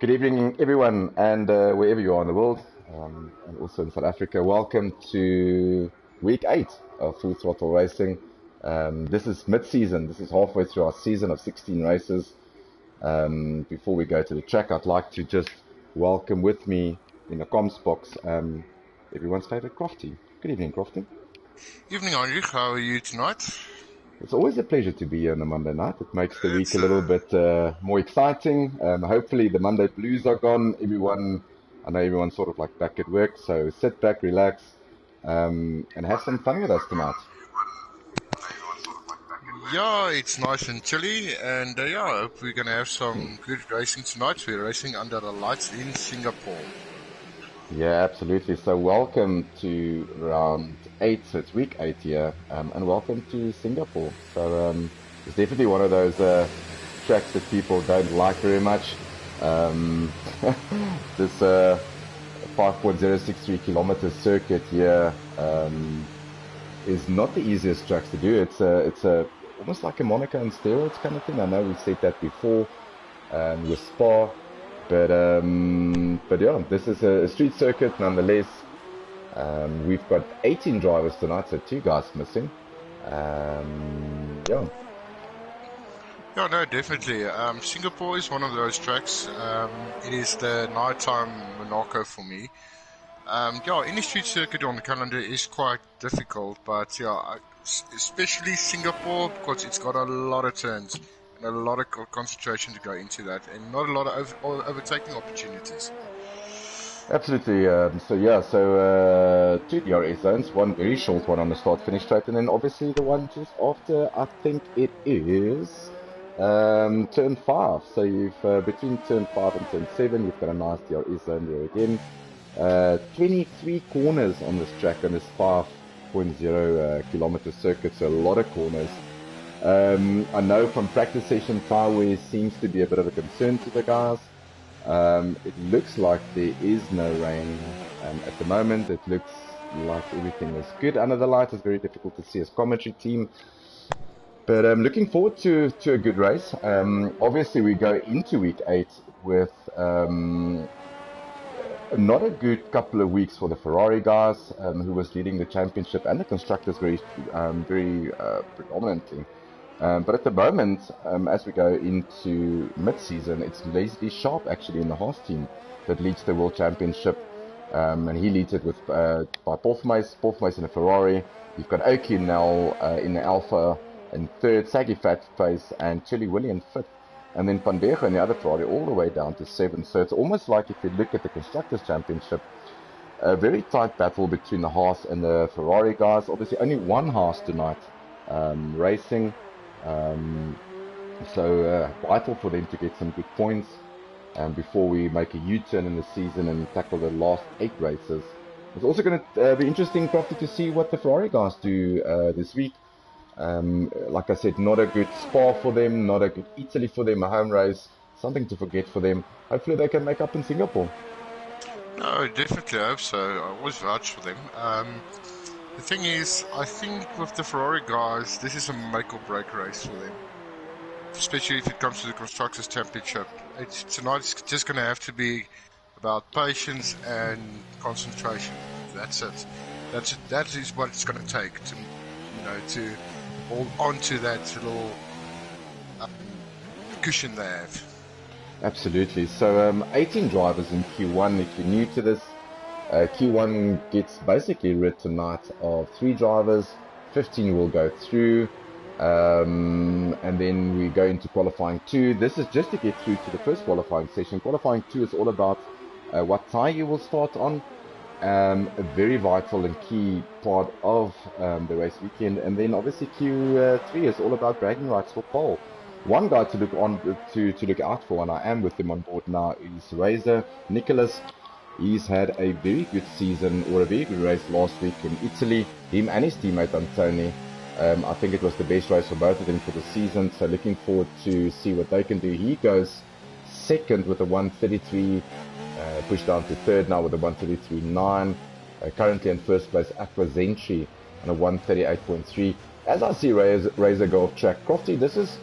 Good evening, everyone, and wherever you are in the world, and also in South Africa. Welcome to week 8 of Full Throttle Racing. This is mid-season. This is halfway through our season of 16 races. Before we go to the track, I'd like to just welcome with me in the comms box everyone's favorite Crofty. Good evening, Crofty. Evening, Heinrich. How are you tonight? It's always a pleasure to be here on a Monday night. It makes the week It's a little bit more exciting. Hopefully, the Monday blues are gone. I know everyone's sort of like back at work, so sit back, relax, and have some fun with us tonight. yeah, it's nice and chilly, and I hope we're gonna have some good racing tonight. We're racing under the lights in Singapore. Yeah, absolutely. So, welcome to round 8. So, it's week 8 here, and welcome to Singapore. So, it's definitely one of those tracks that people don't like very much. Um, this 5.063 kilometer circuit here is not the easiest tracks to do. It's almost like a Monaco on steroids kind of thing. I know we've said that before with Spa, but yeah, this is a street circuit nonetheless. We've got 18 drivers tonight, so 2 guys missing. Yeah. Yeah, no, definitely. Singapore is one of those tracks. It is the nighttime Monaco for me. Any street circuit on the calendar is quite difficult, but especially Singapore because it's got a lot of turns and a lot of concentration to go into that, and not a lot of overtaking opportunities. Absolutely. Two DRS zones, one very short one on the start finish straight, and then obviously the one just after, I think it is turn 5. So you've between turn 5 and turn 7, you've got a nice DRS zone there again. 23 corners on this track on this 5.0 kilometer circuit, so a lot of corners. I know from practice session, tire wear seems to be a bit of a concern to the guys. It looks like there is no rain at the moment. It looks like everything is good under the lights. It's very difficult to see as commentary team. But I'm looking forward to a good race. Obviously, we go into week 8 with not a good couple of weeks for the Ferrari guys, who was leading the championship and the constructors very predominantly. But at the moment, as we go into mid-season, it's Leslie Sharp actually in the Haas team that leads the World Championship, and he leads it with by Porfmace in a Ferrari. You've got Oakley now in the Alpha in third, Saggy Fatface and Chili William fifth, and then Van Bergen in the other Ferrari all the way down to 7th. So it's almost like if you look at the Constructors' Championship, a very tight battle between the Haas and the Ferrari guys. Obviously, only one Haas tonight racing. Vital for them to get some good points before we make a U-turn in the season and tackle the last 8 races. It's also going to be interesting, probably, to see what the Ferrari guys do this week. Like I said, not a good Spa for them, not a good Italy for them, a home race, something to forget for them. Hopefully they can make up in Singapore. No, definitely hope so. I always vouch for them. The thing is, I think with the Ferrari guys, this is a make or break race for them. Especially if it comes to the Constructors' Championship. Tonight's just going to have to be about patience and concentration. That's it. That is what it's going to take to hold on to that little cushion they have. Absolutely. So 18 drivers in Q1. If you're new to this, Q1 gets basically rid tonight of 3 drivers. 15 will go through. And then we go into qualifying 2. This is just to get through to the first qualifying session. Qualifying 2 is all about what tire you will start on. A very vital and key part of the race weekend. And then obviously Q3 is all about bragging rights for pole. One guy to look out for, and I am with him on board now, is Razor Nicholas. He's had a very good season, or a very good race last week in Italy. Him and his teammate Antoni. I think it was the best race for both of them for the season. So looking forward to see what they can do. He goes second with a 133. Pushed down to third now with a 133.9. Currently in first place, Aqua Zentry on a 138.3. As I see Razor go off track, Crofty, this is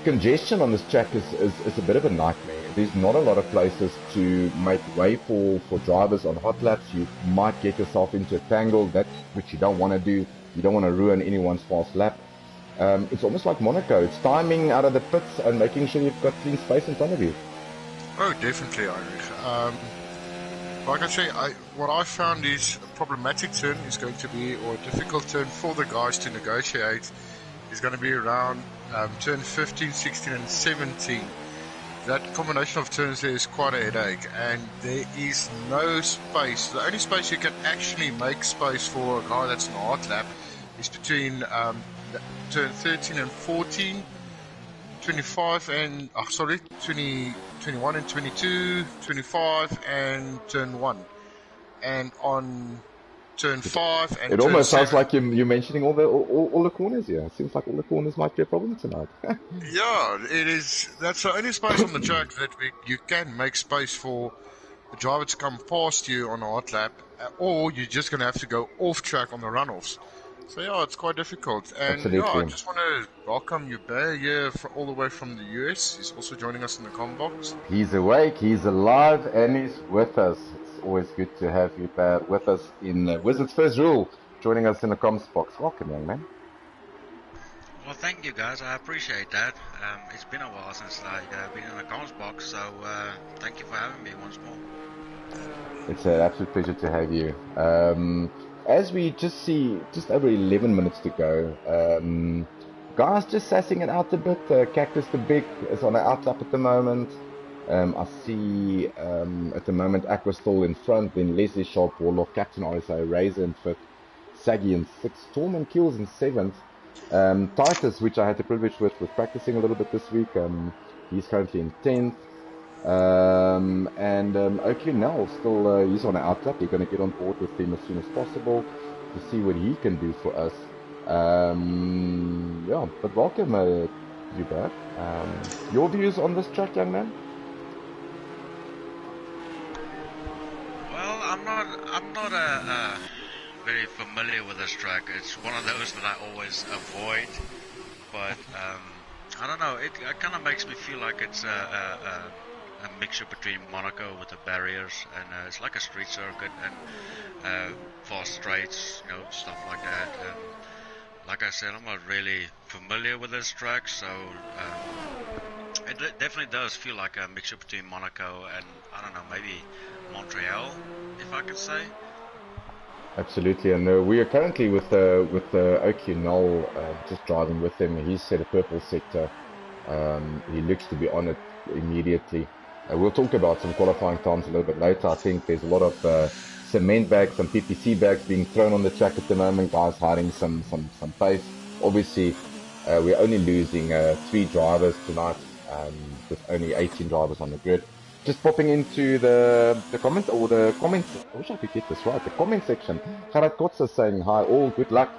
congestion on this track is a bit of a nightmare. there's not a lot of places to make way for drivers on hot laps. You might get yourself into a tangle, that which you don't want to do. You don't want to ruin anyone's fast lap. It's almost like Monaco. It's timing out of the pits and making sure you've got clean space in front of you. Oh, definitely, Irish. Like I say, what I found is a problematic turn is going to be, or a difficult turn for the guys to negotiate, is going to be around turn 15, 16 and 17. That combination of turns there is quite a headache, and there is no space. The only space you can actually make space for a guy that's in a hot lap is between turn 13 and 14, 25 and 20, 21 and 22, 25 and turn 1, and on turn 5 and It turn almost sounds 7. like you're mentioning all the corners here. It seems like all the corners might be a problem tonight. Yeah, it is. That's the only space on the track that you can make space for a driver to come past you on a hot lap, or you're just going to have to go off track on the runoffs. So yeah, it's quite difficult. And yeah, I Absolutely. just want to welcome Hubert here all the way from the US. He's also joining us in the com box. He's awake, he's alive, and he's with us. It's always good to have you back with us in Wizard's First Rule, joining us in the comms box. Welcome, young man. Well, thank you guys. I appreciate that. It's been a while since I've been in the comms box, so thank you for having me once more. It's an absolute pleasure to have you. As we just see, just over 11 minutes to go, guys just sassing it out a bit. Cactus the Big is on an outlap at the moment. I see at the moment Aqua still in front, then Leslie Sharp, Warlock, Captain RSA, Razor in fifth, Saggy in sixth, Torman Kills in seventh. Titus, which I had the privilege with practicing a little bit this week, he's currently in 10th. Oakley now still, he's on an outlap. You're going to get on board with him as soon as possible to see what he can do for us. Yeah, but welcome, you back. Your views on this track, young man? Well, I'm not very familiar with this track. It's one of those that I always avoid, but I don't know. It kind of makes me feel like it's a mixture between Monaco with the barriers, and it's like a street circuit and fast straights, stuff like that. Like I said, I'm not really familiar with this track, so it definitely does feel like a mixture between Monaco and, I don't know, maybe Montreal, if I could say. Absolutely, and we are currently with Oakley Noel just driving with him. He's set a purple sector. He looks to be on it immediately. We'll talk about some qualifying times a little bit later. I think there's a lot of cement bags, some PPC bags being thrown on the track at the moment. Guys hiding some pace. Obviously, we're only losing 3 drivers tonight, with only 18 drivers on the grid. Just popping into the comments, or the comments, I wish I could get this right, the comment section. Gerard Kotza saying hi, all good luck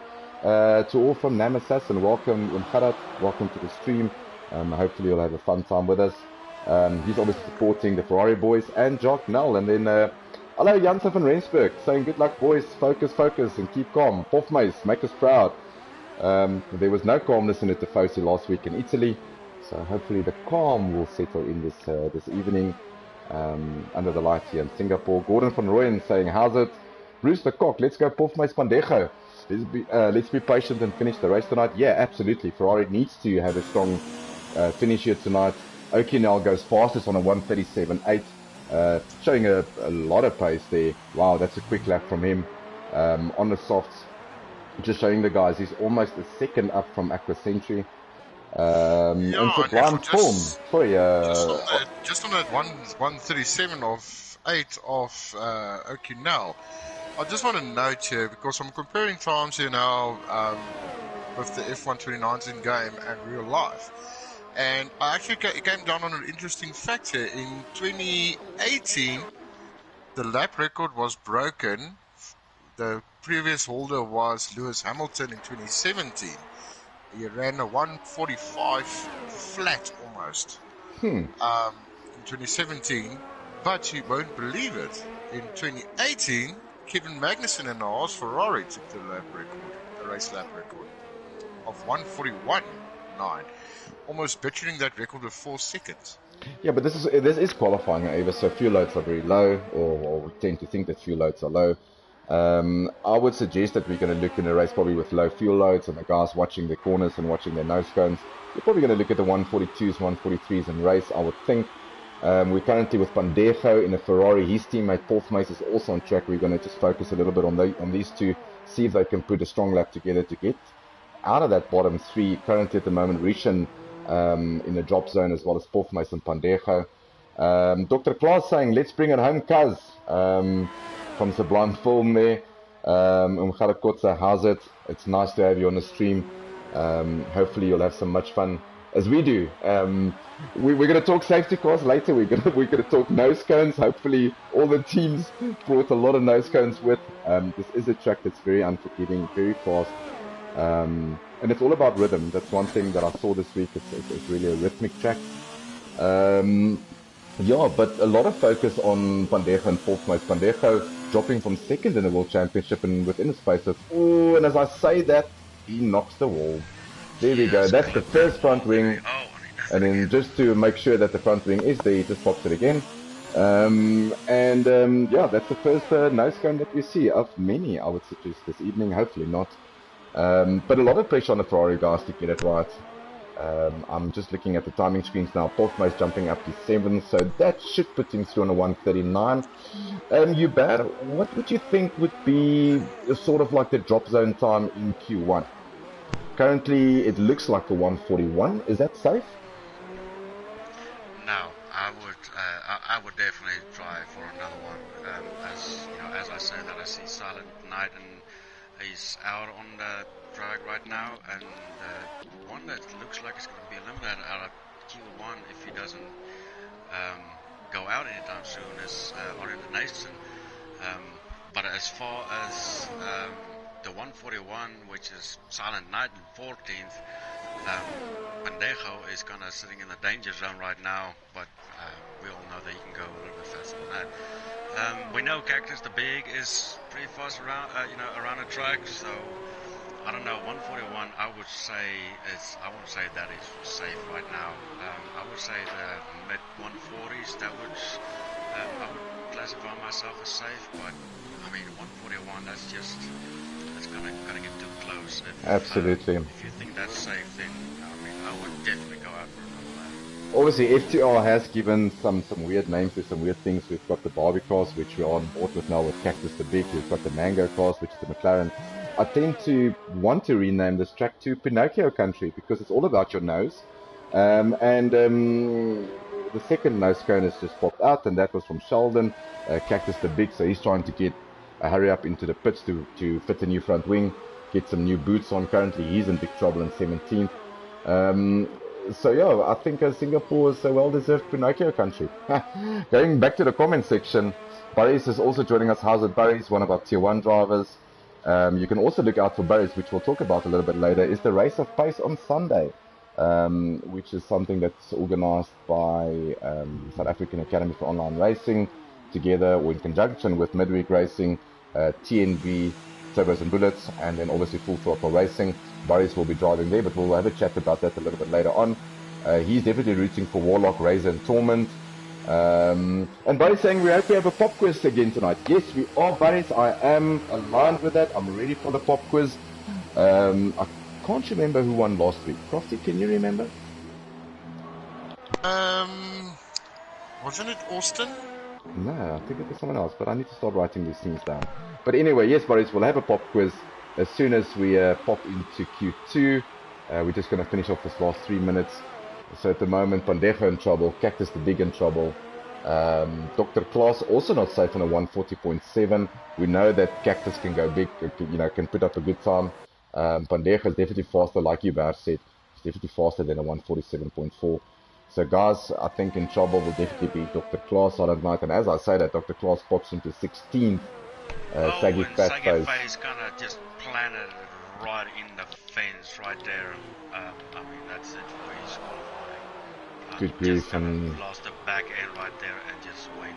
to all from Nam Assassin. Welcome, Gerard, welcome to the stream. Hopefully you'll have a fun time with us. He's obviously supporting the Ferrari boys and Jock Null. And then, hello, Janssen van Rensburg, saying good luck, boys. Focus, and keep calm. Pofmeis, make us proud. There was no calmness in the Tifosi last week in Italy. So hopefully the calm will settle in this evening under the lights here in Singapore. Gordon van Rooyen saying, how's it? Bruce the Cock, let's go Pofmeis Pandejo. Let's be patient and finish the race tonight. Yeah, absolutely. Ferrari needs to have a strong finish here tonight. Okinel goes fastest on a 1:37.8, showing a lot of pace there. Wow, that's a quick lap from him. On the softs, just showing the guys he's almost a second up from Aqua Century. And for blind form, sorry, just on that 1:37.8 of Okinel. I just want to note here, because I'm comparing times here now with the F1 2019 game and real life. And I actually came down on an interesting fact here. In 2018, the lap record was broken. The previous holder was Lewis Hamilton in 2017. He ran a 1:45 flat almost in 2017. But you won't believe it. In 2018, Kevin Magnussen and the Haas Ferrari took the race lap record of 1:41.9. Almost bettering that record with 4 seconds. Yeah, but this is qualifying, Ava, so fuel loads are very low, or we tend to think that fuel loads are low. I would suggest that we're going to look in a race probably with low fuel loads and the guys watching their corners and watching their nose cones. You're probably going to look at the 142s, 143s in race, I would think. We're currently with Pandejo in a Ferrari. His teammate Paul Mace is also on track. We're going to just focus a little bit on these two, see if they can put a strong lap together to get out of that bottom three. Currently at the moment, Rishan in the drop zone as well as Paul Mace and Pandejo. Dr. Klaas saying, let's bring it home, cuz. From Sublime Film there. Umkhalakotsa, how's it? It's nice to have you on the stream. Hopefully you'll have some much fun as we do. We're going to talk safety cars later. We're going to talk nose cones. Hopefully all the teams brought a lot of nose cones with. This is a track that's very unforgiving, very fast. And it's all about rhythm. That's one thing that I saw this week. It's really a rhythmic track. Yeah, but a lot of focus on Pandejo and fourth place. Pandejo dropping from second in the World Championship and within a space of, oh, and as I say that, he knocks the wall. There we go. That's the first front wing. And then just to make sure that the front wing is there, he just pops it again. Yeah, that's the first nose cone that we see of many, I would suggest, this evening. Hopefully not. But a lot of pressure on the Ferrari guys to get it right. I'm just looking at the timing screens now. Postma's jumping up to 7th, so that should put him through on a 139. Hubert, what would you think would be sort of like the drop zone time in Q1? Currently, it looks like a 141. Is that safe? No, I would definitely try for another one. As you know, as I say that I see Silent Night and he's out on the drag right now, and one that looks like it's going to be eliminated out of Q1 if he doesn't go out anytime soon is Oriented Nation. But as far as the 141, which is Silent Night in 14th, Pandejo is kind of sitting in the danger zone right now, but we all know that he can go a little bit faster than that. We know Cactus the Big is pretty fast around, around the track, so I don't know. 141, I wouldn't say that is safe right now. I would say the mid 140s. I would classify myself as safe, but I mean 141. That's gonna get too close. Absolutely. If you think that's safe, then I mean I would definitely go out for another lap. Obviously, FTR has given some weird names to some weird things. We've got the Barbie cars, which we're on board with now with Cactus the Big. We've got the Mango cars, which is the McLaren. I tend to want to rename this track to Pinocchio Country because it's all about your nose. The second nose cone has just popped out, and that was from Sheldon, Cactus the Big. So he's trying to get a hurry up into the pits to fit the new front wing, get some new boots on. Currently, he's in big trouble in 17th. So yeah, I think Singapore is a well-deserved Pinocchio Country. Going back to the comment section, Barry's is also joining us. How's it, Barry's one of our Tier 1 drivers. You can also look out for Barry's, which we'll talk about a little bit later, is the Race of Pace on Sunday, which is something that's organized by South African Academy for Online Racing, together or in conjunction with Midweek Racing, TNB, Turbos and Bullets, and then obviously Full Throttle Racing. Barry's will be driving there, but we'll have a chat about that a little bit later on. He's definitely rooting for Warlock, Razor and Torment. And Barry's saying we hope we have a pop quiz again tonight. Yes, we are, Barry's. I am aligned with that. I'm ready for the pop quiz. I can't remember who won last week. Crofty, can you remember? Wasn't it Austin? No, I think it was someone else, but I need to start writing these things down. But anyway, yes, Barry's, we'll have a pop quiz as soon as we pop into Q2. We're just going to finish off this last 3 minutes. So at the moment, Pandejo in trouble, Cactus the Big in trouble. Dr. Klaas also not safe on a 140.7. We know that Cactus can go big, can put up a good time. Pandejo is definitely faster, like you Bar said. It's definitely faster than a 147.4. So guys, I think in trouble will definitely be Dr. Klaas on that night. And as I say that, Dr. Klaas pops into 16th. Saggy Fat Face. Face kind of just planted right in the fence right there. I mean, that's it for his qualifying. Good grief. And lost the back end right there and just went,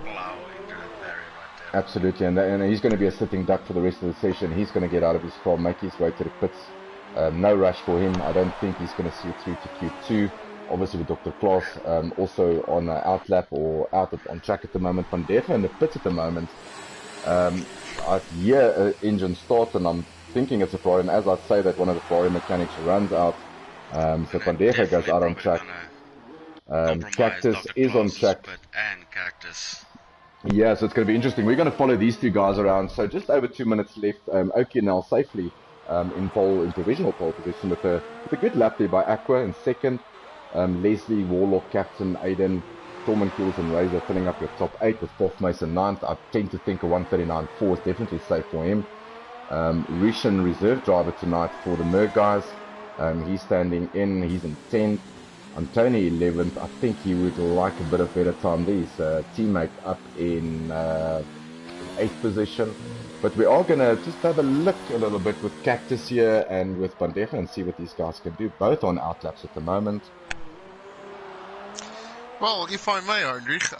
plow into the barrier right there. Absolutely, and he's going to be a sitting duck for the rest of the session. He's going to get out of his car, make his way to the pits. No rush for him. I don't think he's going to see it through to Q2. obviously with Dr. Klaas, also on outlap or on track at the moment. Van Dege in the pit at the moment. I hear an engine start and I'm thinking it's a Ferrari, and as I say that, one of the Ferrari mechanics runs out, so Van Dege goes out on track. Cactus Dr. is on track. And Cactus. Yeah, so it's going to be interesting. We're going to follow these two guys around. So just over 2 minutes left. Oki now safely in provisional pole position with a good lap there by Aqua in second. Leslie, Warlock, Captain, Aiden, Torment Kills and Razor filling up your top 8 with Fourth Mason 9th. I tend to think a 139.4 is definitely safe for him. Rishan reserve driver tonight for the Merc guys. He's standing in, he's in 10th. Antony 11th, I think he would like a bit of better time. His teammate up in 8th position. But we are going to just have a look a little bit with Cactus here and with Van Dege and see what these guys can do, both on outlaps at the moment. Well, if I may, Heinrich,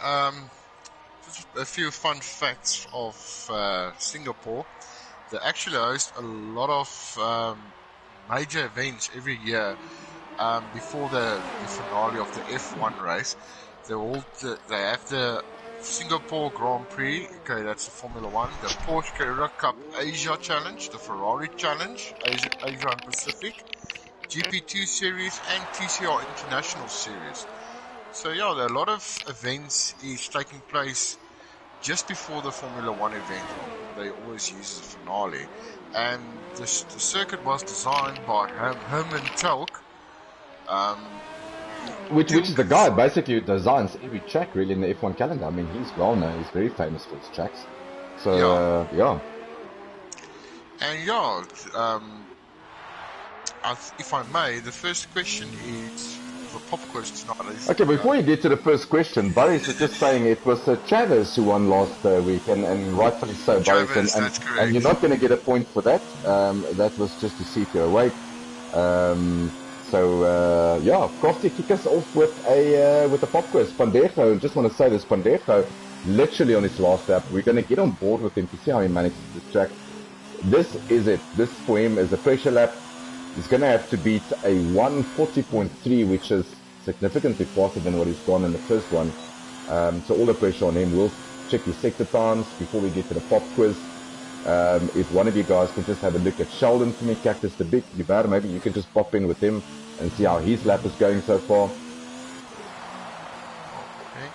just a few fun facts of Singapore. They actually host a lot of major events every year. Before the finale of the F1 race, they have the Singapore Grand Prix, okay, that's the Formula 1, the Porsche Carrera Cup Asia Challenge, the Ferrari Challenge, Asia and Pacific, GP2 Series, and TCR International Series. So yeah, there are a lot of events is taking place just before the Formula 1 event. They always use as a finale. And the circuit was designed by Herman Telk, which is the guy basically who designs every track really in the F1 calendar. I mean, he's well known, he's very famous for his tracks. So, yeah. And yeah, if I may, the first question is the pop quiz tonight. Okay, before you get to the first question, Boris is just saying it was Chavez who won last week, and rightfully so, Chavez, Boris. that's correct. And you're not going to get a point for that. That was just to see if you're awake. So yeah, Crofty, kick us off with a pop quiz. Van Dege, just want to say this, Van Dege, literally on his last lap, we're going to get on board with him to see how he manages this track. This is it. This for him is a pressure lap. He's going to have to beat a 140.3, which is significantly faster than what he's gone in the first one. So all the pressure on him. We'll check his sector times before we get to the pop quiz. If one of you guys can just have a look at Sheldon for me, Cactus the Big, maybe you can just pop in with him and see how his lap is going so far. Okay.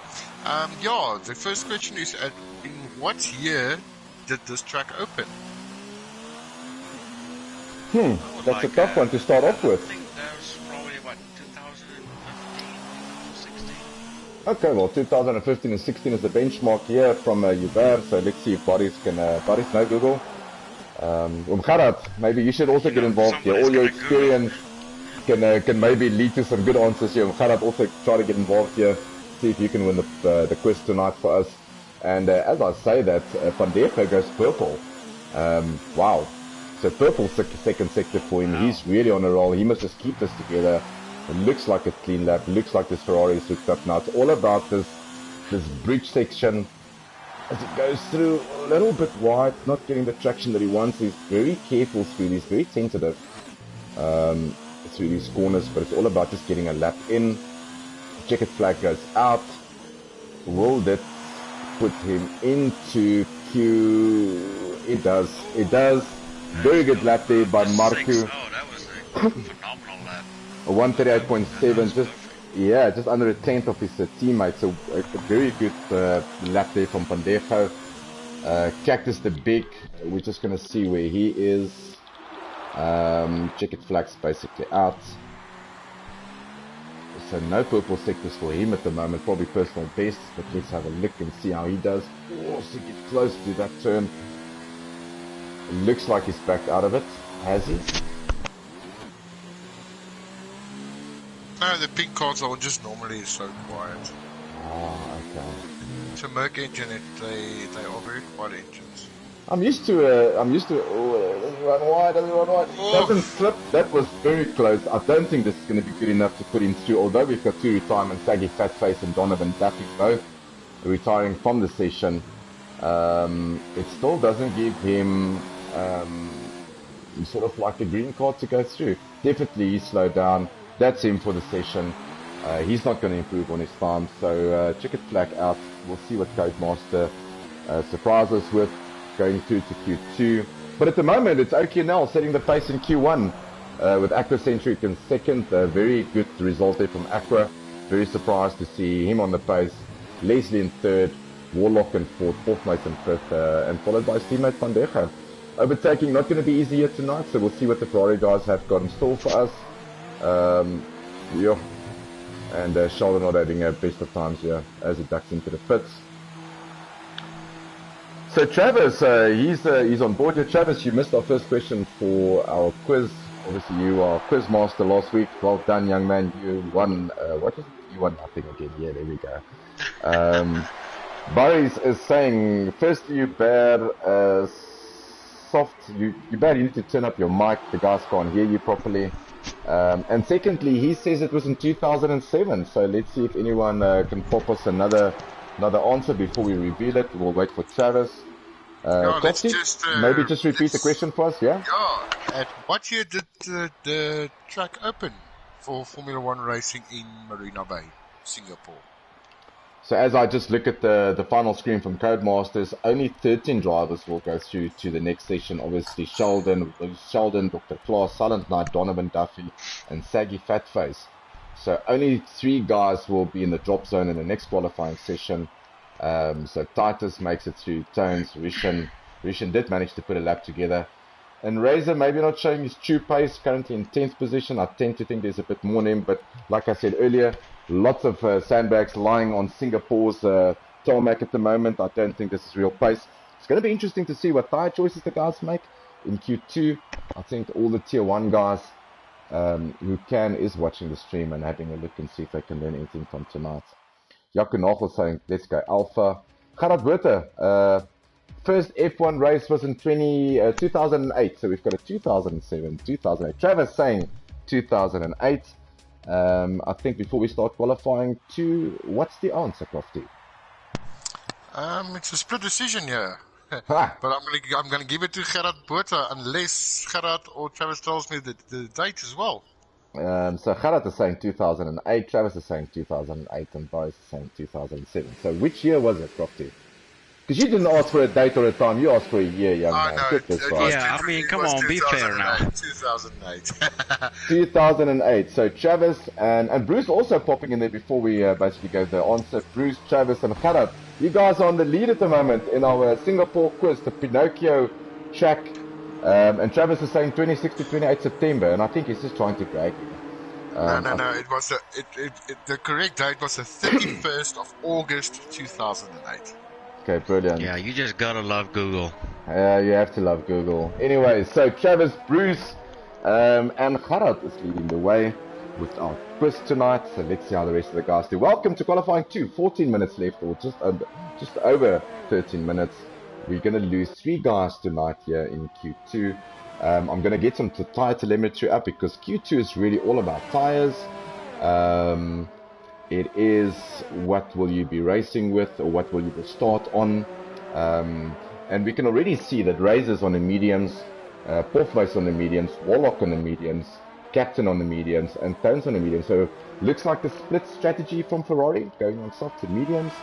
Yeah, the first question is, in what year did this track open? That's a tough one to start off with. I think that was probably, 2015, 16? Okay, well, 2015 and 16 is the benchmark here from Hubert, so let's see if Boris no Google. Gerard, maybe you should also get involved here. All your experience can maybe lead to some good answers here. Gerard, also try to get involved here, see if you can win the quiz tonight for us. And as I say that, Van Dege goes purple. Wow. So purple second sector for him. Wow. He's really on a roll. He must just keep this together. It looks like a clean lap. It looks like this Ferrari is hooked up now. It's all about this bridge section as it goes through a little bit wide, not getting the traction that he wants. He's very careful through these, very tentative through these corners, but it's all about just getting a lap in. Checkered flag goes out. Will that put him into Q? It does. It does. Very good lap there by Marco. Oh, that was a phenomenal lap. A 138.7, just under a tenth of his teammate. So a very good lap there from Van Dege. Cactus the Big, we're just going to see where he is. Checkered flags basically out. So no purple sectors for him at the moment, probably personal best, but let's have a look and see how he does. Oh, so get close to that turn. It looks like he's backed out of it. Has he? No, the pink cards are just normally so quiet. Ah, okay. It's a Merc engine, they are very quiet engines. I'm used to doesn't run wide. Doesn't slip. That was very close. I don't think this is going to be good enough to put him through, although we've got two retirements, Saggy Fatface and Donovan Duffy both retiring from the session. It still doesn't give him sort of like a green card to go through. Definitely he slowed down. That's him for the session. He's not going to improve on his time, so check it flag out. We'll see what Codemaster surprises us with going through to Q2. But at the moment, it's OQNL setting the pace in Q1 with Aquacentric in second. A very good result there from Aqua. Very surprised to see him on the pace. Leslie in third, Warlock in fourth, Fourthmate in fifth, and followed by his teammate Van Decha. Overtaking not going to be easy here tonight, so we'll see what the Ferrari guys have got in store for us. Yeah. And Sheldon not having a best of times here as he ducks into the pits. So Travis, he's on board here. Travis, you missed our first question for our quiz. Obviously, you are quiz master last week. Well done, young man. You won. What was it? You won nothing again. Yeah, there we go. Boris is saying, firstly, you bad soft. You bad. You need to turn up your mic. The guys can't hear you properly. And secondly, he says it was in 2007. So let's see if anyone can pop us another answer before we reveal it. We'll wait for Travis. Let's just maybe just repeat the question for us. Yeah. Yeah. At what year did the track open for Formula One racing in Marina Bay, Singapore? So as I just look at the final screen from Codemasters, only 13 drivers will go through to the next session. Obviously, Sheldon, Dr. Klaas, Silent Knight, Donovan Duffy, and Saggy Fatface. So only 3 guys will be in the drop zone in the next qualifying session. So Titus makes it through Tones. Rishan did manage to put a lap together. And Razor maybe not showing his true pace, currently in 10th position. I tend to think there's a bit more in him, but like I said earlier, lots of sandbags lying on Singapore's tarmac at the moment. I don't think this is real pace. It's going to be interesting to see what tire choices the guys make in Q2. I think all the tier 1 guys who is watching the stream and having a look and see if they can learn anything from tonight. Jaco Nagel saying, let's go Alpha. Gerard Botha, first F1 race was in 2008, so we've got a 2007, 2008. Travis saying 2008. I think before we start qualifying, what's the answer, Crofty? It's a split decision here. But I'm gonna give it to Gerard Botha unless Gerard or Travis tells me the date as well. So Gerard is saying 2008, Travis is saying 2008, and Boris is saying 2007. So which year was it, Crofty? Because you didn't ask for a date or a time, you asked for a year, young man. No, yeah, I mean, come on, be fair now. 2008. 2008. So Travis and Bruce also popping in there before we basically go the answer. Bruce, Travis, and Gerard, you guys are on the lead at the moment in our Singapore quiz, the Pinocchio track. And Travis is saying 26 to 28 September, and I think he's just trying to drag you. No. It was the correct date was the 31st of August 2008. Okay, brilliant. Yeah, you just gotta love Google. You have to love Google. Anyway, so Travis, Bruce, and Gerard is leading the way with our quiz tonight. So let's see how the rest of the guys do. Welcome to qualifying 2. 14 minutes left, or just over 13 minutes. We're going to lose 3 guys tonight here in Q2. I'm going to get some tire telemetry up because Q2 is really all about tires. It is what will you be racing with, or what will you start on. And we can already see that Razor's on the mediums, Porthwaite on the mediums, Warlock on the mediums, Captain on the mediums, and Tones on the mediums. So looks like the split strategy from Ferrari, going on soft to mediums,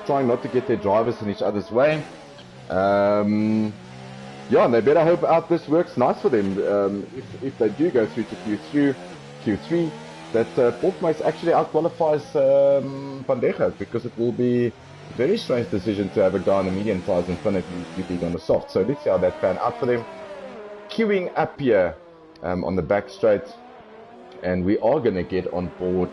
trying not to get their drivers in each other's way. Yeah, and they better hope out this works nice for them. If they do go through to Q3, that Porthwaite actually outqualifies Van Decha, because it will be a very strange decision to have a guy on the medium tires in front of you being on the soft. So let's see how that pan out for them. Queuing up here on the back straight, and we are going to get on board.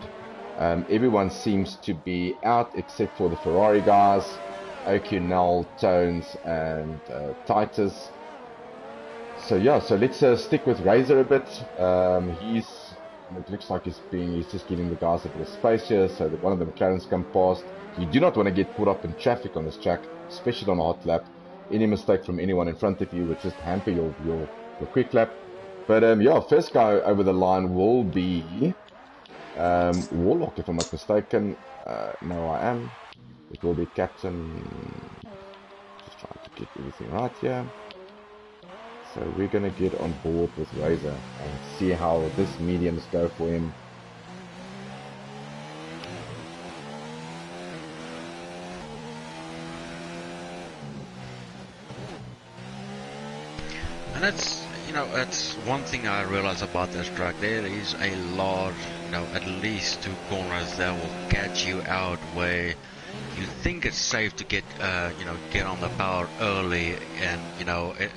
Everyone seems to be out except for the Ferrari guys, OQNL, Tones, and Titus. So yeah, so let's stick with Razor a bit. It looks like he's just giving the guys a bit of space here, so that one of the McLarens come past. You do not want to get caught up in traffic on this track, especially on a hot lap. Any mistake from anyone in front of you would just hamper your quick lap. But yeah, first guy over the line will be Warlock, if I'm not mistaken. No, I am. It will be Captain. Just trying to get everything right here. So we're going to get on board with Razor and see how this mediums go for him. that's, that's one thing I realize about this track. There is a lot, at least 2 corners that will catch you out where you think it's safe to get on the power early, and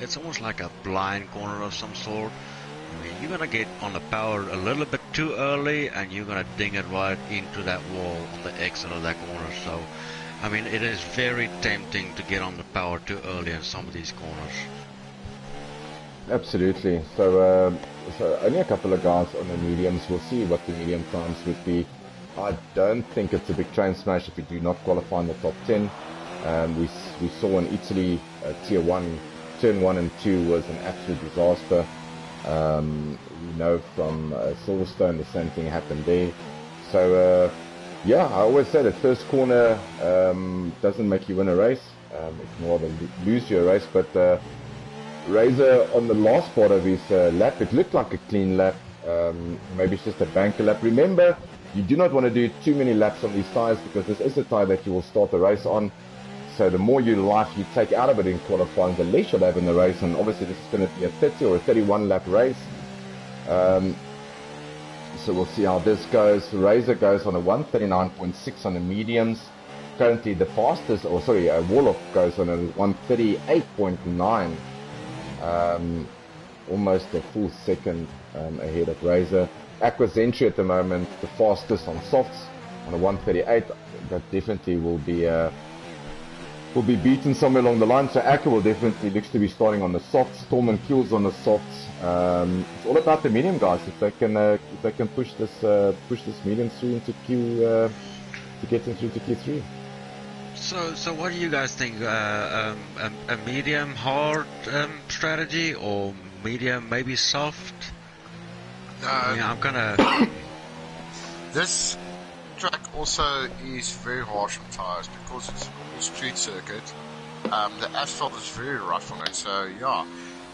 it's almost like a blind corner of some sort. I mean, you're gonna get on the power a little bit too early, and you're gonna ding it right into that wall on the exit of that corner. So, I mean, it is very tempting to get on the power too early in some of these corners. Absolutely. So, so only a couple of guys on the mediums. We'll see what the medium times would be. I don't think it's a big train smash if we do not qualify in the top 10. We saw in Italy, Tier 1, Turn 1 and 2 was an absolute disaster. We know from Silverstone the same thing happened there. So, yeah, I always say that first corner doesn't make you win a race. It can rather lose you a race, but Razor on the last part of his lap, it looked like a clean lap. Maybe it's just a banker lap. Remember, you do not want to do too many laps on these tyres because this is a tyre that you will start the race on. So the more life you take out of it in qualifying, the less you'll have in the race. And obviously this is going to be a 30 or a 31 lap race. So we'll see how this goes. Razor goes on a 139.6 on the mediums. Currently the fastest, Warlock goes on a 138.9. Almost a full second ahead of Razor. Aquasentry at the moment, the fastest on softs on a 138. That definitely will be beaten somewhere along the line. So Aqua will definitely looks to be starting on the softs. Tolman Kills on the softs. It's all about the medium guys. If they can push this medium through into Q to get them through to Q3. So what do you guys think? A medium hard strategy, or medium maybe soft? I mean, I'm gonna. This track also is very harsh on tires because it's a street circuit. The asphalt is very rough on it, so yeah,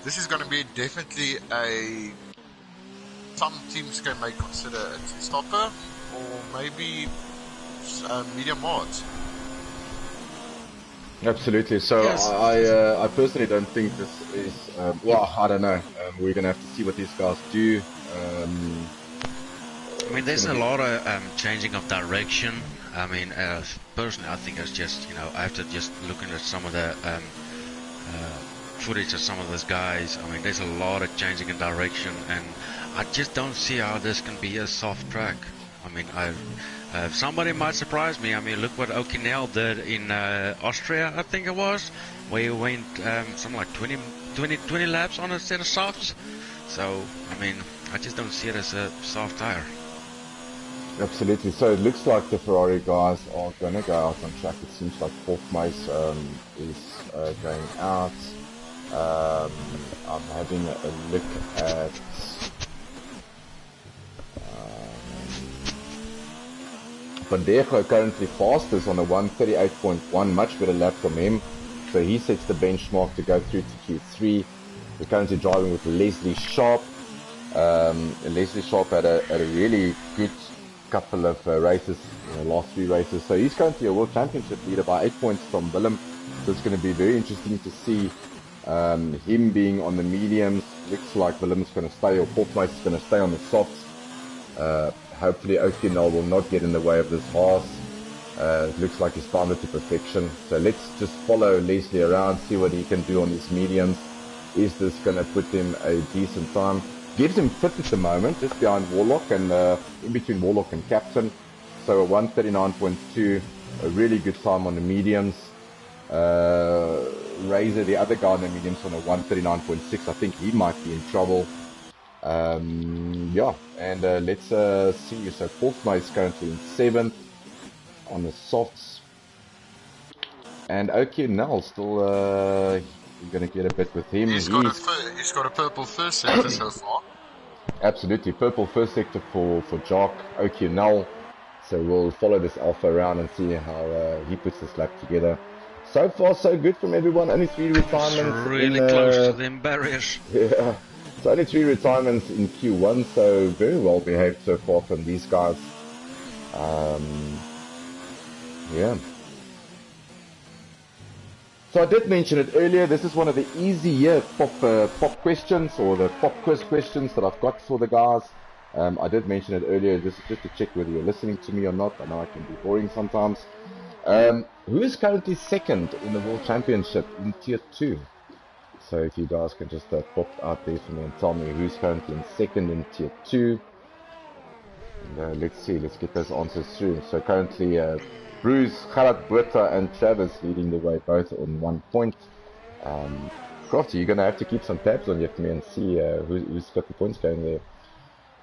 this is going to be definitely some teams may consider a stopper or maybe medium mods. Absolutely. So Yes. I personally don't think this is. I don't know. We're gonna have to see what these guys do. I mean, there's a lot of changing of direction. I mean, personally, I think it's just, after just looking at some of the footage of some of those guys, I mean, there's a lot of changing in direction, and I just don't see how this can be a soft track. I mean, somebody might surprise me. I mean, look what O'Connell did in Austria, I think it was, where he went something like 20 laps on a set of softs. So, I mean, I just don't see it as a soft tire. Absolutely. So it looks like the Ferrari guys are going to go out on track. It seems like Fourth Mace is going out. I'm having a look at Bandejo currently fastest on a 138.1, much better lap from him. So he sets the benchmark to go through to Q3. We're currently driving with Leslie Sharp. Leslie Sharp had a really good couple of races, last 3 races. So he's currently a World Championship leader by 8 points from Willem. So it's going to be very interesting to see him being on the mediums. Looks like Willem's going to stay, or Portmace is going to stay on the softs. Hopefully O'Connell will not get in the way of this Haas. It looks like he's timed it to perfection. So let's just follow Leslie around, see what he can do on these mediums. Is this going to put him a decent time? Gives him 5th at the moment, just behind Warlock and in between Warlock and Captain. So a 139.2, a really good time on the mediums. Razor, the other guy on the mediums, on a 139.6. I think he might be in trouble. Yeah, and let's see. So Portsmouth is currently in 7th on the softs. And O'Connell still you're going to get a bit with him. He's got a purple first sector so far. Absolutely, purple first sector for Jock O'Connell. So we'll follow this alpha around and see how he puts this lap together. So far, so good from everyone. Only 3 retirements. It's really close to them barriers. Yeah, so only 3 retirements in Q1. So very well behaved so far from these guys. Yeah. So I did mention it earlier. This is one of the easier pop questions, or the pop quiz questions that I've got for the guys. I did mention it earlier. This is just to check whether you're listening to me or not. I know I can be boring sometimes. Who is currently second in the World Championship in Tier 2? So if you guys can just pop out there for me and tell me who's currently in second in Tier 2. And, let's see, let's get those answers through. So currently Bruce, Gerard, Botha and Travis leading the way, both on 1 point. Crafty, you're going to have to keep some tabs on you for me and see who's got the points going there.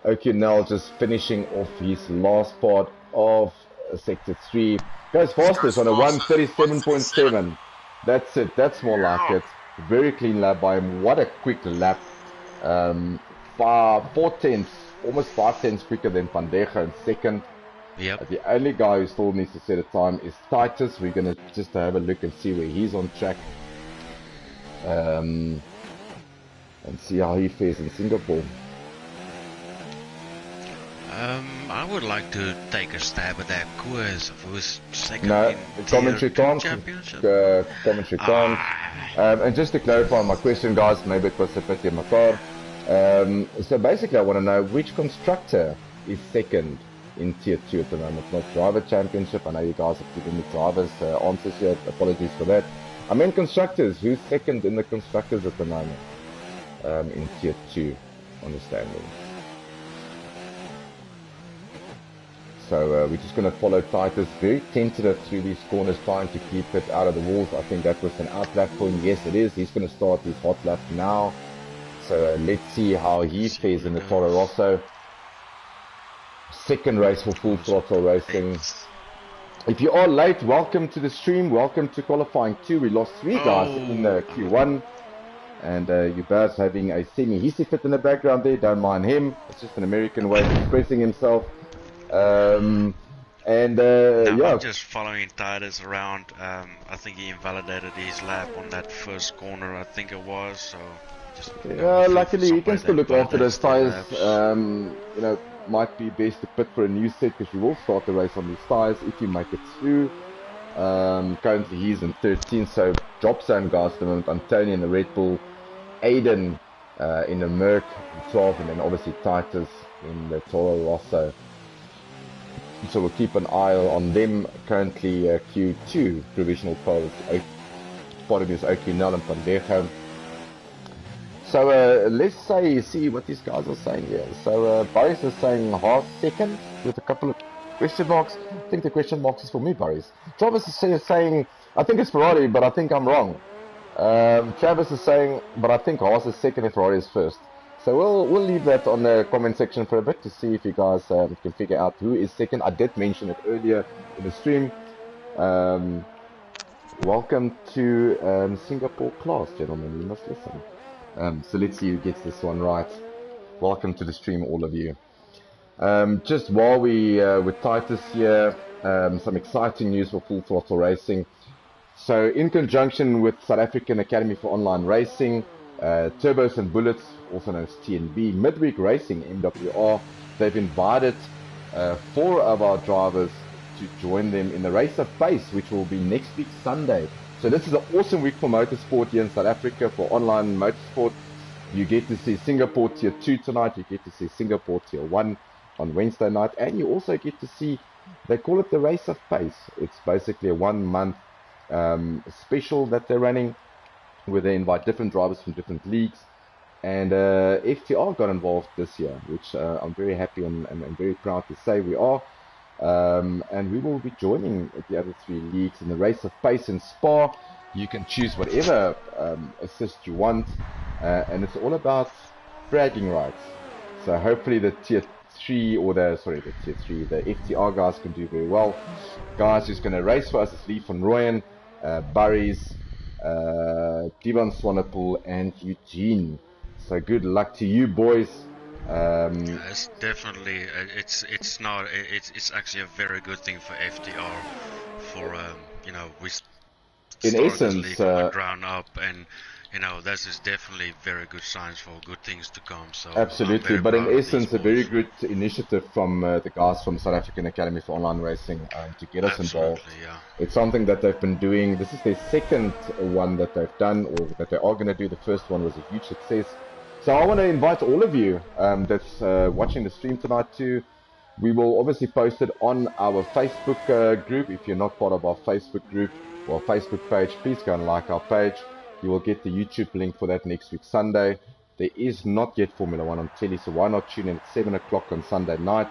Okay, now just finishing off his last part of Sector 3. Goes fastest on a 1:37.7. That's it, that's more like it. Very clean lap by him. What a quick lap. 4/10, almost 5/10 quicker than Pandeja in second. Yep. The only guy who still needs to set a time is Titus. We're going to just have a look and see where he's on track. And see how he fares in Singapore. I would like to take a stab at that quiz. Who's second No, in commentary Tier 2 can't. championship? Commentary can't. And just to clarify my question, guys, maybe it was a bit in my car. So basically, I want to know which constructor is second in Tier 2 at the moment. It's not driver championship. I know you guys have given me drivers answers here. Apologies for that. I meant constructors. Who's second in the constructors at the moment in Tier 2 on the standings? So we're just going to follow Titus, very tentative through these corners, trying to keep it out of the walls. I think that was an out lap for him. Yes, it is. He's going to start his hot lap now. So let's see how he fares in the Toro Rosso. Second race for Full Throttle Racing. If you are late, welcome to the stream. Welcome to qualifying 2. We lost 3 guys in Q1. And Yubaz having a semi-hissy fit in the background there. Don't mind him. It's just an American way of expressing himself. No, yeah. I'm just following Titus around. I think he invalidated his lap on that first corner, I think it was. So just luckily he can still look after those tires. You know, might be best to pit for a new set, because you will start the race on these tires if you make it through. Currently he's in 13th, so drop zone guys at the moment. Antonio in the Red Bull, Aiden in the Merc in 12, and then obviously Titus in the Toro Rosso. So we'll keep an eye on them. Currently Q2 provisional poles. Part of is Okinel and Pandeja. So let's see what these guys are saying here. So Boris is saying Haas second with a couple of question marks. I think the question marks is for me, Boris. Travis is saying, I think it's Ferrari, but I think I'm wrong. Travis is saying, but I think Haas is second and Ferrari is first. So we'll leave that on the comment section for a bit to see if you guys can figure out who is second. I did mention it earlier in the stream. Welcome to Singapore class, gentlemen. You must listen. So let's see who gets this one right. Welcome to the stream, all of you. Just while we with Titus here, some exciting news for Full Throttle Racing. So in conjunction with South African Academy for Online Racing, Turbos and Bullets, also known as TNB, Midweek Racing, MWR, they've invited 4 of our drivers to join them in the Race of Pace, which will be next week Sunday. So this is an awesome week for motorsport here in South Africa for online motorsport. You get to see Singapore Tier 2 tonight, you get to see Singapore Tier 1 on Wednesday night, and you also get to see, they call it the Race of Pace. It's basically a 1 month special that they're running, where they invite different drivers from different leagues. And FTR got involved this year, which I'm very happy and very proud to say we are. And we will be joining the other 3 leagues in the Race of Pace in Spa. You can choose whatever assist you want, and it's all about bragging rights. So hopefully the Tier 3 or the Tier 3, the FTR guys can do very well. Guys who's going to race for us is Lee van Rooyen, Burries, Divan Swanepoel and Eugene. So good luck to you boys. It's definitely it's actually a very good thing for FTR. For we in started essence, this league from the ground up, and this is definitely very good signs for good things to come. So I'm Absolutely, very but in proud of these essence, a very boys. good initiative from the guys from South African Academy for Online Racing to get us involved. Absolutely, yeah. It's something that they've been doing. This is their second one that they've done, or that they are going to do. The first one was a huge success. So I want to invite all of you that's watching the stream tonight to. We will obviously post it on our Facebook group. If you're not part of our Facebook group or Facebook page, please go and like our page. You will get the YouTube link for that next week, Sunday. There is not yet Formula One on telly, so why not tune in at 7 o'clock on Sunday night?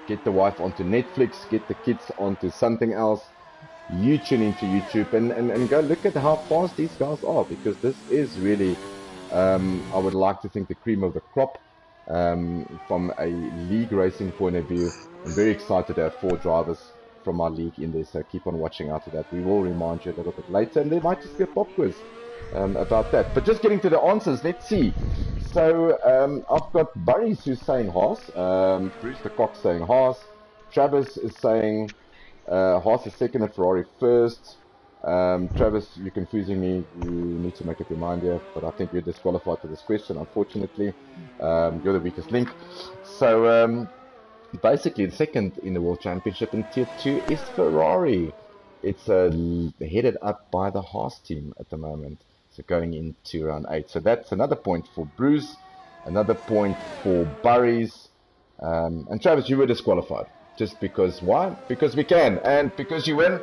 Get the wife onto Netflix, get the kids onto something else. You tune into YouTube and go look at how fast these guys are, because this is really, I would like to think, the cream of the crop from a league racing point of view. I'm very excited to have 4 drivers from our league in there, so keep on watching out for that. We will remind you a little bit later, and there might just be a pop quiz about that. But just getting to the answers, let's see. So I've got Burries who's saying Haas, Bruce the Cock saying Haas, Travis is saying Haas is second and Ferrari first. Travis, you're confusing me. You need to make up your mind here, but I think you're disqualified for this question, unfortunately. You're the weakest link. So basically, the second in the World Championship in Tier 2 is Ferrari. It's headed up by the Haas team at the moment. So going into round 8. So that's another point for Bruce, another point for Burries. And Travis, you were disqualified. Just because, why? Because we can. And because you win?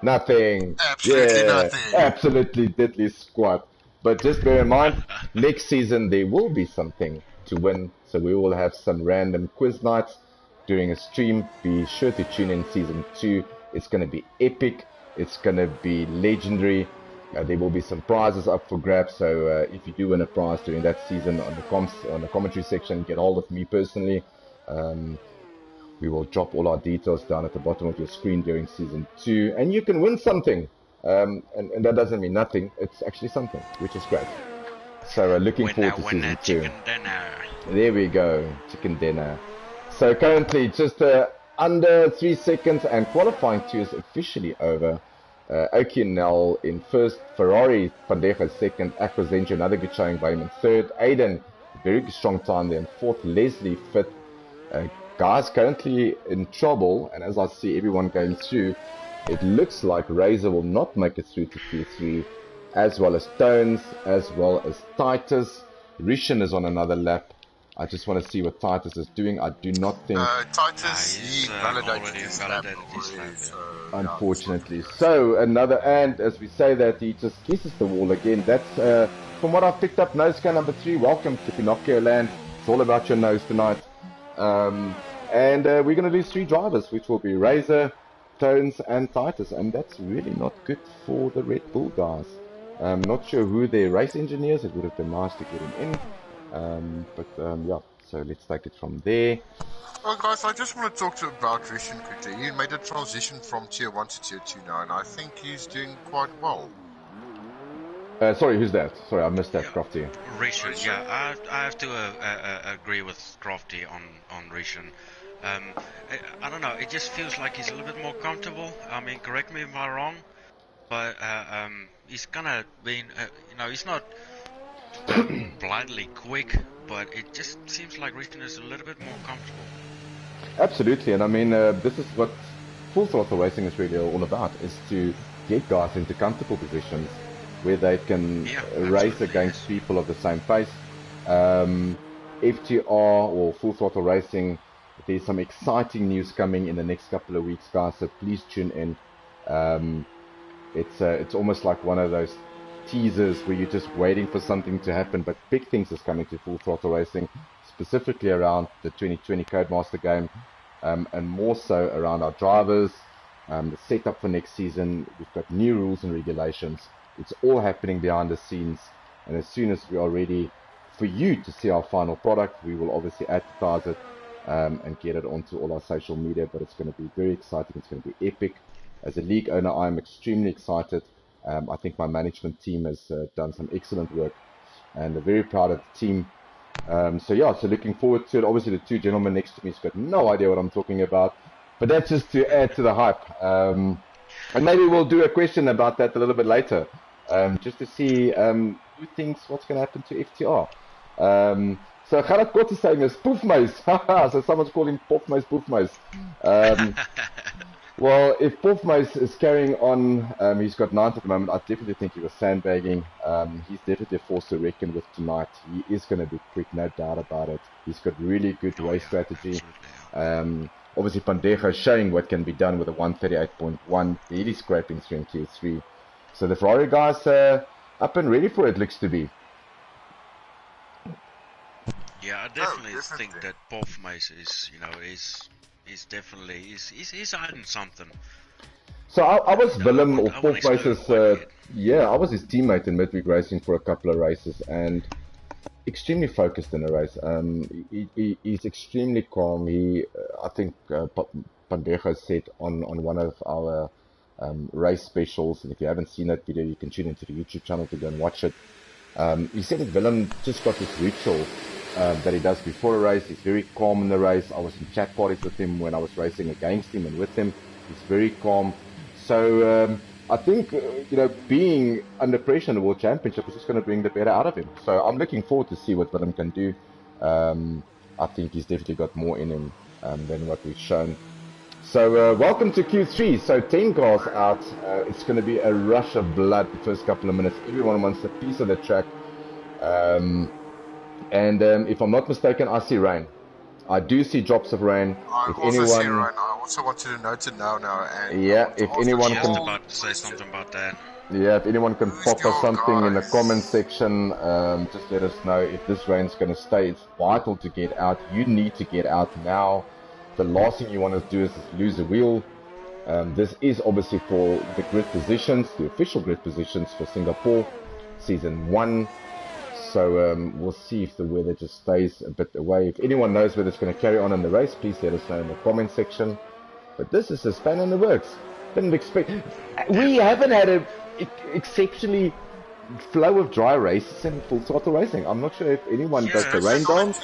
Nothing. Absolutely Yeah, nothing. absolutely diddly squat. But just bear in mind, next season there will be something to win. So we will have some random quiz nights during a stream. Be sure to tune in season 2. It's going to be epic. It's going to be legendary. There will be some prizes up for grabs. So if you do win a prize during that season on the commentary section, get hold of me personally. We will drop all our details down at the bottom of your screen during season 2, and you can win something. And that doesn't mean nothing. It's actually something, which is great. So looking forward to season 2. Chicken dinner. There we go, chicken dinner. So currently just under 3 seconds, and qualifying 2 is officially over. Okinel in first, Ferrari Pandeja second, Aquazentia another good showing by him in third, Aiden very strong time there in fourth, Leslie fifth. Guys currently in trouble, and as I see everyone going through, it looks like Razor will not make it through to Tier 3, as well as Tones, as well as Titus. Rishan is on another lap. I just want to see what Titus is doing. I do not think... Titus, he validated his lap already, unfortunately. So, another, and as we say that, he just kisses the wall again. That's, from what I've picked up, nose car number 3. Welcome to Pinocchio Land. It's all about your nose tonight. And we're going to lose 3 drivers, which will be Razor, Tones, and Titus. And that's really not good for the Red Bull guys. I'm not sure who their race engineers. It would have been nice to get him in. Yeah, so let's take it from there. Well, guys, I just want to talk about Rishan quickly. He made a transition from Tier 1 to Tier 2 now, and I think he's doing quite well. Sorry, who's that? Sorry, I missed that, Crofty. Rishan, yeah, I have to agree with Crofty on Rishan. I don't know, it just feels like he's a little bit more comfortable. I mean, correct me if I'm wrong, but he's kind of been, he's not blindly quick, but it just seems like Rishan is a little bit more comfortable. Absolutely, and I mean, this is what Full Throttle Racing is really all about, is to get guys into comfortable positions where they can race against people of the same pace. FTR or Full Throttle Racing, there's some exciting news coming in the next couple of weeks, guys, so please tune in. It's almost like one of those teasers where you're just waiting for something to happen, but big things is coming to Full Throttle Racing, specifically around the 2020 Codemaster game, and more so around our drivers, the setup for next season. We've got new rules and regulations. It's all happening behind the scenes, and as soon as we are ready for you to see our final product, we will obviously advertise it and get it onto all our social media. But it's going to be very exciting. It's going to be epic. As a league owner, I'm extremely excited. I think my management team has done some excellent work, and I'm very proud of the team. So looking forward to it. Obviously, the 2 gentlemen next to me have got no idea what I'm talking about, but that's just to add to the hype. And maybe we'll do a question about that a little bit later, just to see, who thinks what's going to happen to FTR? So Gerard Kort is saying this, Poefmuis. So someone's calling Poefmuis Poefmuis. Well, if Poefmuis is carrying on, he's got 9th at the moment. I definitely think he was sandbagging. He's definitely a force to reckon with tonight. He is going to be quick, no doubt about it. He's got really good race strategy. Obviously, Pandejo showing what can be done with a 138.1. Really scraping through in Q3. So the Ferrari guys are up and ready for it, looks to be. Yeah, I definitely think that Poefmuis is, he's definitely he's hiding something. So I was Willem or Poefmuis's, I was his teammate in midweek racing for a couple of races and extremely focused in the race. He's extremely calm. I think Pandejo said on one of our race specials, and if you haven't seen that video, you can tune into the YouTube channel to go and watch it. He said that Willem just got this ritual that he does before a race. He's very calm in the race. I was in chat parties with him when I was racing against him and with him. He's very calm. So I think, being under pressure in the World Championship is just going to bring the better out of him. So I'm looking forward to see what Willem can do. I think he's definitely got more in him than what we've shown. So welcome to Q3. So 10 cars out. It's going to be a rush of blood the first couple of minutes. Everyone wants a piece of the track. And if I'm not mistaken, I see rain. I do see drops of rain. I also see rain. I also wanted to note it now. And yeah, if anyone can... about to say something about that. Yeah, if anyone can pop us something in the comment section, just let us know if this rain's going to stay. It's vital to get out. You need to get out now. The last thing you want to do is lose a wheel. This is obviously for the grid positions, the official grid positions for Singapore, Season 1. So we'll see if the weather just stays a bit away. If anyone knows whether it's going to carry on in the race, please let us know in the comment section. But this is a span in the works. Didn't expect... We haven't had a exceptionally flow of dry races and full throttle racing. I'm not sure if anyone does the rain dance.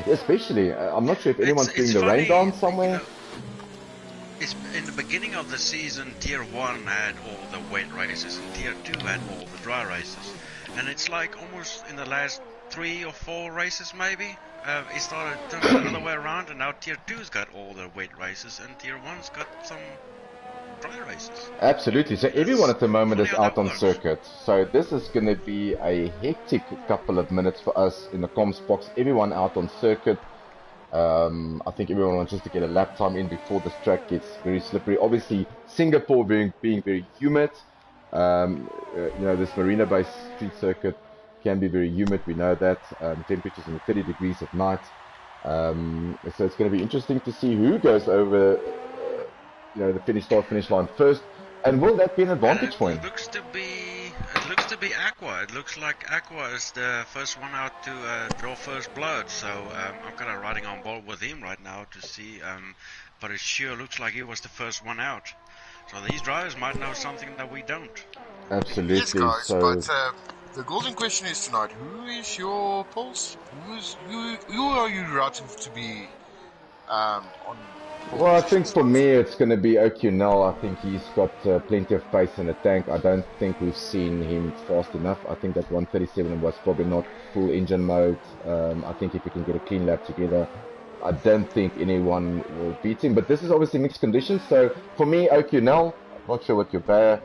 Especially, I'm not sure if anyone's doing the rain dance somewhere. It's in the beginning of the season, Tier 1 had all the wet races and Tier 2 had all the dry races. And it's like almost in the last 3 or 4 races maybe, it started turning the other way around, and now Tier 2's got all the wet races and Tier 1's got some dry races. Absolutely, so everyone at the moment is out on circuit. So this is going to be a hectic couple of minutes for us in the comms box. Everyone out on circuit. I think everyone wants just to get a lap time in before this track gets very slippery. Obviously, Singapore being very humid. This Marina-based street circuit can be very humid. We know that. Temperatures in the 30 degrees at night. So it's going to be interesting to see who goes over, the finish line first, and will that be an advantage for him? It looks to be Aqua. It looks like Aqua is the first one out to draw first blood. So I'm kind of riding on board with him right now to see. But it sure looks like he was the first one out. So these drivers might know something that we don't. Absolutely. Yes, guys, but the golden question is tonight, who is your pulse? Who are you routing to be on? Well, I think for me it's going to be O'Connell. I think he's got plenty of pace in the tank. I don't think we've seen him fast enough. I think that 137 was probably not full engine mode. I think if he can get a clean lap together, I don't think anyone will beat him. But this is obviously mixed conditions. So for me, O'Connell, I'm not sure what you're better.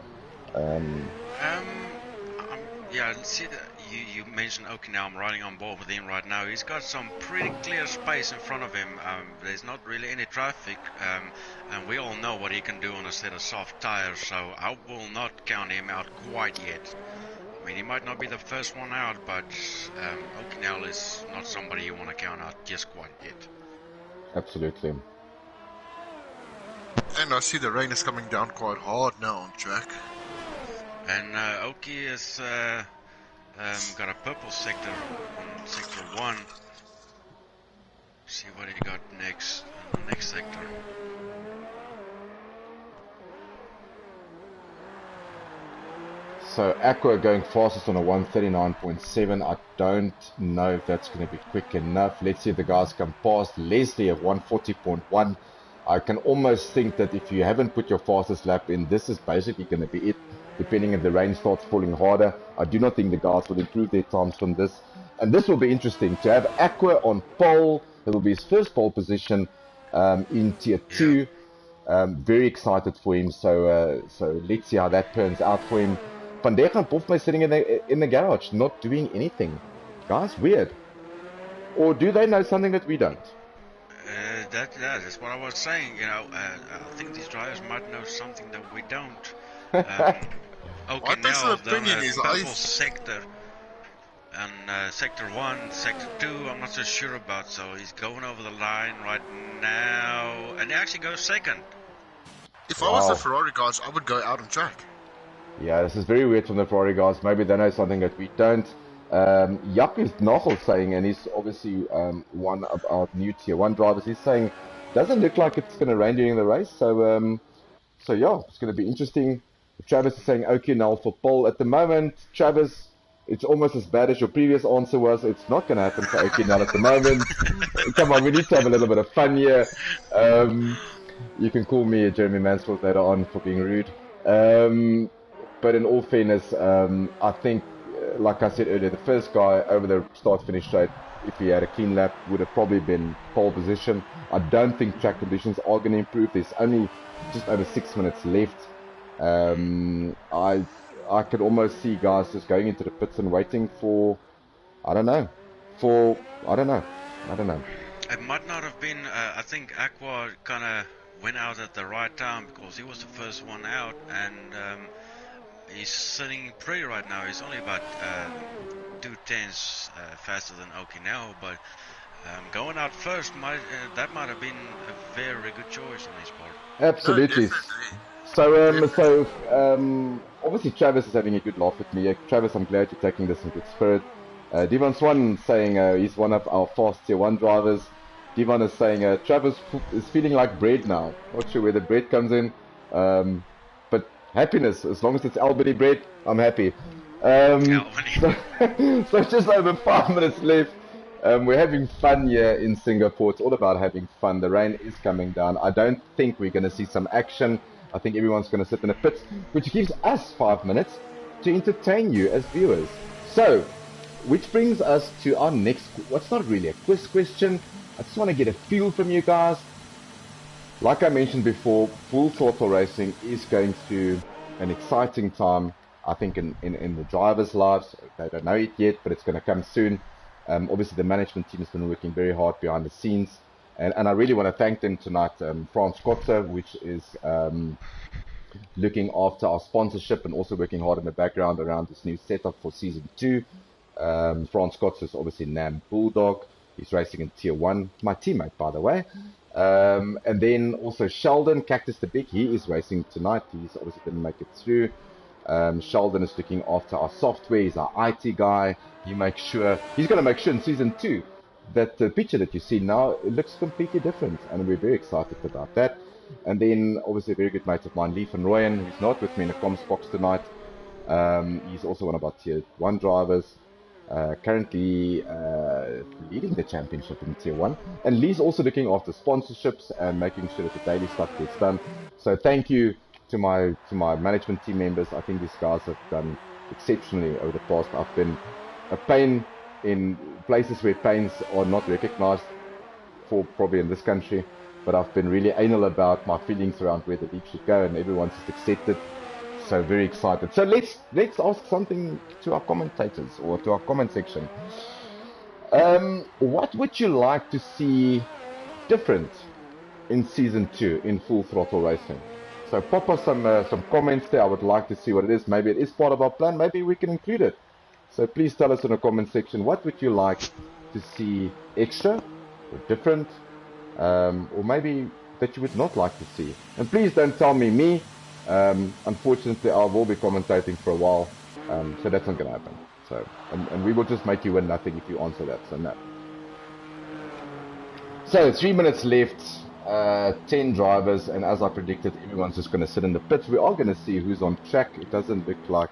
Yeah, see, you mentioned O'Connell. I'm riding on board with him right now. He's got some pretty clear space in front of him. There's not really any traffic, and we all know what he can do on a set of soft tires, so I will not count him out quite yet. I mean, he might not be the first one out, but O'Connell is not somebody you want to count out just quite yet. Absolutely. And I see the rain is coming down quite hard now on track. And Oki has got a purple sector on sector 1. See what he got next in the next sector. So Aqua going fastest on a 139.7. I don't know if that's going to be quick enough. Let's see if the guys come past. Leslie at 140.1. I can almost think that if you haven't put your fastest lap in, this is basically going to be it, depending if the rain starts falling harder. I do not think the guys will improve their times from this. And this will be interesting to have Aqua on pole. It will be his first pole position in Tier Yeah. 2. Very excited for him. So let's see how that turns out for him. Van Dijk and Bofma sitting in the garage, not doing anything. Guys, weird. Or do they know something that we don't? That's what I was saying. I think these drivers might know something that we don't. Okay, My now personal of them opinion is purple sector and sector 1, sector 2. I'm not so sure about. So he's going over the line right now, and he actually goes second. if I was the Ferrari guys, I would go out on track. Yeah, this is very weird from the Ferrari guys. Maybe they know something that we don't. Jack is Nagel saying, and he's obviously one of our new Tier 1 drivers, he's saying, doesn't look like it's going to rain during the race. So yeah, it's going to be interesting. Travis is saying, okay, now for pole. At the moment, Travis, it's almost as bad as your previous answer was. It's not going to happen for Okinal at the moment. Come on, we need to have a little bit of fun here. You can call me Jeremy Mansfield later on for being rude. But in all fairness, I think, like I said earlier, the first guy over the start-finish straight, if he had a clean lap, would have probably been pole position. I don't think track conditions are going to improve. There's only just over 6 minutes left. I could almost see guys just going into the pits and waiting for, I don't know. It might not have been. I think Aqua kind of went out at the right time because he was the first one out, and he's sitting pretty right now. He's only about 2/10 faster than Oki now, but going out first might have been a very good choice on his part. Absolutely. So obviously Travis is having a good laugh with me. Travis, I'm glad you're taking this in good spirit. Devon Swan saying he's one of our fast Tier 1 drivers. Devon is saying Travis is feeling like bread now. Not sure where the bread comes in. But happiness, as long as it's Albany bread, I'm happy. So just over 5 minutes left. We're having fun here in Singapore. It's all about having fun. The rain is coming down. I don't think we're going to see some action. I think everyone's going to sit in the pits, which gives us 5 minutes to entertain you as viewers. So, which brings us to our next, what's not really a quiz question. I just want to get a feel from you guys. Like I mentioned before, Full Throttle Racing is going through an exciting time, I think, in the drivers' lives. They don't know it yet, but it's going to come soon. Obviously, the management team has been working very hard behind the scenes. And I really want to thank them tonight. France Kotze, which is looking after our sponsorship and also working hard in the background around this new setup for Season 2. France Kotze is obviously Nam Bulldog. He's racing in Tier 1. My teammate, by the way. And then also Sheldon, Cactus the Big. He is racing tonight. He's obviously going to make it through. Sheldon is looking after our software. He's our IT guy. He's going to make sure in Season 2 that the picture that you see now, it looks completely different, and we're very excited about that. And then obviously a very good mate of mine, Lee van Rooyen, who's not with me in the comms box tonight. He's also one of our Tier 1 drivers, currently leading the championship in Tier 1. And Lee's also looking after sponsorships and making sure that the daily stuff gets done. So thank you to my management team members. I think these guys have done exceptionally over the past. I've been a pain in places where pains are not recognized for probably in this country, but I've been really anal about my feelings around where the league should go, and everyone's just accepted. So very excited. So let's ask something to our commentators or to our comment section. What would you like to see different in Season 2 in Full Throttle Racing? So pop us some comments there. I would like to see what it is. Maybe it is part of our plan. Maybe we can include it. So please tell us in the comment section, what would you like to see extra or different, or maybe that you would not like to see. And please don't tell me. Unfortunately, I will be commentating for a while, so that's not going to happen. So, and we will just make you win nothing if you answer that, so no. So 3 minutes left, 10 drivers, and as I predicted, everyone's just going to sit in the pits. We are going to see who's on track. It doesn't look like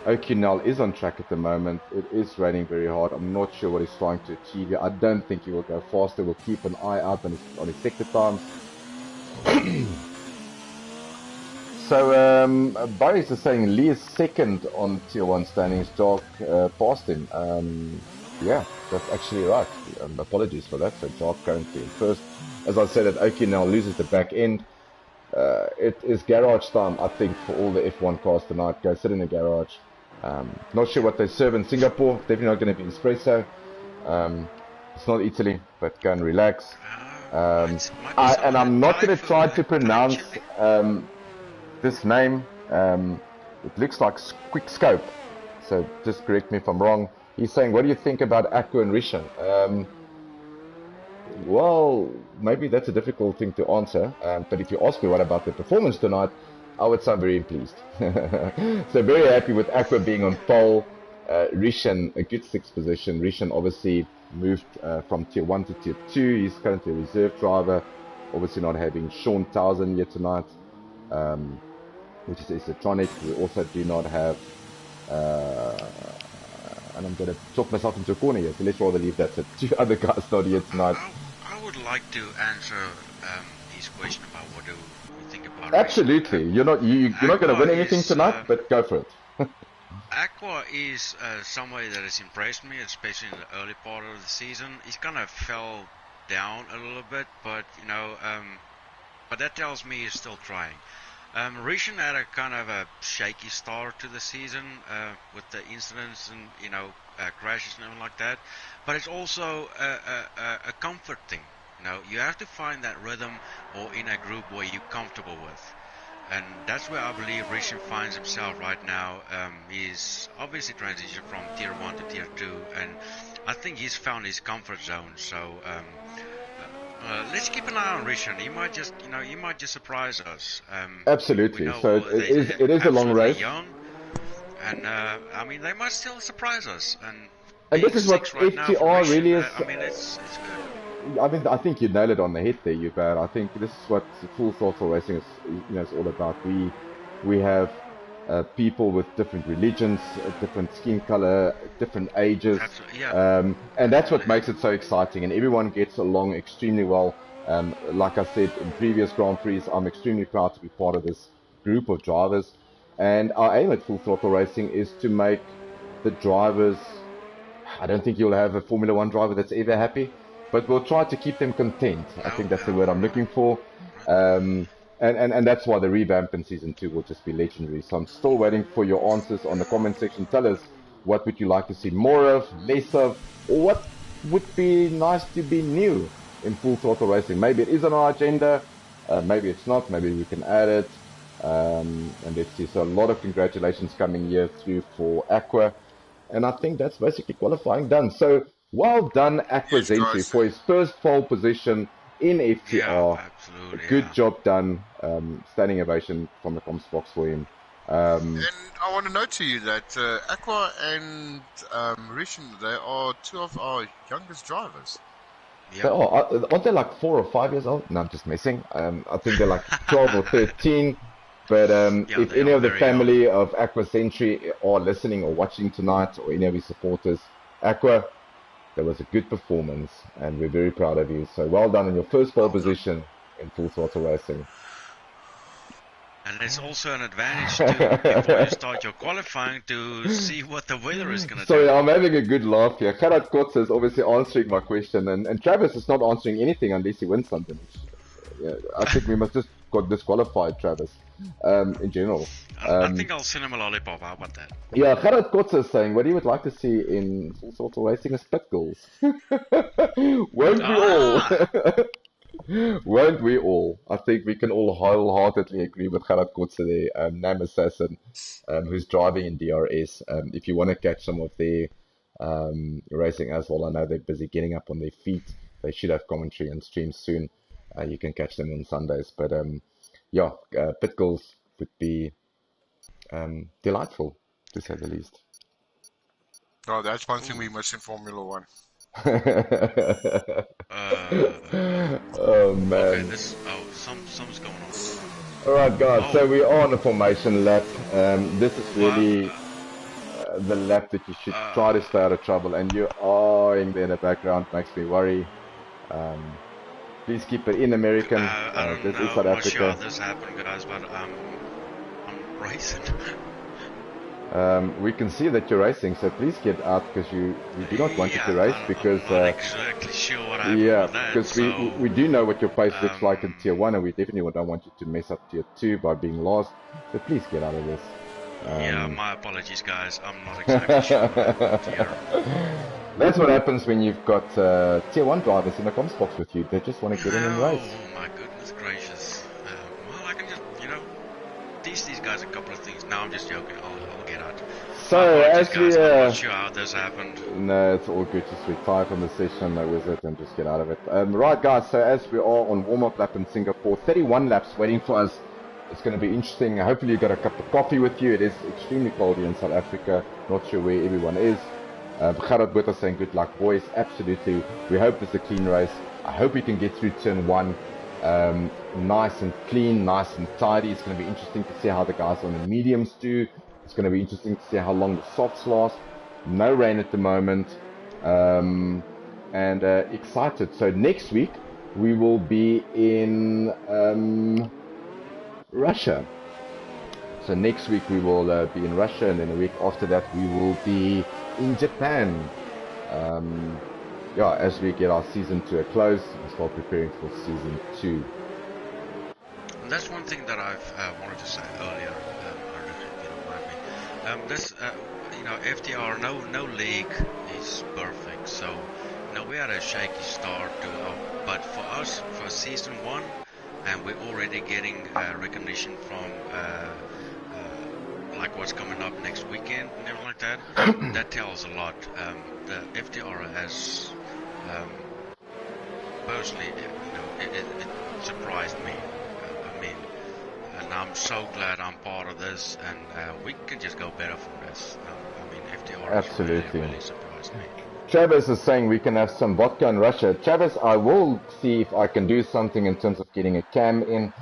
O'Connell is on track at the moment. It is raining very hard. I'm not sure what he's trying to achieve here. I don't think he will go faster. We'll keep an eye out on his sector times. So, Boris is saying Lee is second on Tier 1 standings. Jark passed him. Yeah, that's actually right. Apologies for that. So, Jark currently in first. As I said, O'Connell loses the back end. It is garage time, I think, for all the F1 cars tonight. Go sit in the garage. Not sure what they serve in Singapore. Definitely not going to be espresso. It's not Italy, but go and relax. And I'm not going to try to pronounce this name. It looks like Quick Scope. So just correct me if I'm wrong. He's saying, what do you think about Aqua and Rishan? Well, maybe that's a difficult thing to answer. But if you ask me what about the performance tonight, I would say I'm very pleased. So very happy with Aqua being on pole. Rishan, a good 6th position. Rishan obviously moved from Tier 1 to Tier 2. He's currently a reserve driver. Obviously not having Sean Townsend here tonight, which is Electronic. We also do not have... and I'm going to talk myself into a corner here, so let's rather leave that to 2 other guys not here tonight. I would like to answer his question about what do you think about Absolutely. You're not going to win anything tonight, but go for it. Aqua is somebody that has impressed me, especially in the early part of the season. He's kind of fell down a little bit, but but that tells me he's still trying. Rishan had a kind of a shaky start to the season with the incidents and crashes and everything like that. But it's also a comfort thing. You have to find that rhythm or in a group where you're comfortable with. And that's where I believe Rishan finds himself right now. He's obviously transitioned from Tier 1 to Tier 2, and I think he's found his comfort zone. So let's keep an eye on Rishan. He might just surprise us. Absolutely. So it is a long race. Young, and I mean, they might still surprise us. And this is what FTR really is. I mean, it's good. I think you nailed it on the head there, Hubert. I think this is what Full Throttle Racing is all about. We have people with different religions, different skin color, different ages, Yeah. and that's what makes it so exciting. And everyone gets along extremely well. Like I said in previous Grand Prix, I'm extremely proud to be part of this group of drivers. And our aim at Full Throttle Racing is to make the drivers. I don't think you'll have a Formula One driver that's ever happy, but we'll try to keep them content. I think that's the word I'm looking for. And that's why the revamp in Season 2 will just be legendary. So I'm still waiting for your answers on the comment section. Tell us, what would you like to see more of, less of, or what would be nice to be new in Full Throttle Racing? Maybe it is on our agenda, maybe it's not, maybe we can add it. And let's see. So a lot of congratulations coming here through for Aqua. And I think that's basically qualifying done. So well done, Aqua Zentry, for his first pole position in FTR. Yeah, absolutely. Good job done. Standing ovation from the comms box for him. And I want to note to you that Aqua and Rishan, they are 2 of our youngest drivers. Yeah. So, aren't they like 4 or 5 years old? No, I'm just messing. I think they're like 12 or 13. But if any of the family of Aqua Century are listening or watching tonight, or any of his supporters, Aqua, that was a good performance, and we're very proud of you. So well done on your first pole position in Full Throttle Racing. And it's also an advantage to, before you start your qualifying, to see what the weather is going to do. Sorry, I'm having a good laugh here. Gerard Kotze is obviously answering my question, and Travis is not answering anything unless he wins something. Yeah, I think we must just got disqualified, Travis, in general. I think I'll send him a lollipop. How about that? Yeah, Gerard Kotze is saying, what he would like to see in Full Throttle Racing is pit goals. Won't we all? Won't we all? I think we can all wholeheartedly agree with Gerard Kotze there, Nam Assassin, who's driving in DRS. If you want to catch some of their racing as well, I know they're busy getting up on their feet. They should have commentary and streams soon. You can catch them on Sundays. But yeah, pit goals would be delightful, to say the least. Oh, that's one thing we miss in Formula One. Oh man. Okay, something's going on. Alright guys, so we are on a formation lap. This is really the lap that you should Uh, try to stay out of trouble, and you are in there in the background makes me worry. Please keep it in American. I don't This is know. South I'm not sure how Africa. this happened, guys, but I'm racing. We can see that you're racing, so please get out because we do not want you to race Yeah, because I'm not exactly sure what happened yeah, with that. because So, we do know what your pace looks like in um, tier 1, and we definitely don't want you to mess up tier 2 by being lost. So please get out of this. yeah, my apologies, guys. I'm not exactly sure what happened here. That's what happens when you've got tier 1 drivers in the comms box with you. They just want to get in and race. Oh my goodness gracious. Well, I can just, teach these guys a couple of things. No, I'm just joking. I'll get out. So, My apologies, as we... guys. I'm not sure how this happened. No, it's all good. Just retire from the session, that was it, and just get out of it. Right, guys, so as we are on warm-up lap in Singapore, 31 laps waiting for us. It's going to be interesting. Hopefully you got a cup of coffee with you. It is extremely cold here in South Africa. Not sure where everyone is. Gerard Butter saying good luck, boys. Absolutely. We hope it's a clean race. I hope we can get through turn 1 nice and clean, nice and tidy. It's going to be interesting to see how the guys on the mediums do. It's going to be interesting to see how long the softs last. No rain at the moment. And excited. So next week we will be in Russia. So next week we will be in Russia, and then a week after that we will be in Japan. Yeah, as we get our season to a close and start preparing for season 2. And that's one thing that I've wanted to say earlier. I don't know if you don't mind me. FTR, no league is perfect. So, we had a shaky start, but for us, for season 1, and we're already getting recognition from like what's coming up next weekend and everything like that. That tells a lot. The FTR has personally, it surprised me. And I'm so glad I'm part of this, and we can just go better from this. FTR Absolutely. really surprised me. Travis is saying we can have some vodka in Russia. Travis, I will see if I can do something in terms of getting a cam in.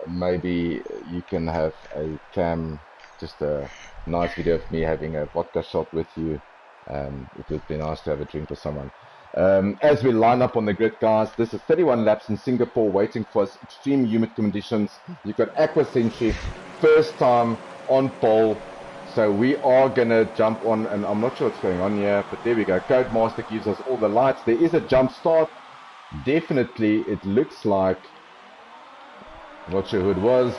Maybe you can have a cam, just a nice video of me having a vodka shot with you. It would be nice to have a drink with someone. As we line up on the grid, guys, this is 31 laps in Singapore waiting for us. Extreme humid conditions. You've got Aqua Century, first time on pole. So we are going to jump on, and I'm not sure what's going on here, but there we go. Codemaster gives us all the lights. There is a jump start. Definitely, it looks like, not sure who it was,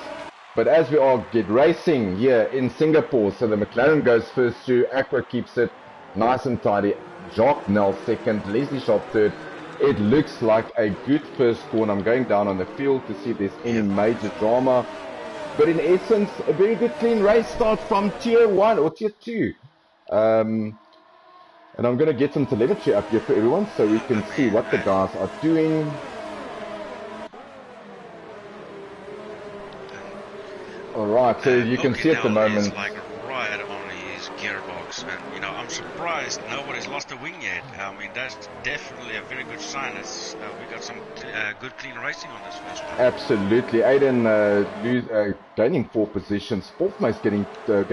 but as we all get racing here in Singapore, so the McLaren goes first through, Aqua keeps it nice and tidy, Jacques Nel second, Leslie Sharp third. It looks like a good first corner. I'm going down on the field to see if there's any major drama. But in essence, a very good clean race start from tier 1 or tier 2. And I'm going to get some telemetry up here for everyone so we can see what the guys are doing. Alright, so you can see at the moment. Like right on his gearbox, and I'm surprised nobody's lost a wing yet. That's definitely a very good sign. It's we got some good clean racing on this first one. Absolutely, Aiden gaining 4 positions. Sportmate's getting 2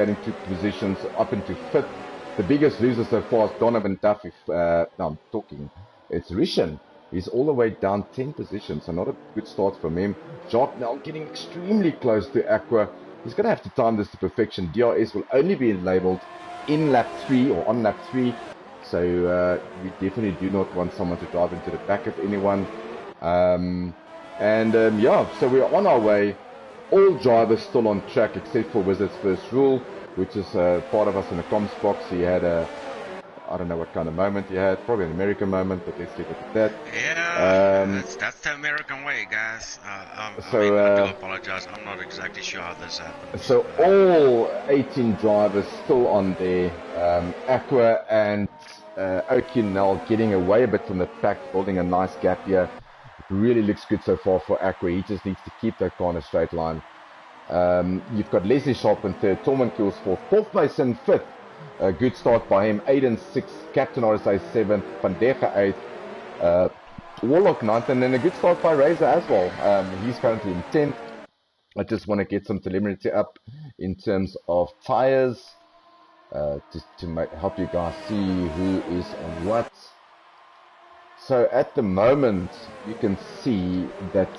positions up into 5th. The biggest loser so far is Donovan Duff. It's Rishan. He's all the way down 10 positions, so not a good start from him. Jacques now getting extremely close to Aqua. He's going to have to time this to perfection. DRS will only be labeled in lap 3 or on lap 3. So we definitely do not want someone to drive into the back of anyone. Yeah, so we're on our way. All drivers still on track except for Wizard's first rule, which is part of us in the comms box. He had I don't know what kind of moment he had, probably an American moment, but let's leave it at that. Yeah, that's the American way, guys. I do apologize. I'm not exactly sure how this happened. So all 18 drivers still on there. Aqua and O'Connell getting away a bit from the pack, building a nice gap here. It really looks good so far for Aqua. He just needs to keep that car in a straight line. You've got Leslie Sharp in 3rd, Torman Kills 4th, Fourth Mason 5th. A good start by him. Aiden 6th, Captain RSA 7th, Van Dega 8th, Warlock 9th, and then a good start by Razor as well. He's currently in 10th. I just want to get some telemetry up in terms of tires. help you guys see who is on what. So at the moment, you can see that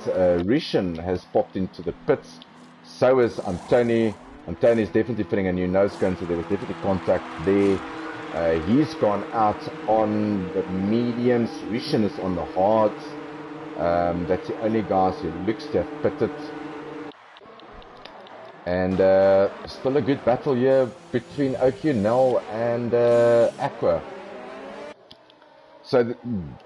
Rishan has popped into the pits. So is Antoni. Antoni is definitely fitting a new nose cone, so there was definitely contact there. He's gone out on the mediums. Rishan is on the hards. That's the only guys who looks to have pitted. And still a good battle here between OQNL and Aqua. So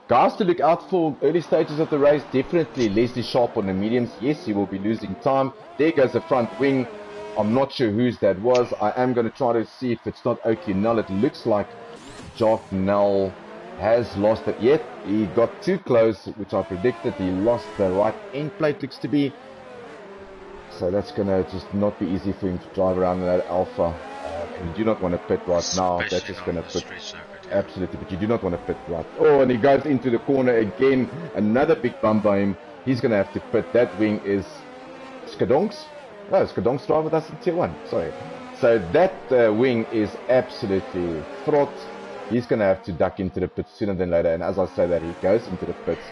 guys to look out for early stages of the race, definitely Leslie Sharp on the mediums. Yes, he will be losing time. There goes the front wing. I'm not sure whose that was. I am going to try to see if it's not OQNL. It looks like Jock Nell has lost it yet. He got too close, which I predicted. He lost the right end plate, looks to be. So that's going to just not be easy for him to drive around in that Alpha. And you do not want to pit right now. That's just going to put... Absolutely, but you do not want to pit right. Oh, and he goes into the corner again. Another big bump by him. He's going to have to pit. That wing is Skadonk's. No, Skadonk's driver with us in tier 1. Sorry. So that wing is absolutely fraught. He's going to have to duck into the pits sooner than later. And as I say that, he goes into the pits.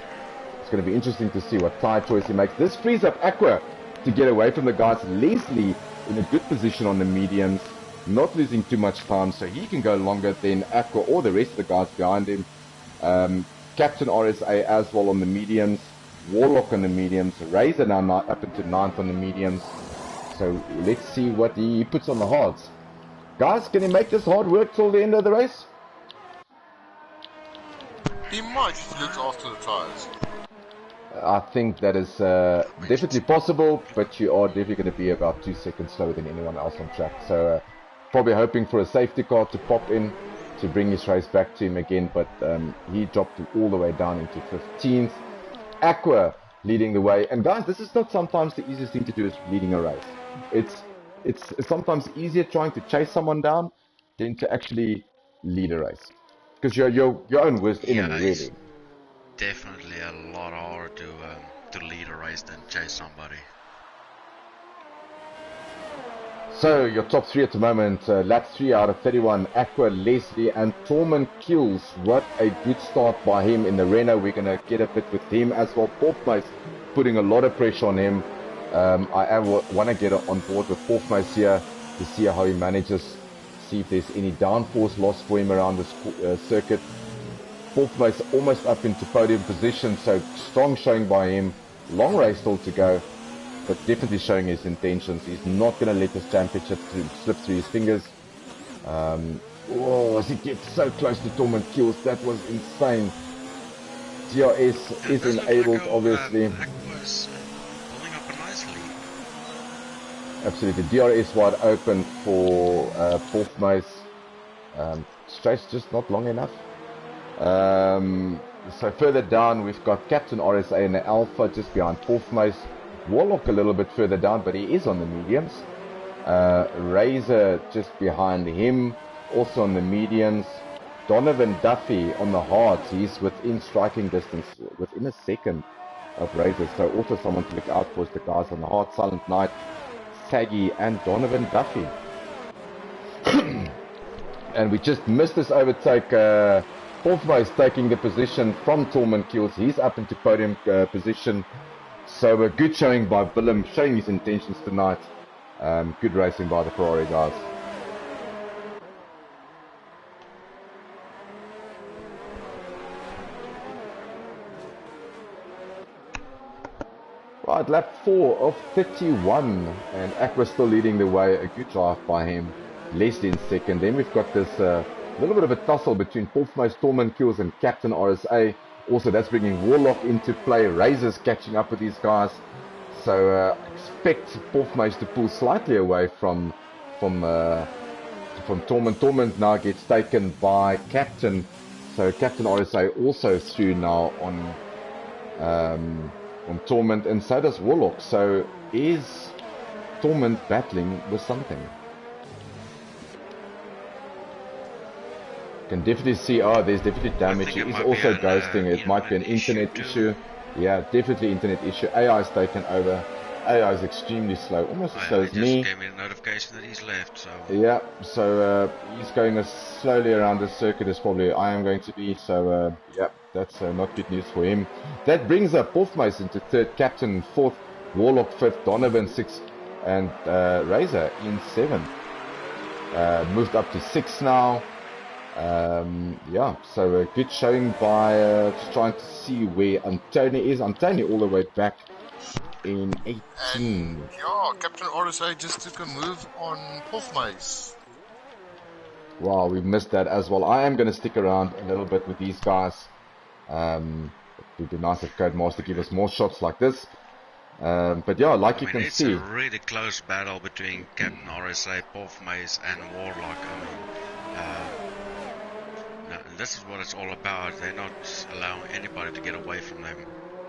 It's going to be interesting to see what tyre choice he makes. This frees up Aqua to get away from the guys. Leslie in a good position on the mediums, not losing too much time, so he can go longer than Aqua or the rest of the guys behind him. Captain RSA as well on the mediums, Warlock on the mediums, Razor now up into 9th on the mediums. So let's see what he puts on the hards. Guys, can he make this hard work till the end of the race? He might if he looks after the tyres. I think that is definitely possible, but you are definitely going to be about 2 seconds slower than anyone else on track. So probably hoping for a safety car to pop in to bring his race back to him again, but he dropped all the way down into 15th. Aqua leading the way, and guys, this is not sometimes the easiest thing to do, is leading a race. It's sometimes easier trying to chase someone down than to actually lead a race, because you're your own worst enemy, really. Definitely a lot harder to lead a race than chase somebody. So your top 3 at the moment, lap 3 out of 31, Aqua, Leslie and Tormund Kills. What a good start by him in the Renault. We're going to get a bit with him as well. Porfmace putting a lot of pressure on him. I want to get on board with Porfmace here to see how he manages, see if there's any downforce loss for him around the circuit. Porfmace almost up into podium position, so strong showing by him. Long race still to go, but definitely showing his intentions. He's not going to let this championship slip through his fingers. Oh, as he gets so close to Tormund Kills, that was insane. DRS is enabled, obviously. Absolutely, DRS wide open for Porfmace. Straight's just not long enough. So further down we've got Captain RSA in the Alpha just behind Porfmace. Warlock a little bit further down, but he is on the mediums. Razor just behind him, also on the mediums. Donovan Duffy on the hards, he's within striking distance, within a second of Razor. So also someone to look out for is the guys on the hard, Silent Knight, Saggy and Donovan Duffy. And we just missed this overtake. Porfmace taking the position from Tormund Kills. He's up into podium position. So a good showing by Willem, showing his intentions tonight. Good racing by the Ferrari guys. Right, lap 4 of 31. And Aqua still leading the way. A good drive by him. Leslie in second. Then we've got this little bit of a tussle between Porfmace, Tormund Kills and Captain RSA. Also, that's bringing Warlock into play. Razor's catching up with these guys. So expect Porfmace to pull slightly away from Tormund. Tormund now gets taken by Captain. So Captain RSA also through now on Tormund, and so does Warlock. So is Tormund battling with something? Can definitely see, there's definitely damage. He's also ghosting. It might be an internet issue. Yeah, definitely internet issue. AI is taken over. AI is extremely slow, almost as slow It as just me. gave me a notification that he's left, so... Yeah, so he's going as slowly around the circuit as probably I am going to be. So yeah, that's not good news for him. That brings up Porthmace into third, Captain fourth, Warlock fifth, Donovan sixth, and Razor in seventh. Moved up to sixth now. Yeah, so a good showing by just trying to see where Antonio is. Antonio all the way back in 18. And yeah, Captain RSA just took a move on Porthmace. Wow, we missed that as well. I am going to stick around a little bit with these guys. It would be nice if Codemaster give us more shots like this. But yeah, like you can it's see, a really close battle between Captain RSA, Porthmace, and Warlock. This is what it's all about. They're not allowing anybody to get away from them.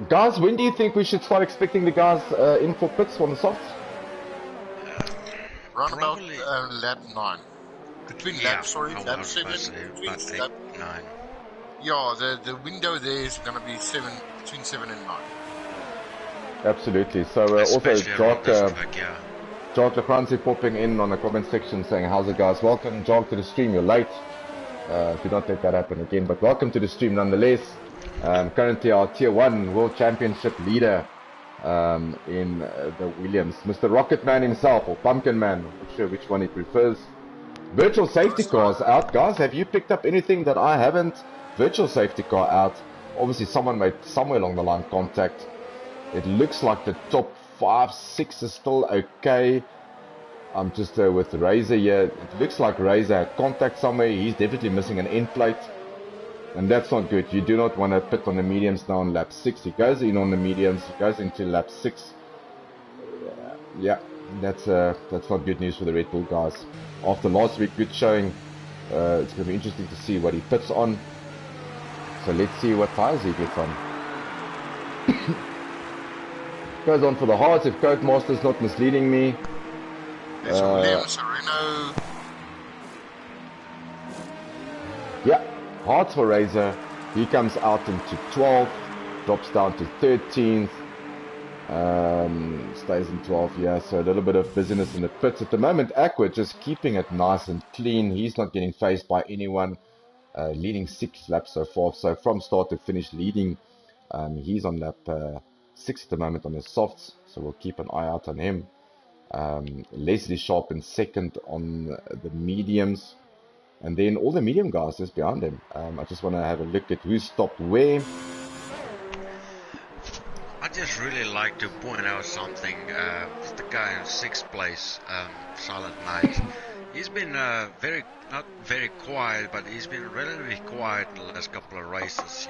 guys, when do you think we should start expecting the guys in for pits on the softs? Round about lap 9. Between lap 7, about 8, lap 9. Yeah, the window there is going to be between 7 and 9. Absolutely. So also, Jock Lefranzi popping in on the comment section saying, how's it guys? Welcome, Jock, to the stream. You're late. Do not let that happen again, but welcome to the stream nonetheless. Currently our Tier 1 World Championship leader in the Williams, Mr. Rocketman himself, or Pumpkin Man, I'm not sure which one he prefers. Virtual safety cars out. Guys, have you picked up anything that I haven't? Virtual safety car out. Obviously someone made somewhere along the line contact. It looks like the top 5, 6 is still okay. I'm just with Razor here. It looks like Razor had contact somewhere. He's definitely missing an end plate. And that's not good. You do not want to pit on the mediums now on lap 6. He goes in on the mediums. He goes into lap 6. Yeah, that's not good news for the Red Bull guys. After last week, good showing. It's going to be interesting to see what he pits on. So let's see what tires he gets on. Goes on for the hards if Codemaster's not misleading me. There's Williams, Renault. Yeah, hards for Razor. He comes out into 12th, drops down to 13th, stays in 12th. Yeah, so a little bit of business in the pits at the moment. Aqua just keeping it nice and clean. He's not getting faced by anyone. Leading 6 laps so far. So from start to finish leading. He's on lap 6 at the moment on his softs, so we'll keep an eye out on him. Leslie Sharp in second on the mediums, and then all the medium guys just behind him. I just want to have a look at who stopped where. I just really like to point out something. The guy in 6th place, Silent Knight. He's been not very quiet, but he's been relatively quiet in the last couple of races.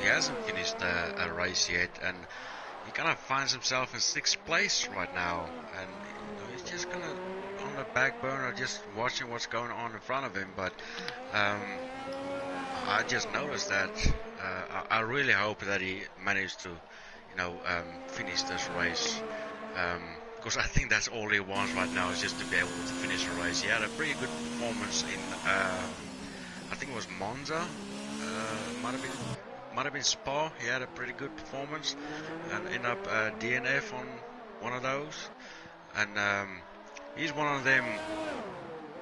He hasn't finished a race yet, and he kind of finds himself in 6th place right now, and he's just kind of on the back burner, just watching what's going on in front of him. But I just noticed that. I really hope that he managed to, finish this race. Because I think that's all he wants right now, is just to be able to finish a race. He had a pretty good performance in, I think it was Monza, might have been Spa. He had a pretty good performance and ended up DNF on one of those. And he's one of them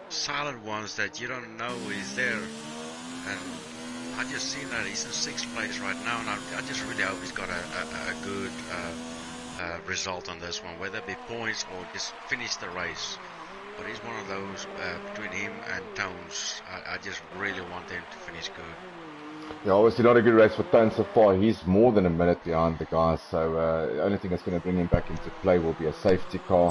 silent ones that you don't know is there. And I just seen that he's in 6th place right now, and I just really hope he's got a good result on this one, whether it be points or just finish the race. But he's one of those between him and Tones. I just really want them to finish good. Yeah, obviously not a good race for Tones so far. He's more than a minute behind the guys, so the only thing that's going to bring him back into play will be a safety car.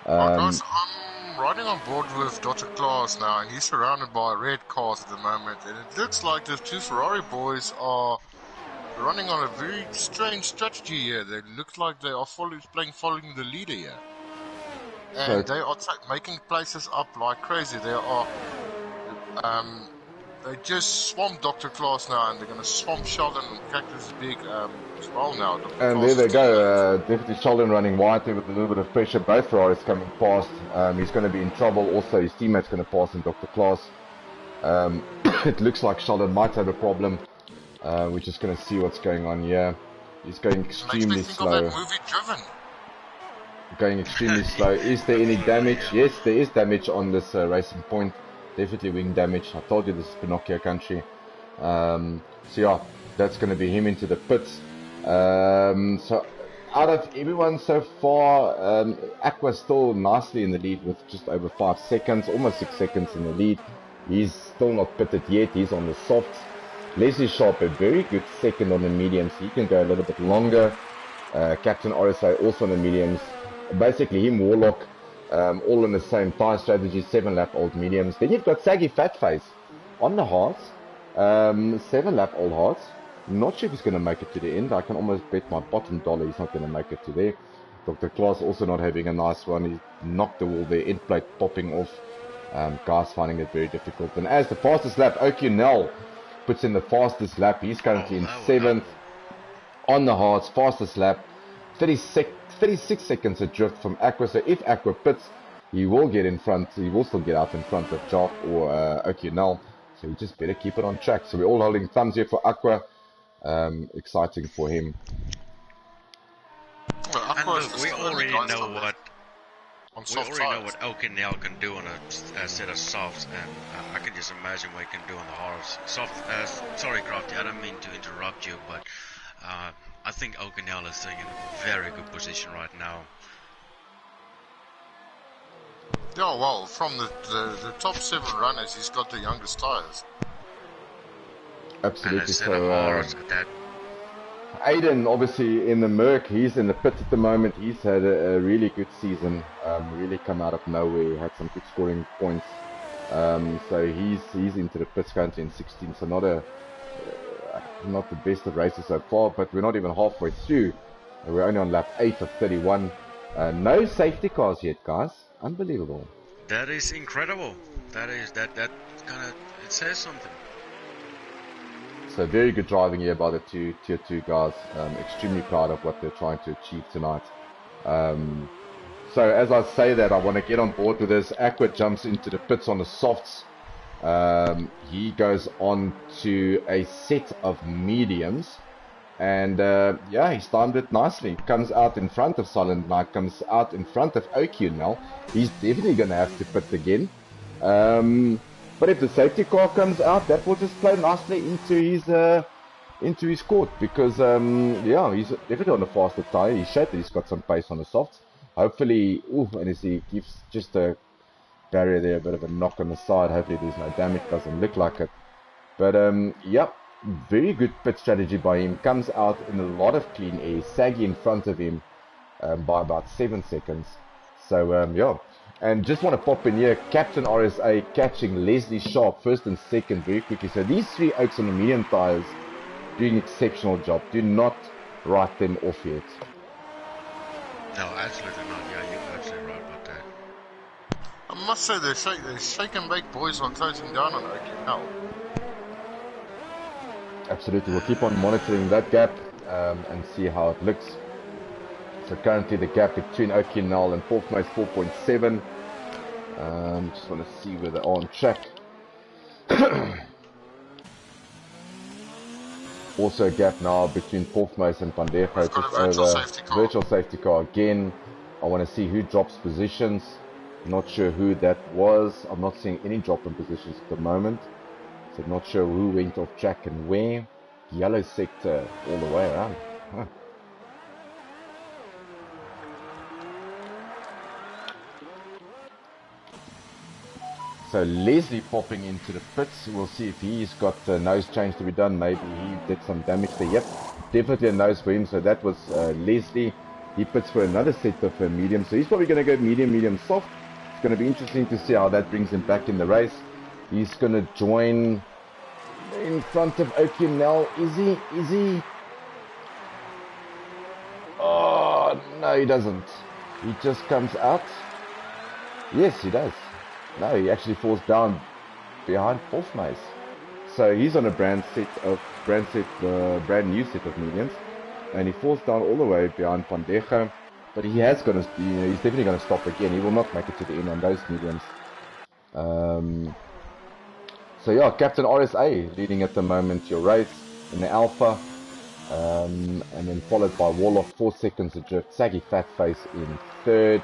Guys, I'm riding on board with Dr. Klaas now, and he's surrounded by red cars at the moment, and it looks like the 2 Ferrari boys are running on a very strange strategy here. They look like they are following the leader here. And they are making places up like crazy. They are, they just swamped Dr. Klaas now, and they're going to swamp Sheldon and Cactus Big as well now. And there they go, definitely Sheldon running wide there with a little bit of pressure. Both Ferraris coming past. He's going to be in trouble. Also, his teammate's going to pass in Dr. Klaas. It looks like Sheldon might have a problem. We're just going to see what's going on here. He's going extremely slow. Makes me think of that movie Driven. going extremely slow. Is there any damage? Yes, there is damage on this racing point. Definitely wing damage. I told you this is Pinocchio country. So yeah, that's going to be him into the pits. So out of everyone so far, Aqua still nicely in the lead with just over 5 seconds, almost 6 seconds in the lead. He's still not pitted yet. He's on the softs. Leslie Sharp, a very good second on the mediums. He can go a little bit longer. Captain RSA also on the mediums. Basically him, Warlock, all in the same tyre strategy, 7-lap old mediums. Then you've got Saggy Fatface on the hards, 7-lap old hards. Not sure if he's going to make it to the end. I can almost bet my bottom dollar he's not going to make it to there. Dr. Klaas also not having a nice one. He knocked the wall there, end plate popping off. Guys finding it very difficult. And as the fastest lap, O'Connell puts in the fastest lap. He's currently in 7th on the hards, fastest lap. 36 seconds adrift from Aqua. So if Aqua pits, he will get in front. He will still get out in front of Jock or O'Connell. So you just better keep it on track. So we're all holding thumbs here for Aqua. Exciting for him. Well, And Aqua's look, the we only already guys know on what soft tyres. what O'Connell can do on a set of softs, and I can just imagine what he can do on the hards. Sorry, Crafty, I don't mean to interrupt you, but I think O'Connell is in a very good position right now. Yeah, well, from the top 7 runners, he's got the youngest tyres. Absolutely. And a set of hards that. Aiden, obviously in the Merc, he's in the pit at the moment. He's had a really good season, really come out of nowhere, had some good scoring points. So he's into the pits currently in 16, so not the best of races so far, but we're not even halfway through. We're only on lap 8 of 31. No safety cars yet, guys. Unbelievable. That is incredible. That kind of, it says something. So very good driving here by the tier 2 guys. Extremely proud of what they're trying to achieve tonight. So as I say that, I want to get on board with this. Aqua jumps into the pits on the softs. He goes on to a set of mediums. And yeah, he's timed it nicely. Comes out in front of Silent Night, comes out in front of OQ now. He's definitely going to have to pit again. But if the safety car comes out, that will just play nicely into his court. Because, yeah, he's definitely on the faster tyre. He showed that he's got some pace on the softs. Hopefully, and as he gives just a barrier there, a bit of a knock on the side. Hopefully there's no damage, doesn't look like it. But, yeah. Very good pit strategy by him. Comes out in a lot of clean air. Saggy in front of him by about 7 seconds. So, yeah. And just want to pop in here. Captain RSA catching Leslie Sharp first and second very quickly. So these 3 Oaks on the medium tyres doing exceptional job. Do not write them off yet. No, absolutely not. Yeah, you're absolutely right about that. I must say, they're shake and bake boys on closing down on O'Connell. Absolutely, we'll keep on monitoring that gap and see how it looks. So currently the gap between O'Connell and fourth place 4.7. Just want to see where they're on track. Also a gap now between fourth place and Pandejo. Just over virtual safety car again. I want to see who drops positions. Not sure who that was. I'm not seeing any drop in positions at the moment. So not sure who went off track and where. Yellow sector all the way around. Huh. So Leslie popping into the pits. We'll see if he's got a nose change to be done. Maybe he did some damage there. Yep, definitely a nose for him. So that was Leslie. He pits for another set of medium. So he's probably going to go medium, soft. It's going to be interesting to see how that brings him back in the race. He's going to join in front of O'Connell. Is he? Oh, no, he doesn't. He just comes out. Yes, he does. No, he actually falls down behind fourth place. So he's on a brand new set of mediums. And he falls down all the way behind Pandejo. But he has got to, he's definitely going to stop again. He will not make it to the end on those mediums. So yeah, Captain RSA leading at the moment your race in the Alpha. And then followed by Warlock, 4 seconds adrift. Saggy Fatface in third.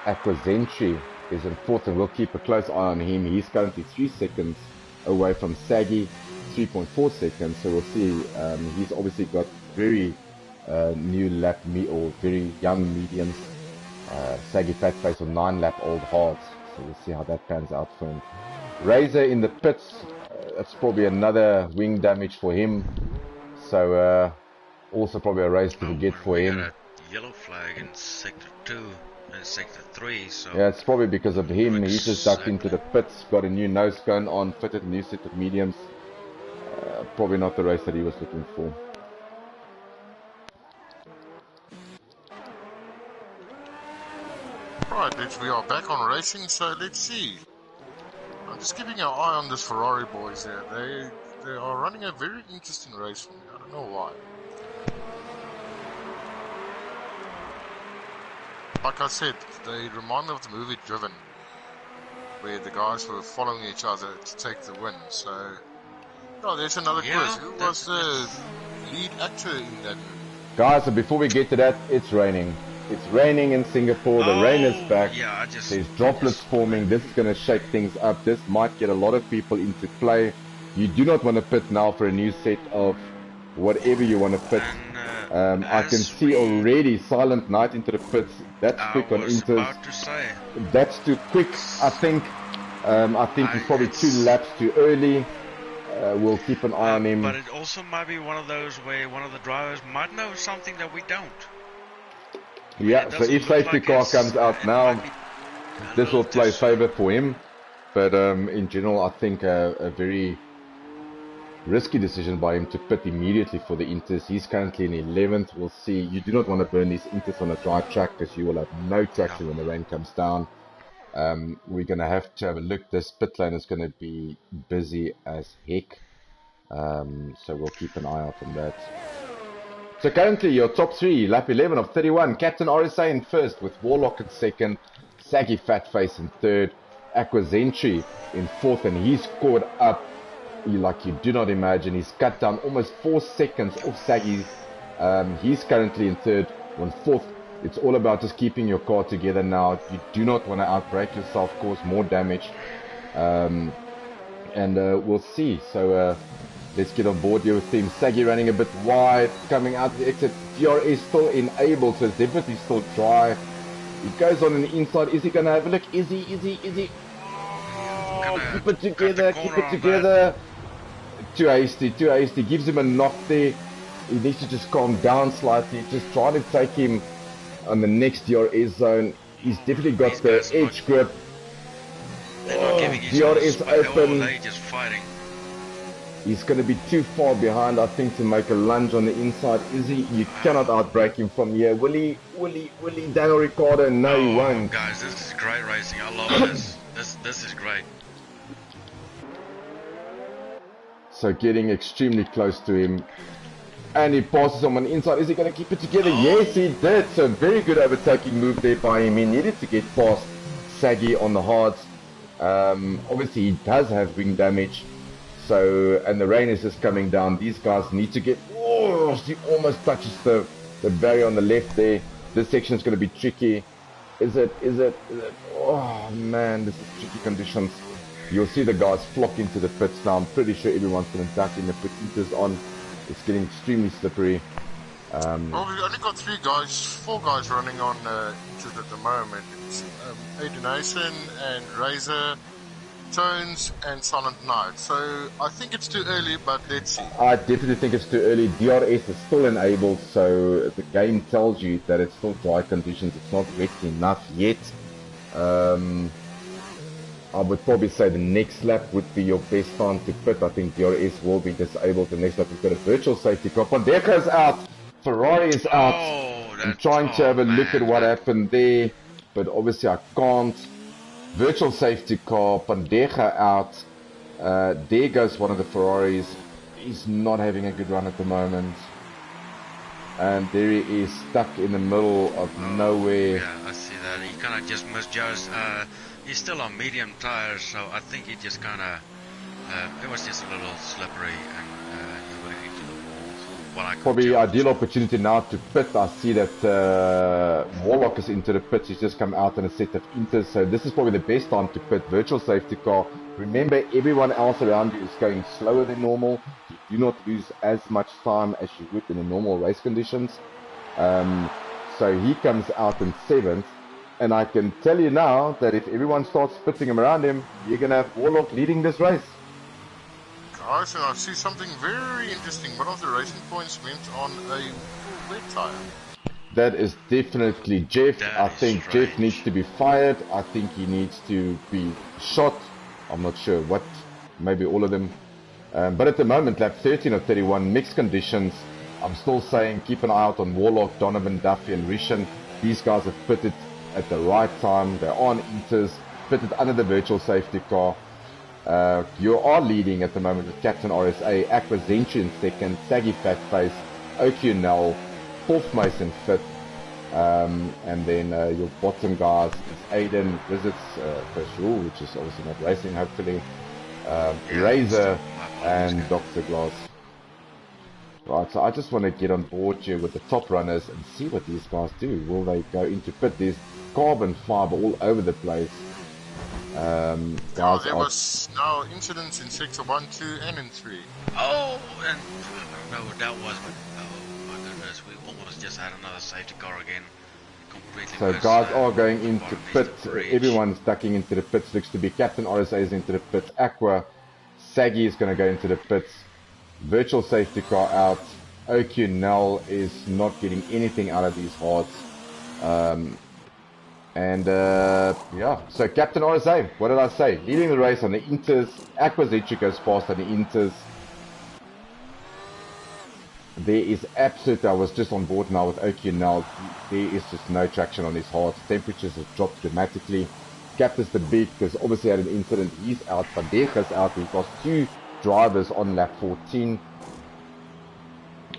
Aquazentry is in fourth, and we'll keep a close eye on him. He's currently 3 seconds away from Saggy, 3.4 seconds. So we'll see. He's obviously got very new lap or very young mediums. Saggy Fatface on 9-lap-old hards. So we'll see how that pans out for him. Razor in the pits. That's probably another wing damage for him. So also probably a race to forget for we him. got a yellow flag in sector 2 and sector 3, so Yeah, it's probably because of him. He's just ducked into the pits, got a new nose cone on, fitted a new set of mediums. Probably not the race that he was looking for. Right, we are back on racing, so let's see. I'm just keeping an eye on this Ferrari boys there. They are running a very interesting race for me. I don't know why. Like I said, they remind me of the movie Driven, where the guys were following each other to take the win. So, oh, there's another quiz. Who was the lead actor in that movie? Guys, so before we get to that, it's raining. It's raining in Singapore. The rain is back. Yeah, There's droplets forming. This is going to shake things up. This might get a lot of people into play. You do not want to pit now for a new set of whatever you want to pit. I can see already Silent Night into the pits. That's quick on Inters. That's too quick, I think. I think he's probably 2 laps too early. We'll keep an eye on him. But it also might be one of those where one of the drivers might know something that we don't. Yeah, so if safety car comes out now, this will play favor for him. But in general, I think a very risky decision by him to pit immediately for the Inters. He's currently in 11th. We'll see. You do not want to burn these Inters on a dry track because you will have no traction when the rain comes down. We're going to have a look. This pit lane is going to be busy as heck. So we'll keep an eye out on that. So currently your top 3, lap 11 of 31. Captain RSA in first with Warlock in second. Saggy Fatface in third. Aquazentry in fourth, and he's caught up like you do not imagine. He's cut down almost 4 seconds off Saggy. He's currently in third, on fourth. It's all about just keeping your car together now. You do not want to outbrake yourself, cause more damage. And we'll see. So let's get on board here with him. Saggy running a bit wide, coming out the exit. FTR is still enabled, so it's definitely still dry. He goes on the inside. Is he going to have a look? Is he? Oh, keep it together. Too hasty. Gives him a knock there. He needs to just calm down slightly. Just try to take him on the next DRS zone. He's definitely got the edge grip. DRS open. He's going to be too far behind, I think, to make a lunge on the inside. Is he? You cannot outbrake him from here. Will he? Daniel Ricciardo? No, he won't. Guys, this is great racing. I love this. This is great. So getting extremely close to him. And he passes him on the inside. Is he going to keep it together? Yes, he did. So very good overtaking move there by him. He needed to get past Saggy on the hards. Obviously, he does have wing damage. So, and the rain is just coming down. These guys need to get... Oh, he almost touches the barrier on the left there. This section is going to be tricky. Is it? Oh, man, this is tricky conditions. You'll see the guys flock into the pits now. I'm pretty sure everyone's going to duck in the pit heaters on. It's getting extremely slippery. Well, we've only got 4 guys running on heaters at the moment. It's Aiden Nason and Razor, Tones and Silent Night. So I think it's too early, but let's see. I definitely think it's too early. DRS is still enabled, so the game tells you that it's still dry conditions. It's not wet enough yet. I would probably say the next lap would be your best time to pit. I think DRS will be disabled. The next lap we've got a virtual safety car. Pandeja's out. Ferrari is out. I'm trying to have a look at what happened there, but obviously I can't. Virtual safety car. Pandeja out. There goes one of the Ferraris. He's not having a good run at the moment. And there he is, stuck in the middle of nowhere. Yeah, I see that. He kind of just misjudged. He's still on medium tires, so I think he just kind of, it was just a little slippery, and he would have hit the wall. what I could probably tell. ideal opportunity now to pit. I see that Warlock is into the pits. He's just come out in a set of inters, so this is probably the best time to pit. Virtual safety car. Remember, everyone else around you is going slower than normal. You do not lose as much time as you would in the normal race conditions. So he comes out in 7th, and I can tell you now that if everyone starts pitting him around him, you're going to have Warlock leading this race. Guys, and I see something very interesting. One of the racing points went on a full wet tire. That is definitely Jeff. That I is think strange. Jeff needs to be fired. I think he needs to be shot. I'm not sure what, maybe all of them. But at the moment, lap 13 of 31, mixed conditions. I'm still saying keep an eye out on Warlock, Donovan, Duffy and Rishan. These guys have pitted at the right time. They're on inters, pitted under the virtual safety car. You are leading at the moment with Captain RSA, Aqua Zenchi in 2nd, Saggy Fatface, OQNL, 4th Mason 5th, and then your bottom guys is Aiden, Visits, First Rule, which is obviously not racing hopefully, Razor and Dr. Glass. Right, so I just want to get on board here with the top runners and see what these guys do. Will they go into pit? There's carbon fiber all over the place. Guys, there was no incidents in sector 1, 2 and in 3. Oh, and no, that was. Oh my goodness, we almost just had another safety car again. Completely. So missed, guys are going into bottom pit. east of bridge. Everyone's ducking into the pits. Looks to be Captain RSA is into the pits. Aqua, Saggy is going to go into the pits. Virtual safety car out. OQNL is not getting anything out of these hards. Yeah, so Captain RSA, what did I say? Leading the race on the inters. Aqua Zenchi goes past on the inters. There is absolute, I was just on board now with OQNL. There is just no traction on his hards. Temperatures have dropped dramatically. Captain's the big, because obviously had an incident. He's out. Vandega's out. We've got 2 drivers on lap 14.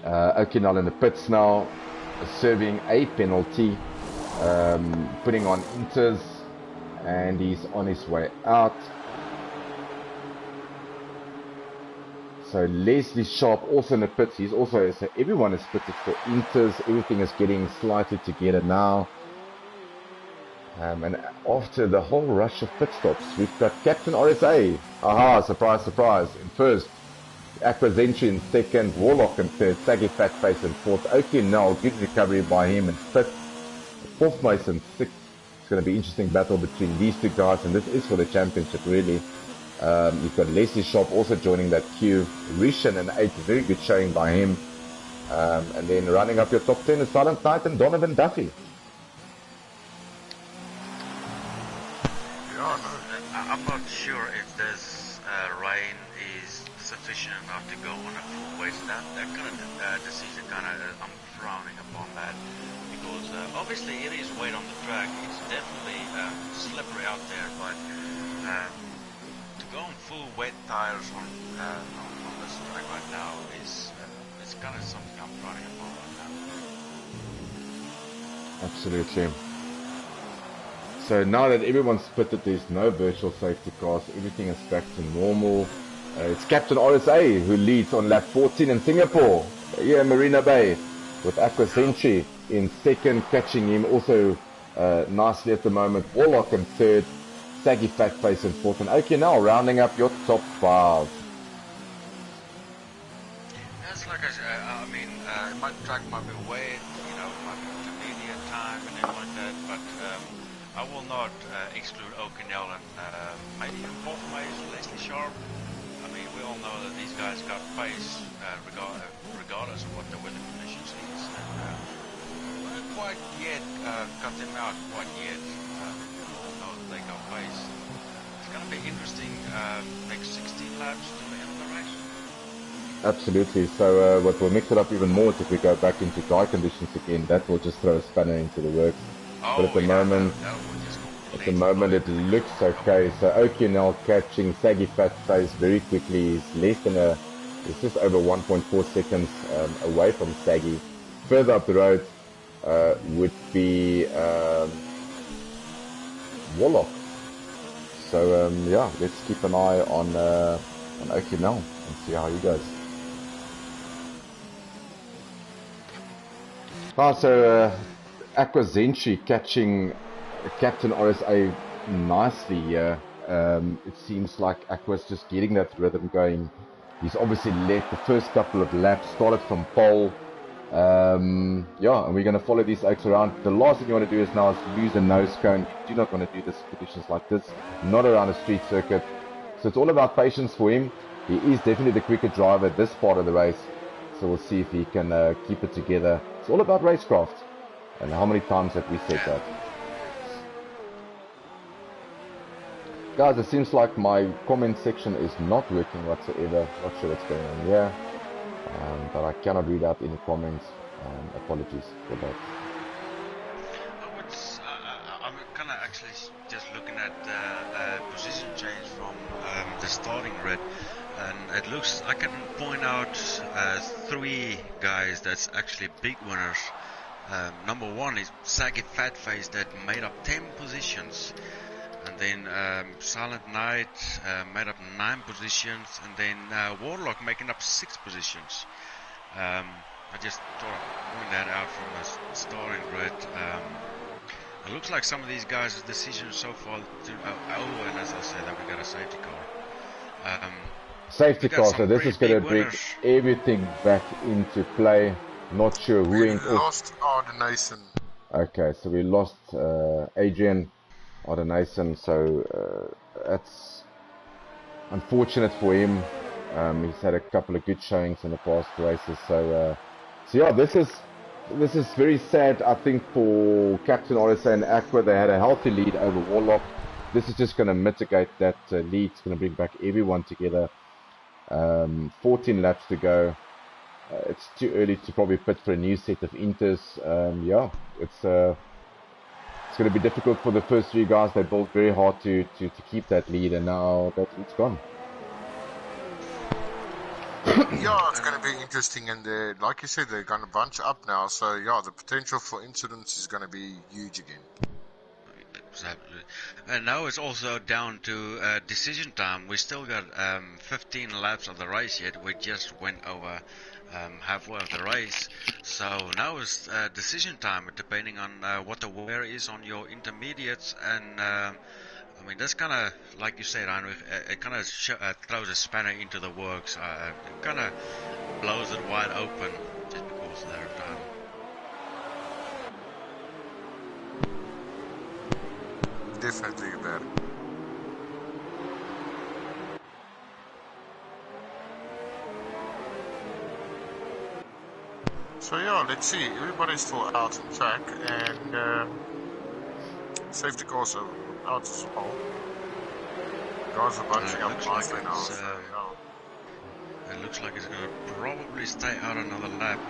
OQNL in the pits now, serving a penalty. Putting on inters, and he's on his way out. So Leslie Sharp also in the pits. He's also, so everyone is pitted for inters. Everything is getting slightly together now. And after the whole rush of pit stops, we've got Captain RSA. Aha, surprise, surprise. In first, Aqua Zenchi in 2nd, Warlock in 3rd, Saggy Fatface in 4th, OQNL, good recovery by him in 5th. 4th Mason 6th. It's going to be an interesting battle between these 2 guys, and this is for the championship really. You've got Leslie Sharp also joining that queue. Rishan in 8th, very good showing by him. And then running up your top 10 is Silent Titan, Donovan Duffy. Yeah, no. I'm not sure if this rain is sufficient enough to go on a full weight. That kind of decision, I'm frowning upon that. Because obviously it is weight on the track. It's definitely slippery out there, but to go on full wet tires on this track right now is it's kind of something I'm frowning upon right now. Absolutely. So now that everyone's pitted, there's no virtual safety cars. Everything is back to normal. It's Captain RSA who leads on lap 14 in Singapore. Here in Marina Bay with Aqua Zenchi in 2nd, catching him also nicely at the moment. Warlock in 3rd, Saggy Fatface in 4th, and OQNL rounding up your top 5. That's like I said, my track might be wet, might be intermediate time and everything like that, but I will not exclude O'Connell and maybe even both ways, Leslie Sharp. I mean, we all know that these guys got pace regardless of what the weather conditions is. And we haven't quite yet cut them out quite yet. We all know that they got pace. It's going to be interesting next 16 laps to the end of the race. Absolutely. So what will mix it up even more is if we go back into dry conditions again. That will just throw a spanner into the works. But at the moment it looks okay. So OQNL catching Saggy Fatface very quickly. He's just over 1.4 seconds away from Saggy. Further up the road would be Warlock. So yeah, let's keep an eye on OQNL and see how he goes. Aqua Zenchi catching Captain RSA nicely here. It seems like Aqua's just getting that rhythm going. He's obviously led the first couple of laps, started from pole. Yeah, and we're going to follow these oaks around. The last thing you want to do is now is lose a nose cone. You do not want to do this in conditions like this, not around a street circuit. So it's all about patience for him. He is definitely the quicker driver this part of the race. So we'll see if he can keep it together. It's all about racecraft. And how many times have we said that? Guys, it seems like my comment section is not working whatsoever. Not sure what's going on here. But I cannot read out any comments. Apologies for that. I'm kind of actually just looking at the position change from the starting grid, and it looks, I can point out 3 guys that's actually big winners. Number 1 is Saggy Fatface that made up 10 positions. And then Silent Knight made up 9 positions, and then Warlock making up 6 positions. I just thought I'd point that out from the starting grid. It looks like some of these guys' decisions so far. And as I said, that we got a safety car. Safety car, so this is going to bring everything back into play. Not sure who went off. We lost Ardenason. Okay, so we lost Adrian Ardenason, so that's unfortunate for him. He's had a couple of good showings in the past races, so yeah, this is very sad. I think for Captain RSA and Aqua, they had a healthy lead over Warlock. This is just going to mitigate that lead. It's going to bring back everyone together. 14 laps to go. It's too early to probably pit for a new set of inters. Yeah, it's going to be difficult for the first 3 guys. They built very hard to keep that lead, and now that lead's gone. Yeah, it's going to be interesting, and like you said, they're going to bunch up now. So yeah, the potential for incidents is going to be huge again. Exactly. And now it's also down to decision time. We still got 15 laps of the race yet. We just went over halfway of the race. So now it's decision time, depending on what the wear is on your intermediates. And I mean, that's kind of, like you said, it kind of throws a spanner into the works. It kind of blows it wide open just because of their time. Definitely bad. So yeah, let's see. Everybody's still out on track, and safety cars are out as well. Guys are bunching up nicely now. So, yeah. It looks like it's going to probably stay out another lap.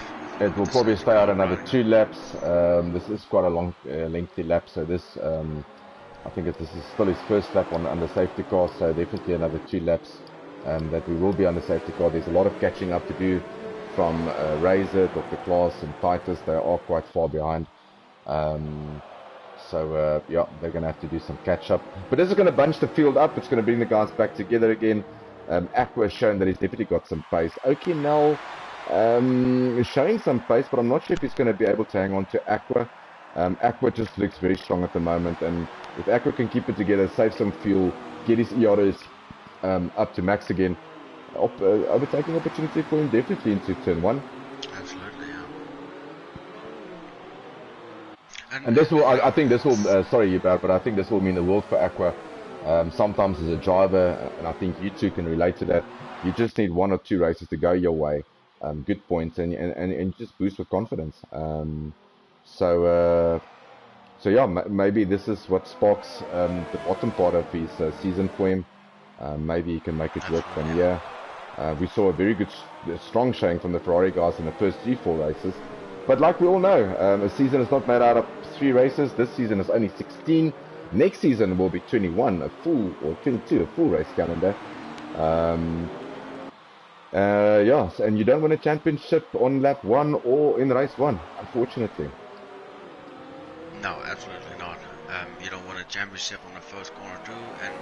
It will probably stay out another 2 laps. This is quite a long, lengthy lap, so this, I think this is still his first lap on the safety car, so definitely another 2 laps that we will be on the safety car. There's a lot of catching up to do from Razor, Dr. Klaas and Titus. They are quite far behind. So yeah, they're going to have to do some catch up. But this is going to bunch the field up. It's going to bring the guys back together again. Aqua has shown that he's definitely got some pace. Okinel is showing some pace, but I'm not sure if he's going to be able to hang on to Aqua. Aqua just looks very strong at the moment, and if Aqua can keep it together, save some fuel, get his ERs up to max again, overtaking opportunity for him definitely into turn 1. Absolutely, yeah. And this will, I think this will, sorry Hubert, but I think this will mean the world for Aqua. Sometimes as a driver, and I think you two can relate to that, you just need 1 or 2 races to go your way, good points, and just boost with confidence. So yeah, maybe this is what sparks the bottom part of his season for him. Maybe he can make it work from here. We saw a very good, strong showing from the Ferrari guys in the first 3-4 races. But like we all know, a season is not made out of 3 races. This season is only 16. Next season will be 21, or 22, a full race calendar. Yeah, and you don't win a championship on lap 1 or in race 1, unfortunately. No, absolutely not. You don't win a championship on the first corner too, and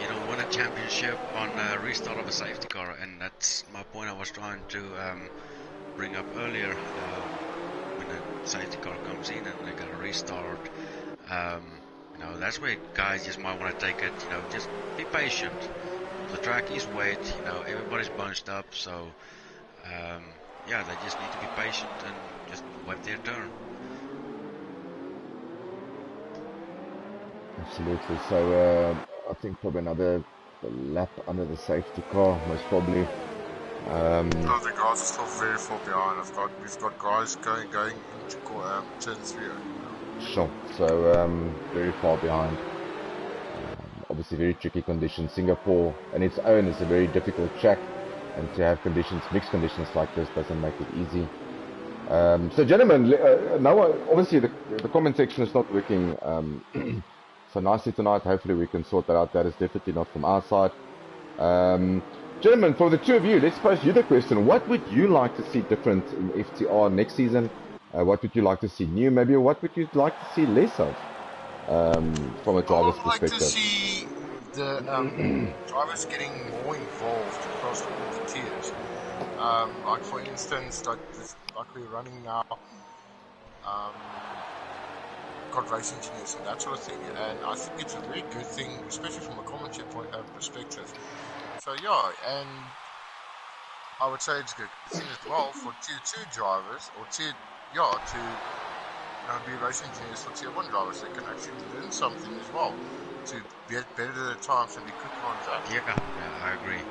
you don't win a championship on a restart of a safety car, and that's my point I was trying to bring up earlier. safety car comes in and they're gonna restart. That's where guys just might want to take it. Just be patient. The track is wet. Everybody's bunched up, so they just need to be patient and just wait their turn. Absolutely. So I think probably another lap under the safety car, most probably. No, the guys are still very far behind. We've got guys going into turn 3. Sure. So very far behind. Obviously very tricky conditions. Singapore on its own is a very difficult track, and to have mixed conditions like this doesn't make it easy. So gentlemen, now obviously the comment section is not working so nicely tonight. Hopefully we can sort that out. That is definitely not from our side. Gentlemen, for the two of you, let's pose you the question. What would you like to see different in FTR next season? What would you like to see new, maybe? What would you like to see less of from a driver's perspective? I would like to see the drivers getting more involved across all the tiers. Like for instance, like we're running now, got race engineers and that sort of thing, and I think it's a very good thing, especially from a commentary perspective. So yeah, and I would say it's good thing as well for tier 2 drivers or to be race engineers for tier 1 drivers. They can actually learn something as well to get better at their times and be quicker on track. Yeah, I agree.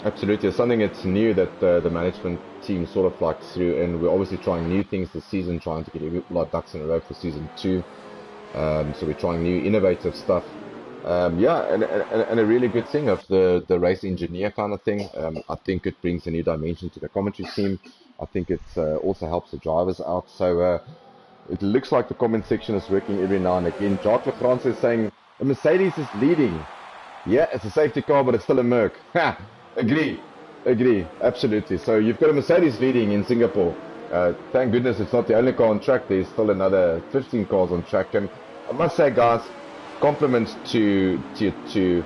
Absolutely. It's something that's new that the management team sort of like through, and we're obviously trying new things this season, trying to get a lot of ducks in a row for season 2. So we're trying new innovative stuff. And a really good thing of the race engineer kind of thing. I think it brings a new dimension to the commentary team. I think it also helps the drivers out. So it looks like the comment section is working every now and again. Jacques Lefrance is saying a Mercedes is leading. Yeah, it's a safety car, but it's still a Merc. Ha! Agree, absolutely. So you've got a Mercedes leading in Singapore. Thank goodness it's not the only car on track. There's still another 15 cars on track. And I must say, guys, compliments to Tier 2.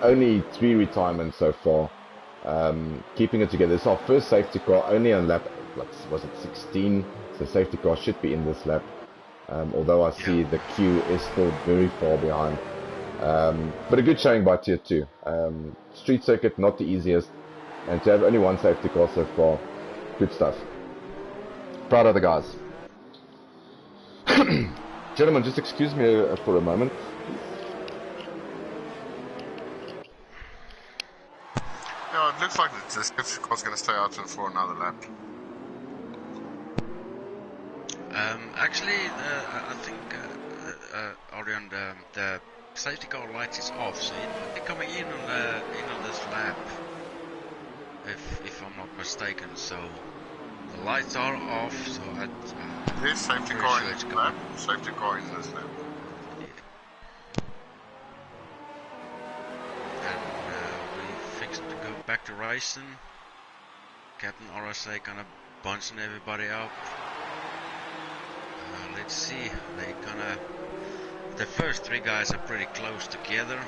Only 3 retirements so far. Keeping it together. It's our first safety car, only on lap, was it 16? So safety car should be in this lap. Although I see the queue is still very far behind. But a good showing by Tier 2. Street circuit, not the easiest. And to have only one safety car so far, good stuff. Proud of the guys. Gentlemen, just excuse me for a moment. Yeah, it looks like the safety car's going to stay out for another lap. Actually, I think, Orion, the safety car lights is off, so it might be coming in on this lap, if I'm not mistaken. So the lights are off. So there's safety car in this lap. Safety car in this lap. And we fixed to go back to racing. Captain RSA kind of bunching everybody up. Let's see. The first 3 guys are pretty close together.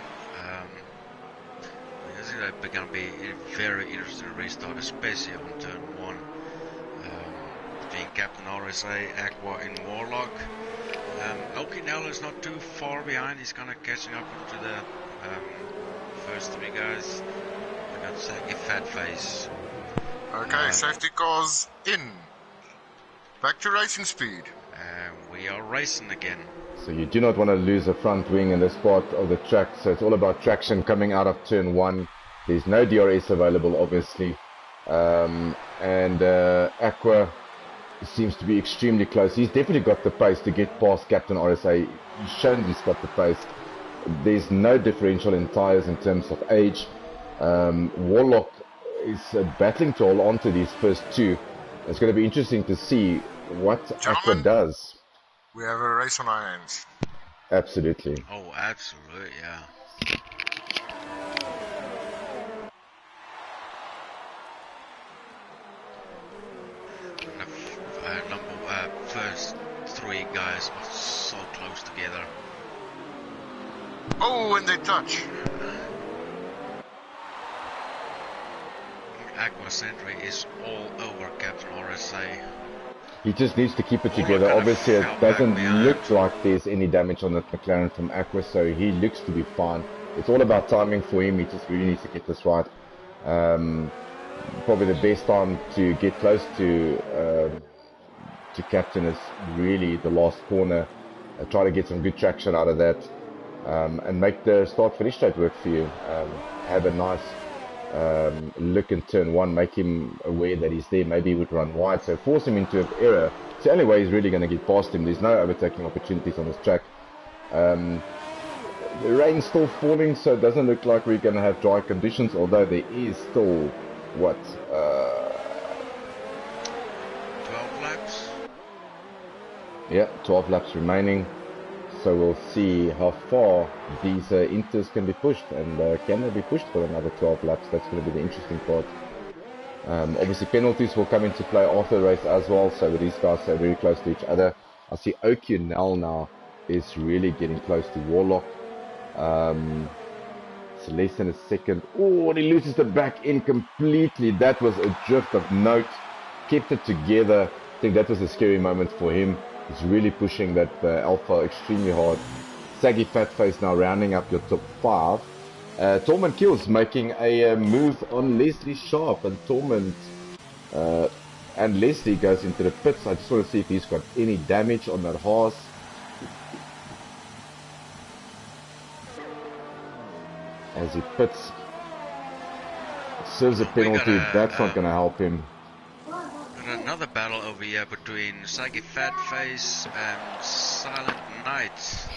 This is going to be a very interesting restart, especially on turn 1. Between Captain RSA, Aqua, and Warlock. Okinell is not too far behind. He's kind of catching up to the first 3 guys. I got to say, a fat face. Okay, safety cars in. Back to racing speed. We are racing again. So you do not want to lose a front wing in this part of the track. So it's all about traction coming out of turn 1. There's no DRS available, obviously. Aqua seems to be extremely close. He's definitely got the pace to get past Captain RSA. He's shown he's got the pace. There's no differential in tyres in terms of age. Warlock is battling to hold on to these first 2. It's going to be interesting to see what Aqua does. We have a race on our hands. Absolutely. Oh, absolutely, yeah. First 3 guys are so close together. Oh, and they touch. Aqua Sentry is all over Captain RSA. He just needs to keep it Warlock together. kinda Obviously, it fell back doesn't behind. look like there's any damage on that McLaren from Aqua, so he looks to be fine. It's all about timing for him. He just really needs to get this right. Probably the best time to get close to captain is really the last corner. Try to get some good traction out of that, and make the start-finish straight work for you. Have a nice look in turn one, make him aware that he's there. Maybe he would run wide, so force him into an error. It's the only way he's really going to get past him. There's no overtaking opportunities on this track. The rain's still falling, so it doesn't look like we're going to have dry conditions, although there is still, what, 12 laps. Yeah, 12 laps remaining. So we'll see how far these Inters can be pushed, and can they be pushed for another 12 laps? That's going to be the interesting part. Obviously penalties will come into play after the race as well, so these guys are very close to each other. I see O'Connell now is really getting close to Warlock. It's less than a second. Oh, and he loses the back end completely. That was a drift of note. Kept it together. I think that was a scary moment for him. He's really pushing that Alpha extremely hard. Saggy Fatface now rounding up your top 5. Torment Kills making a move on Leslie Sharp, and Torment and Leslie goes into the pits. I just want to see if he's got any damage on that horse. As he pits, serves a penalty. That's not going to help him. Another battle over here between Saggy Fatface and Silent Knight.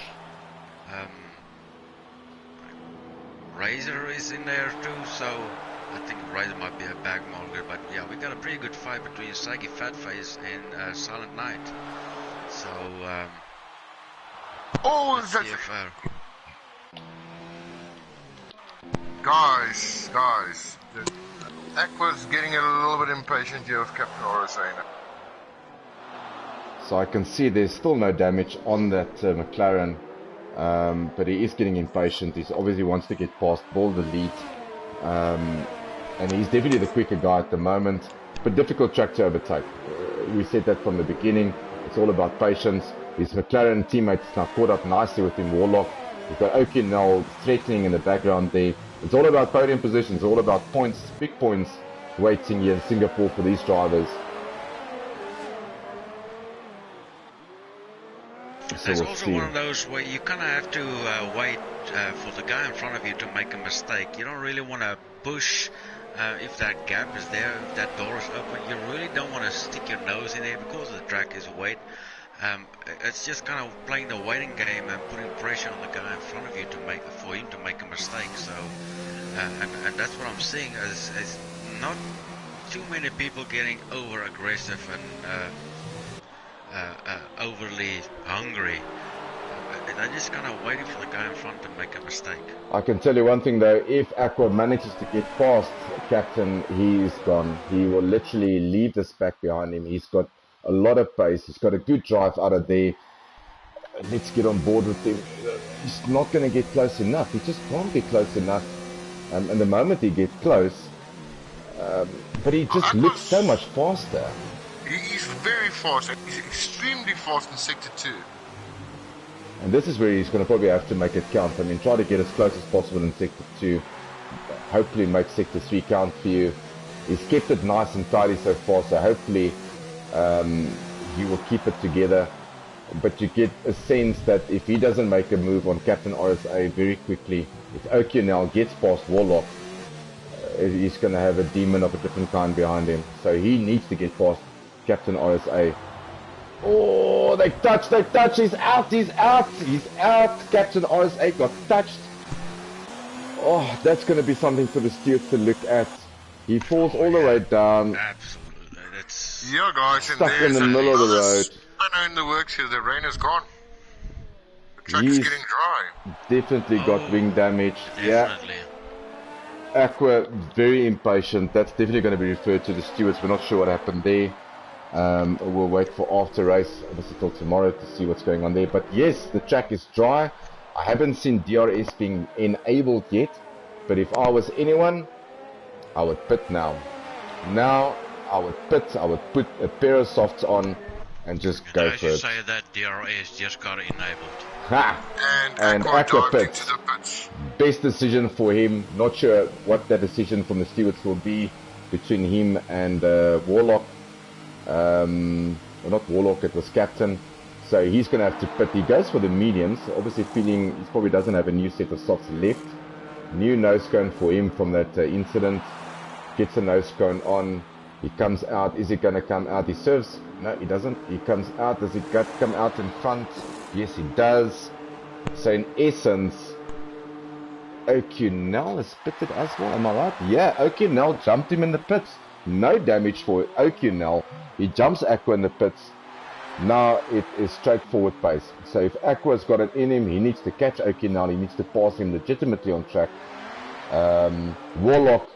Razor is in there too, so I think Razor might be a bag molder, but yeah, we got a pretty good fight between Saggy Fatface and Silent Knight. So, Oh, that's... Guys, Aqua's getting a little bit impatient here with Captain Orosena. So I can see there's still no damage on that McLaren, but he is getting impatient. He obviously wants to get past ball the lead, and he's definitely the quicker guy at the moment, but difficult track to overtake. We said that from the beginning. It's all about patience. His McLaren teammates now caught up nicely with him, Warlock. We've got O'Connell threatening in the background there. It's all about podium positions, all about points, big points waiting here in Singapore for these drivers. So There's also one of those where you kind of have to wait for the guy in front of you to make a mistake. You don't really want to push if that gap is there, if that door is open. You really don't want to stick your nose in there because the track is wet. It's just kind of playing the waiting game and putting pressure on the guy in front of you for him to make a mistake. So, and that's what I'm seeing is not too many people getting over aggressive and overly hungry. They're just kind of waiting for the guy in front to make a mistake. I can tell you one thing though, if Aqua manages to get past Captain, he is gone. He will literally leave this back behind him. He's got a lot of pace. He's got a good drive out of there. Let's get on board with him. He's not going to get close enough. He just can't get close enough. And the moment he gets close, but he just looks so much faster. He's very fast. He's extremely fast in Sector 2. And this is where he's going to probably have to make it count. I mean, try to get as close as possible in Sector 2. Hopefully make Sector 3 count for you. He's kept it nice and tidy so far, so hopefully he will keep it together. But you get a sense that if he doesn't make a move on Captain RSA very quickly, if O'Connell gets past Warlock, he's going to have a demon of a different kind behind him. So he needs to get past Captain RSA. Oh, they touched, he's out. Captain RSA got touched. Oh, that's going to be something for the stewards to look at. He falls all the way down. Absolutely, that's... Yeah, guys, and stuck in the middle of the road. I know in the works here, the rain is gone. The track is getting dry. Definitely got wing damage. Definitely. Yeah. Aqua, very impatient. That's definitely going to be referred to the stewards. We're not sure what happened there. We'll wait for after race, obviously till tomorrow, to see what's going on there. But yes, the track is dry. I haven't seen DRS being enabled yet. But if I was anyone, I would pit now. Now, I would pit. I would put a pair of softs on and just And go as for you it. say, that DRS just got enabled. Ha! And And Aqua dived pits. into the pits. Best decision for him. Not sure what that decision from the stewards will be between him and Warlock. Well, not Warlock, it was Captain. So he's going to have to pit. He goes for the mediums, obviously feeling he probably doesn't have a new set of softs left. New nose cone for him from that incident. Gets a nose cone on. He comes out. Is he going to come out? He serves. No, he doesn't. He comes out. Does he come out in front? Yes, he does. So in essence, O'Connell is pitted as well. Am I right? Yeah, O'Connell jumped him in the pits. No damage for O'Connell. He jumps Aqua in the pits. Now it is straightforward pace. So if Aqua's got it in him, he needs to catch O'Connell. He needs to pass him legitimately on track. Warlock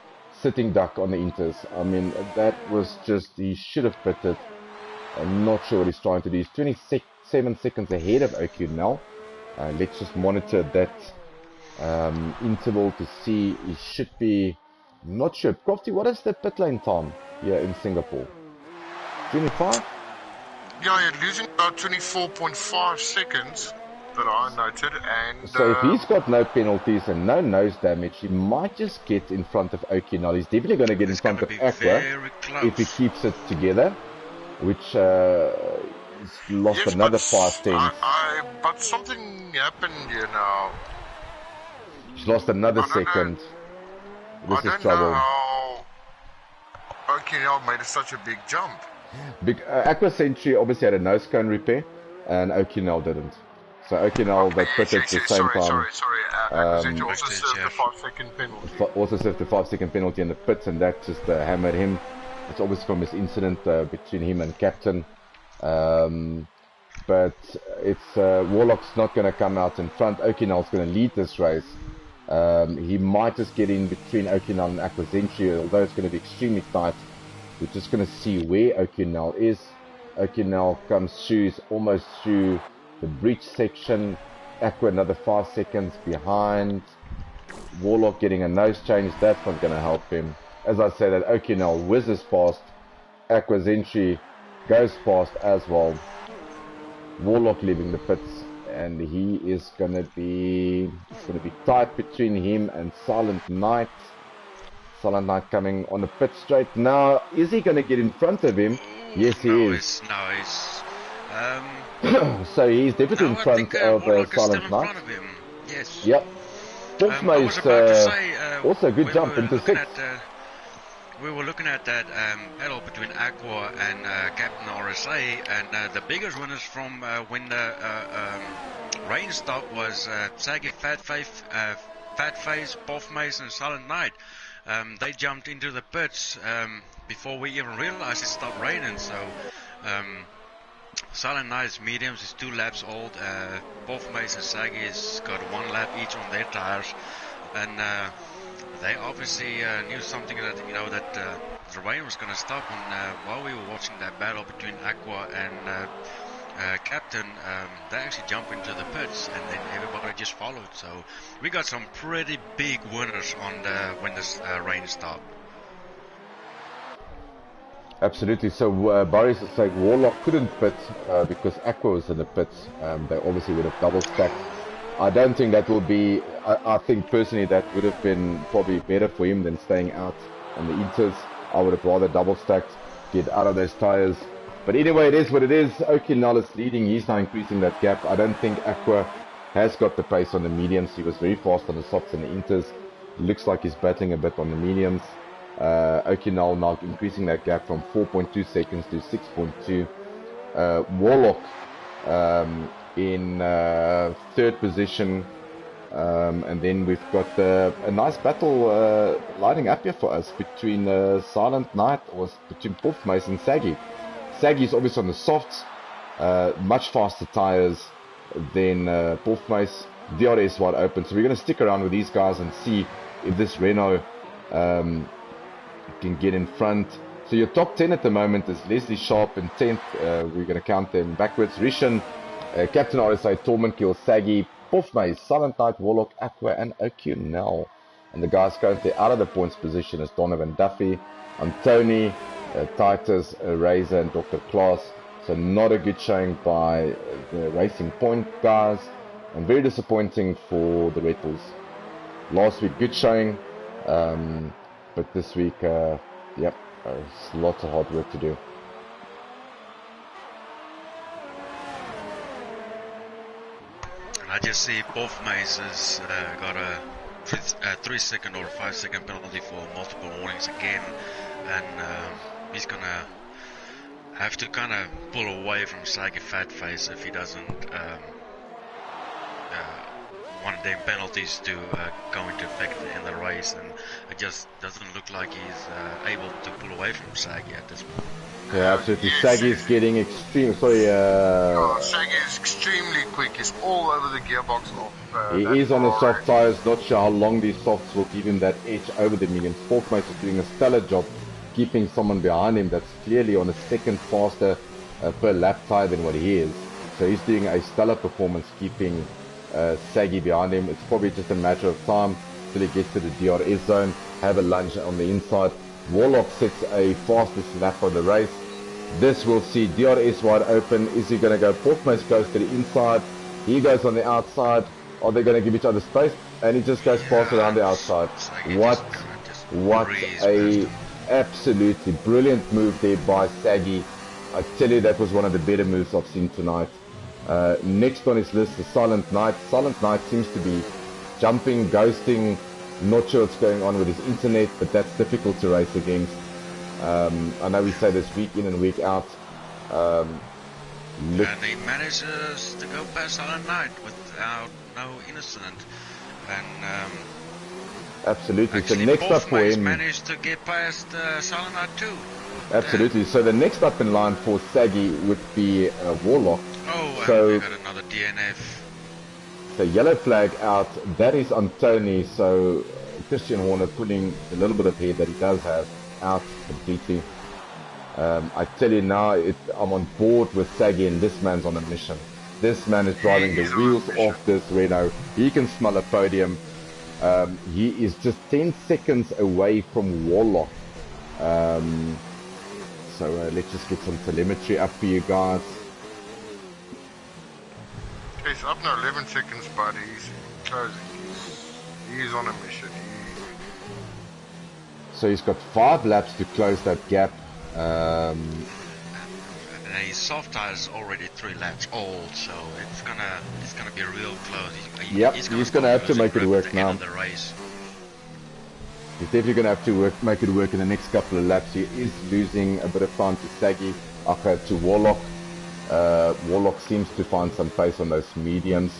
sitting duck on the inters. I mean, that was just, he should have pitted. I'm not sure what he's trying to do. He's 27 seconds ahead of O'Connell. Let's just monitor that interval to see. He should be, I'm not sure. Crofty, what is the pit lane time here in Singapore? 25? Yeah, you're losing about 24.5 seconds that I noted, and So if he's got no penalties and no nose damage, he might just get in front of O'Connell. He's definitely going to get in front of Aqua if he keeps it together, which he's lost yes, another but 5 tenths. But something happened here now. He's lost another second. This I is don't trouble. know how O'Connell made such a big jump. Aqua Sentry obviously had a nose cone repair, and O'Connell didn't. So O'Connell, they pitted at the same time. Sorry. Aqua also served the 5-second penalty. Also served the 5-second penalty in the pits, and that just hammered him. It's obviously from this incident between him and Captain. But it's Warlock's not going to come out in front. O'Connell's going to lead this race. He might just get in between O'Connell and Aqua Sentry, although it's going to be extremely tight. We're just going to see where O'Connell is. O'Connell comes through, he's almost through the breach section. Aqua another 5 seconds behind. Warlock getting a nose change, that's not going to help him. As I said, that O'Connell whizzes past. Aqua Sentry goes past as well. Warlock leaving the pits, and he is going to be tight between him and Silent Knight. Silent Knight coming on the pit straight now. Is he going to get in front of him? Yes, he is. So he's definitely in front of Silent Knight. Yes. Yep. Wolfsmeister, also good jump into 6. We were looking at that battle between Aqua and Captain RSA, and the biggest winners from when the rain stopped was Saggy Fatface, Wolfmeister, and Silent Knight. They jumped into the pits before we even realized it stopped raining. So Silent Knight's mediums is 2 laps old. Wolfmeister and Saggy has got 1 lap each on their tires, and they obviously knew something that that the rain was going to stop. And while we were watching that battle between Aqua and Captain, they actually jumped into the pits, and then everybody just followed. So we got some pretty big winners on when this rain stopped. Absolutely. So Boris is saying Warlock couldn't pit because Aqua was in the pits. They obviously would have double stacked. I don't think that will be. I think personally that would have been probably better for him than staying out on the inters. I would have rather double stacked, get out of those tires. But anyway, it is what it is. O'Connell is leading. He's now increasing that gap. I don't think Aqua has got the pace on the mediums. He was very fast on the softs and the inters. Looks like he's battling a bit on the mediums. O'Connell now increasing that gap from 4.2 seconds to 6.2. Warlock in 3rd position. And then we've got a nice battle lining up here for us between Silent Knight, or between Wolfmeister and Saggy. Saggy is obviously on the softs, much faster tires than Wolfmeister. DRS wide open, so we're going to stick around with these guys and see if this Renault can get in front. So your top 10 at the moment is Leslie Sharp in 10th. We're going to count them backwards. Rishan, Captain RSA, Tormenkill, Saggy, Wolfmeister, Silent Knight, Warlock, Aqua, and O'Connell. And the guys currently out of the points position is Donovan Duffy, Antony, Titus, Razor, and Dr. Klaas. So not a good showing by the Racing Point guys, and very disappointing for the Red Bulls. Last week good showing, but this week, yep, there's lots of hard work to do. And I just see both Masons got a 3-second or 5-second penalty for multiple warnings again, and he's gonna have to kind of pull away from Saggy Fatface if he doesn't want them penalties to go into effect in the race, and it just doesn't look like he's able to pull away from Saggy at this point. Yeah, absolutely. Yes. Saggy is getting extreme. Sorry, Saggy is extremely quick. He's all over the gearbox. He is on the soft tires. Not sure how long these softs will give him that edge over the medium. Sportmate is doing a stellar job keeping someone behind him that's clearly on a second faster per lap tire than what he is. So he's doing a stellar performance keeping Saggy behind him. It's probably just a matter of time till he gets to the DRS zone, have a lunge on the inside. Warlock sets a fastest lap of the race. This will see DRS wide open. Is he going to go? Portmans goes to the inside. He goes on the outside. Are they going to give each other space? And he just goes past around the outside. What a absolutely brilliant move there by Saggy. I tell you, that was one of the better moves I've seen tonight. Next on his list is Silent Knight. Silent Knight seems to be jumping, ghosting. Not sure what's going on with his internet, but that's difficult to race against. I know we say this week in and week out. And he manages to go past Silent Knight without no incident. And absolutely. So next up for him, managed to get past Silent Knight too. Absolutely. So the next up in line for Saggy would be Warlock. Oh, so we got another DNF. The yellow flag out, that is on Tony, so Christian Horner putting a little bit of head that he does have out completely. I tell you now, I'm on board with Saggy, and this man's on a mission. This man is driving the wheels off this Renault. He can smell a podium. He is just 10 seconds away from Warlock. So let's just get some telemetry up for you guys. He's up now 11 seconds, but he's closing. He's on a mission. So he's got 5 laps to close that gap. And his soft tire is already 3 laps old, so it's gonna be real close. He's gonna have to make it work now. The race. He's definitely gonna have to make it work in the next couple of laps. He is losing a bit of time to Saggy, to Warlock. Warlock seems to find some pace on those mediums.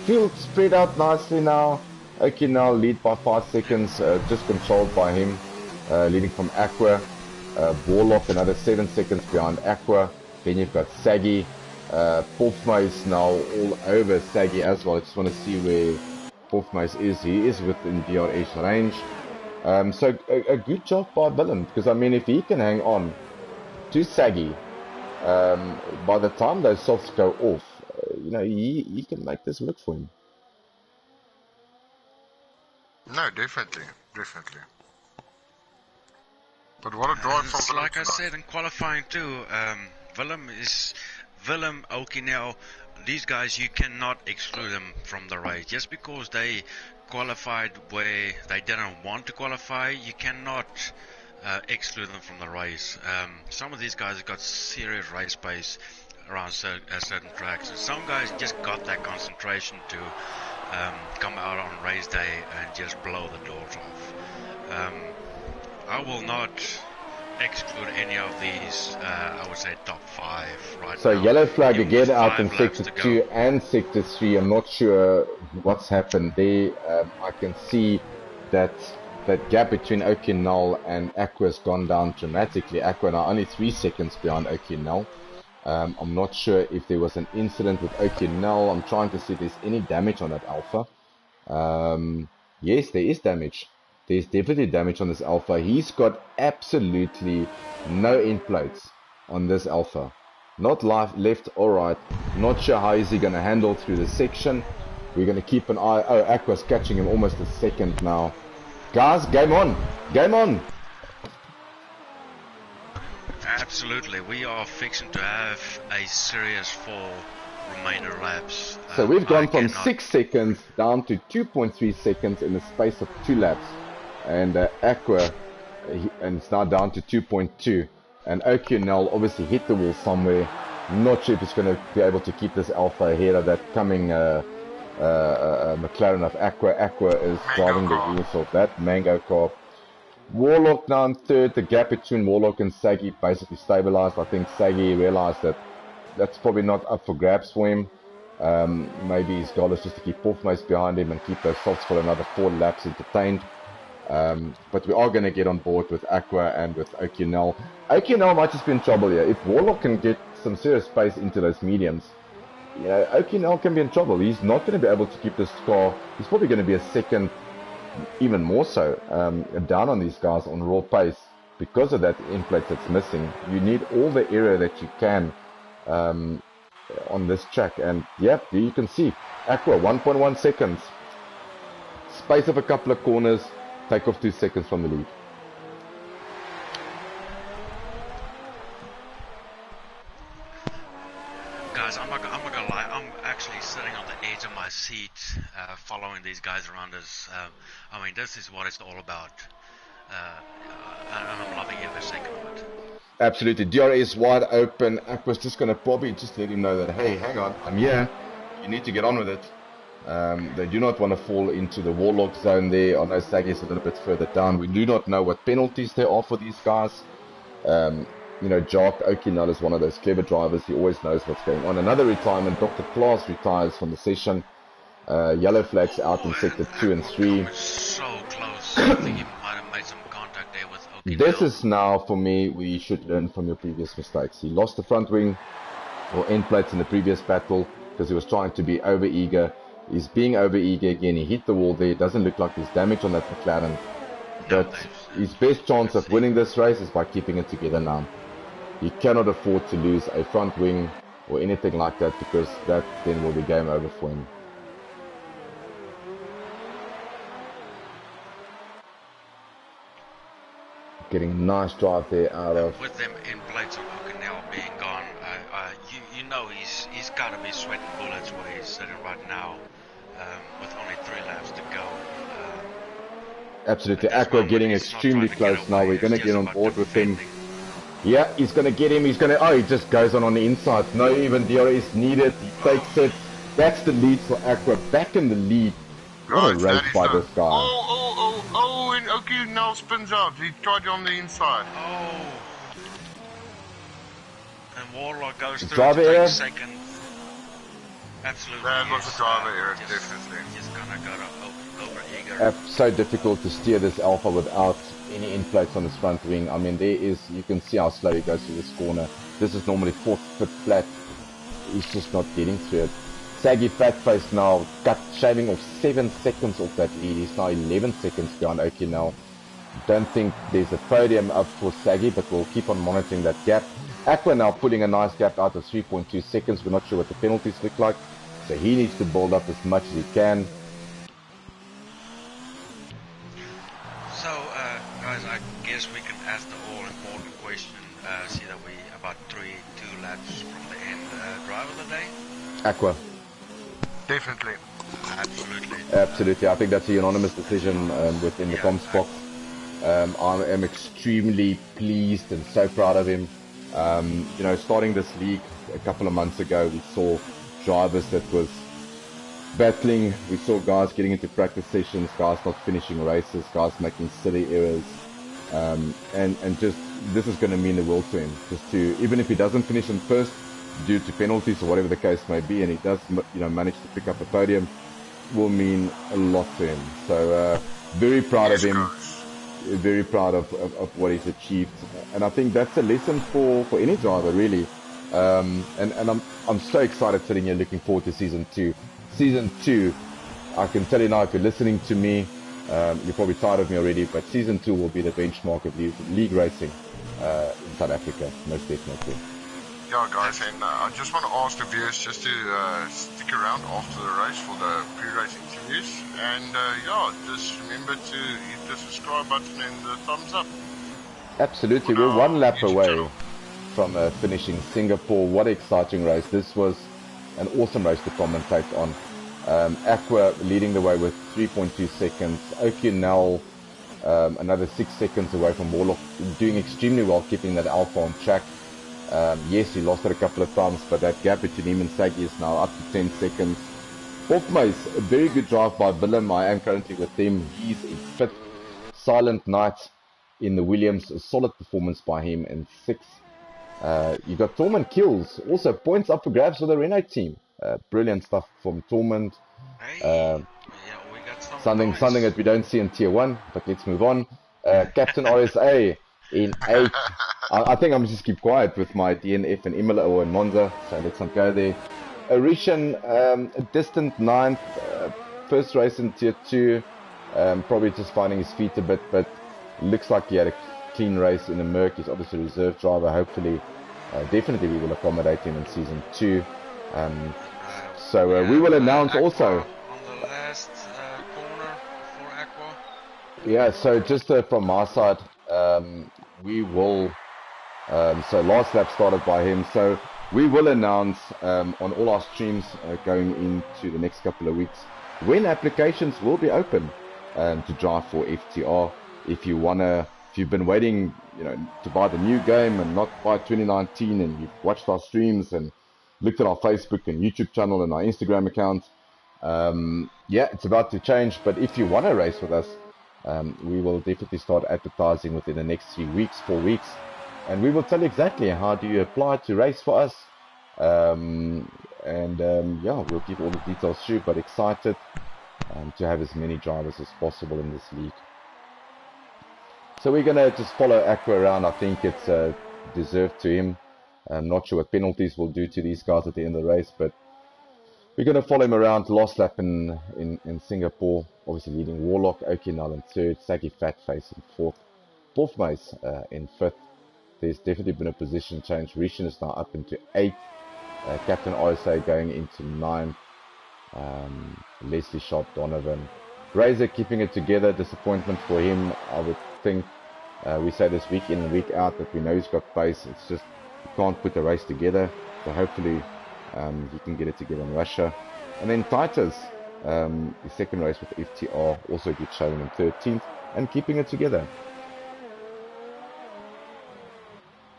Field spread out nicely now. Okay, now lead by 5 seconds, just controlled by him, leading from Aqua. Warlock another 7 seconds behind Aqua. Then you've got Saggy. Porfmace now all over Saggy as well. I just want to see where Porfmace is. He is within DRS range. So a good job by Willem, because I mean, if he can hang on to Saggy, by the time those softs go off, you know, he can make this work for him. No, definitely. But what a drive from Willem. Like I said in qualifying too, Willem, Okinel, these guys, you cannot exclude them from the race. Just because they qualified where they didn't want to qualify, you cannot exclude them from the race. Some of these guys have got serious race pace around certain tracks, and some guys just got that concentration to come out on race day and just blow the doors off. I will not exclude any of these, I would say top 5 right so now. Yellow flag again out in sector 2 and sector 3. I'm not sure what's happened there. I can see that gap between Okinel and Aqua has gone down dramatically. Aqua now only 3 seconds behind Okinel. I'm not sure if there was an incident with Okinel. I'm trying to see if there's any damage on that Alpha. Yes, there is damage. There's definitely damage on this Alpha. He's got absolutely no end plates on this Alpha. Not left or right. Not sure how is he going to handle through the section. We're going to keep an eye. Oh, Aqua's catching him almost a second now. Guys, game on. Game on. Absolutely, we are fixing to have a serious 4 remainder laps. So we've gone I from cannot- 6 seconds down to 2.3 seconds in the space of 2 laps. And Aqua, and it's now down to 2.2. And O'Connell obviously hit the wall somewhere. Not sure if it's going to be able to keep this Alpha ahead of that coming McLaren of Aqua. Aqua is driving the wheels of that Mango car. Warlock now in third. The gap between Warlock and Saggy basically stabilized. I think Saggy realized that that's probably not up for grabs for him. Maybe his goal is just to keep Porfmace behind him and keep those softs for another 4 laps entertained. But we are going to get on board with Aqua and with O'Connell. O'Connell might just be in trouble here. If Warlock can get some serious space into those mediums, you know, O'Connell can be in trouble. He's not going to be able to keep this car. He's probably going to be a second, even more so, down on these guys on raw pace because of that end plate that's missing. You need all the area that you can on this track. And yeah, you can see Aqua 1.1 seconds. Space of a couple of corners. Take off 2 seconds from the lead. Guys, I'm not gonna lie. I'm actually sitting on the edge of my seat, following these guys around us. I mean, this is what it's all about, and I'm loving every second of it. Absolutely. DRS wide open. Aqua's just going to probably just let him know that, hey, hang on, I'm here. You need to get on with it. They do not want to fall into the Warlock zone there. I know Saggy's a little bit further down. We do not know what penalties there are for these guys. You know, Jock O'Connell is one of those clever drivers. He always knows what's going on. Another retirement. Dr. Klaas retires from the session. Yellow flags out in sector 2 and 3. So close. I think he might have made some contact there with O'Connell. This is now, for me, we should learn from your previous mistakes. He lost the front wing or end plates in the previous battle because he was trying to be over-eager. He's being over-eager again. He hit the wall there. It doesn't look like there's damage on that McLaren. But his best chance of winning this race is by keeping it together now. He cannot afford to lose a front wing or anything like that, because that then will be game over for him. Getting a nice drive there out of... With them end plates of O'Connell being gone, you know he's got to be sweating bullets where he's sitting right now, with only 3 laps to go. Absolutely. Aqua getting extremely close now. We're going to get on board with him. Yeah, he's going to get him. He's going to... Oh, he just goes on the inside. No even DRS needed. He takes it. That's the lead for Aqua. Back in the lead. What a race by this guy. Oh, and okay, now spins out. He tried on the inside. Oh. And Warlock goes through driver to error? second. Absolutely. That was a driver error, definitely. Just gonna go over eager. So difficult to steer this Alpha without any end plates on his front wing. I mean, there is, you can see how slow he goes through this corner. This is normally 4th foot flat. He's just not getting through it. Saggy fat face now, shaving off 7 seconds off that lead. He's now 11 seconds behind O'Connell. Don't think there's a podium up for Saggy, but we'll keep on monitoring that gap. Aqua now pulling a nice gap out of 3.2 seconds. We're not sure what the penalties look like, so he needs to build up as much as he can. So, guys, I guess we can ask the all-important question. See that we about 2 laps from the end. Driver of the day? Aqua. Definitely. Absolutely. I think that's a unanimous decision within the comms box. I am extremely pleased and so proud of him. You know, starting this league a couple of months ago, we saw drivers that was battling. We saw guys getting into practice sessions, guys not finishing races, guys making silly errors. And just, this is going to mean the world to him. Just to, even if he doesn't finish in first due to penalties or whatever the case may be, and he does, you know, manage to pick up a podium, will mean a lot to him. So very proud of him. Very proud of what he's achieved, and I think that's a lesson for any driver, really. And I'm so excited sitting here looking forward to season 2. Season 2, I can tell you now, if you're listening to me, you're probably tired of me already, but season 2 will be the benchmark of league racing in South Africa, most definitely. Yeah, guys, and I just want to ask the viewers just to stick around after the race for the pre-race interviews. And yeah, just remember to hit the subscribe button and the thumbs up. Absolutely, we're 1 lap away. from finishing Singapore. What an exciting race. This was an awesome race to commentate on. Aqua leading the way with 3.2 seconds. O'Connell another 6 seconds away from Warlock, doing extremely well, keeping that Alpha on track. Yes, he lost it a couple of times, but that gap between him and Sagi is now up to 10 seconds. Hofmeis, a very good drive by Willem. I am currently with him. He's in 5th. Silent Knight in the Williams, a solid performance by him in 6th. You got Tormund Kills, also points up for grabs for the Renault team. Brilliant stuff from Tormund. Hey, yeah, we got Something that we don't see in Tier 1, but let's move on. Captain RSA in 8th. I think I'm just keep quiet with my DNF and Imola or in Monza, so let's not go there. Orishan, a distant 9th, first race in Tier 2, probably just finding his feet a bit, but looks like he had a clean race in the Merc. He's obviously a reserve driver. Hopefully, definitely we will accommodate him in Season 2. So we will announce Aqua also. on the last corner for Aqua. Yeah, so just from my side, we will, so last lap started by him, so we will announce on all our streams going into the next couple of weeks when applications will be open to drive for FTR. If you've been waiting, to buy the new game and not buy 2019, and you've watched our streams and looked at our Facebook and YouTube channel and our Instagram account, yeah, it's about to change. But if you want to race with us, we will definitely start advertising within the next 3 weeks, 4 weeks, and we will tell you exactly how do you apply to race for us. Yeah, we'll give all the details through, but excited to have as many drivers as possible in this league. So we're going to just follow Aqua around. I think it's deserved to him. I'm not sure what penalties will do to these guys at the end of the race, but we're going to follow him around. Last lap in Singapore, obviously leading Warlock, O'Connell in 3rd, Sagi Fatface in 4th, Hofmeis in 5th. There's definitely been a position change. Rishan is now up into 8th. Captain RSA going into 9th. Leslie Sharp, Donovan. Razor keeping it together. Disappointment for him, I would think. We say this week in and week out that we know he's got pace. It's just he can't put the race together. So hopefully he can get it together in Russia. And then Titus, the second race with FTR, also good showing in 13th and keeping it together.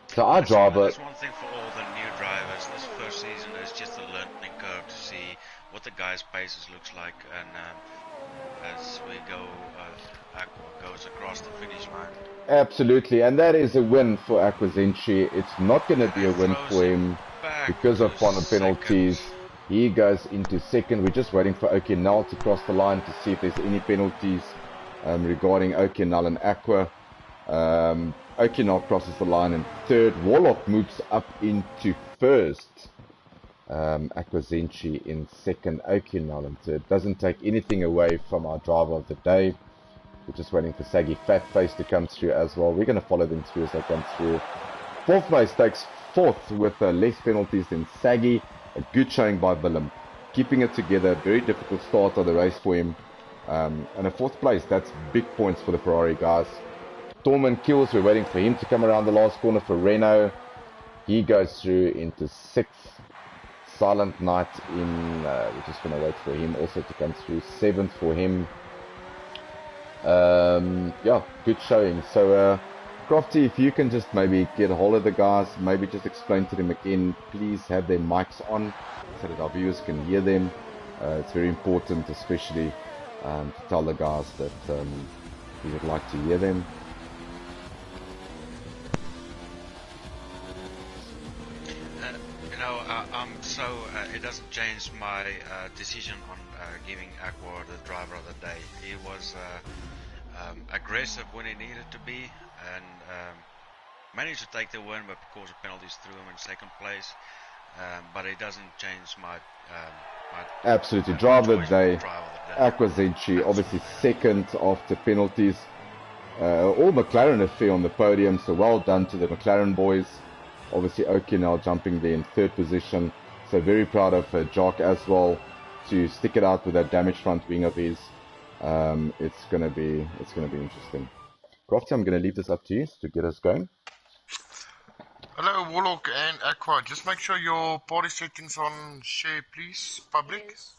So our driver. That's one thing for all the new drivers. This first season is just a learning curve to see what the guys' paces looks like, and as we go, Aqua goes across the finish line. Absolutely, and that is a win for Aquazenchi. It's not going to be a win for him because of final penalties. He goes into 2nd. We're just waiting for O'Connell to cross the line to see if there's any penalties regarding O'Connell and Aqua. O'Connell crosses the line in 3rd. Warlock moves up into 1st. Aquazenchi in 2nd. O'Connell in 3rd. Doesn't take anything away from our driver of the day. We're just waiting for Sagi Fatface to come through as well. We're going to follow them through as they come through. Hofmeis takes 4th with less penalties than Sagi. A good showing by Willem. Keeping it together. Very difficult start of the race for him. And a 4th place. That's big points for the Ferrari guys. Tormund Kills. We're waiting for him to come around the last corner for Renault. He goes through into 6th. Silent Knight in. We're just going to wait for him also to come through. 7th for him. Yeah, good showing. So Crofty, if you can just maybe get a hold of the guys, maybe just explain to them again, please have their mics on so that our viewers can hear them. It's very important, especially to tell the guys that we would like to hear them. It doesn't change my decision on giving Aqua the driver of the day. He was aggressive when he needed to be, and managed to take the win, but because of penalties threw him in 2nd place. But it doesn't change my absolutely driver of the day. Aquazenchi obviously 2nd after penalties. All McLaren affair on the podium, so well done to the McLaren boys. Obviously O'Connell jumping there in 3rd position. So very proud of Jock as well to stick it out with that damaged front wing of his. It's gonna be interesting. Crofty, I'm gonna leave this up to you to get us going. Hello, Warlock and Aqua. Just make sure your party settings on share, please. Public. Yes.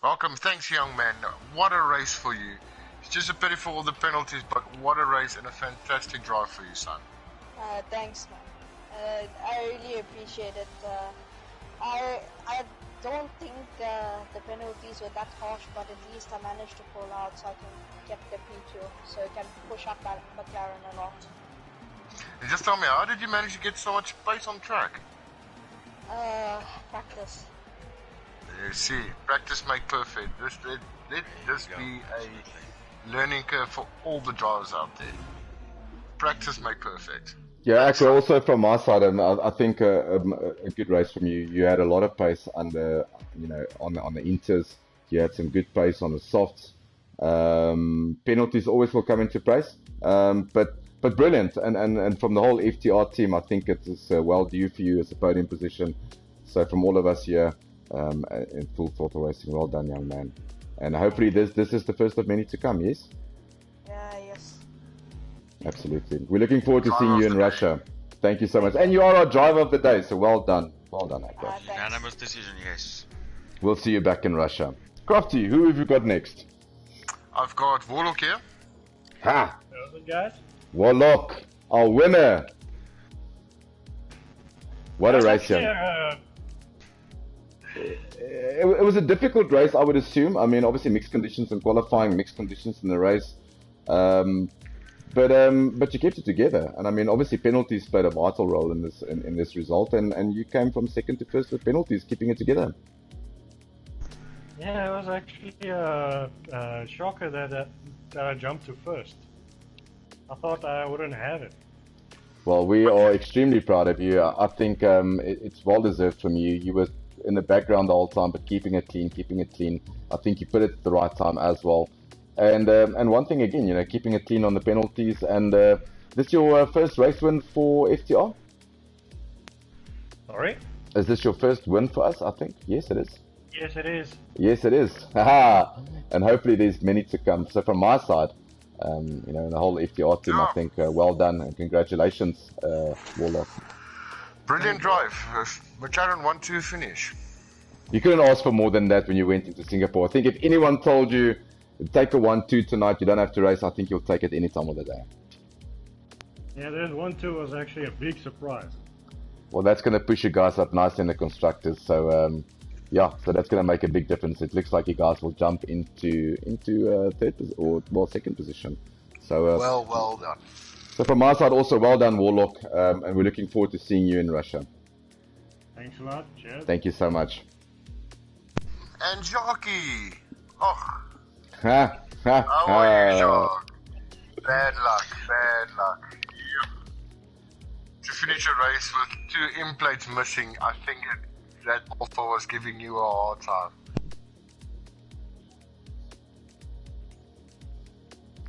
Welcome. Thanks, young man. What a race for you. It's just a pity for all the penalties, but what a race and a fantastic drive for you, son. Thanks, man. I really appreciate it. I don't think the penalties were that harsh, but at least I managed to pull out so I can get the P2, so I can push up that McLaren a lot. And just tell me, how did you manage to get so much space on track? Practice. You see, practice make perfect. Let this be a learning curve for all the drivers out there. Practice make perfect. Yeah, actually, also from my side, I think a good race from you. You had a lot of pace under, on the inters. You had some good pace on the softs. Penalties always will come into place, but brilliant. And from the whole FTR team, I think it is well due for you as a podium position. So from all of us here in Full Throttle Racing, well done, young man. And hopefully this is the first of many to come. Yes. Yes. Absolutely. We're looking forward to seeing you in Russia. Thank you so much. And you are our driver of the day, so well done. Well done, Akra. Unanimous decision, yes. We'll see you back in Russia. Crafty, who have you got next? I've got Warlock here. Ha! Guys. Warlock, our winner. What a race, young. It was a difficult race, I would assume. I mean, obviously mixed conditions in qualifying, mixed conditions in the race. But you kept it together, and I mean, obviously penalties played a vital role in this result, and you came from second to first with penalties, keeping it together. Yeah, it was actually a shocker that I jumped to first. I thought I wouldn't have it. Well, we are extremely proud of you. I think it's well deserved from you. You were in the background the whole time, but keeping it clean. I think you put it at the right time as well. And one thing again, keeping it clean on the penalties. And this your first race win for FTR? Sorry? Is this your first win for us, I think? Yes, it is. Yes, it is. Yes, it is. Haha. And hopefully there's many to come. So from my side, the whole FTR team, I think well done and congratulations, Warlock. Brilliant drive. McLaren 1-2 finish. You couldn't ask for more than that when you went into Singapore. I think if anyone told you, take a 1-2 tonight, you don't have to race, I think you'll take it any time of the day. Yeah, that 1-2 was actually a big surprise. Well, that's going to push you guys up nicely in the constructors. So, so that's going to make a big difference. It looks like you guys will jump into second position. So, well done. So from my side, also well done, Warlock, and we're looking forward to seeing you in Russia. Thanks a lot. Cheers. Thank you so much. And Jockey. Oh. How are you, Jock? Bad luck. To finish a race with 2 end plates missing, I think that Alpha was giving you a hard time.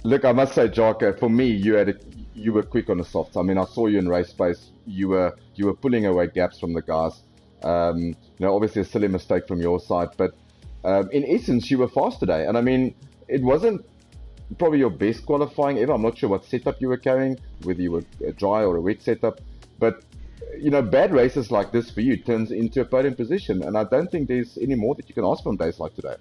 Look, I must say, Jock, for me, you were quick on the softs. I mean, I saw you in race space. You were pulling away gaps from the guys. Obviously a silly mistake from your side, but in essence, you were fast today. And I mean, it wasn't probably your best qualifying ever. I'm not sure what setup you were carrying, whether you were a dry or a wet setup. But, bad races like this for you turns into a podium position. And I don't think there's any more that you can ask from days like today.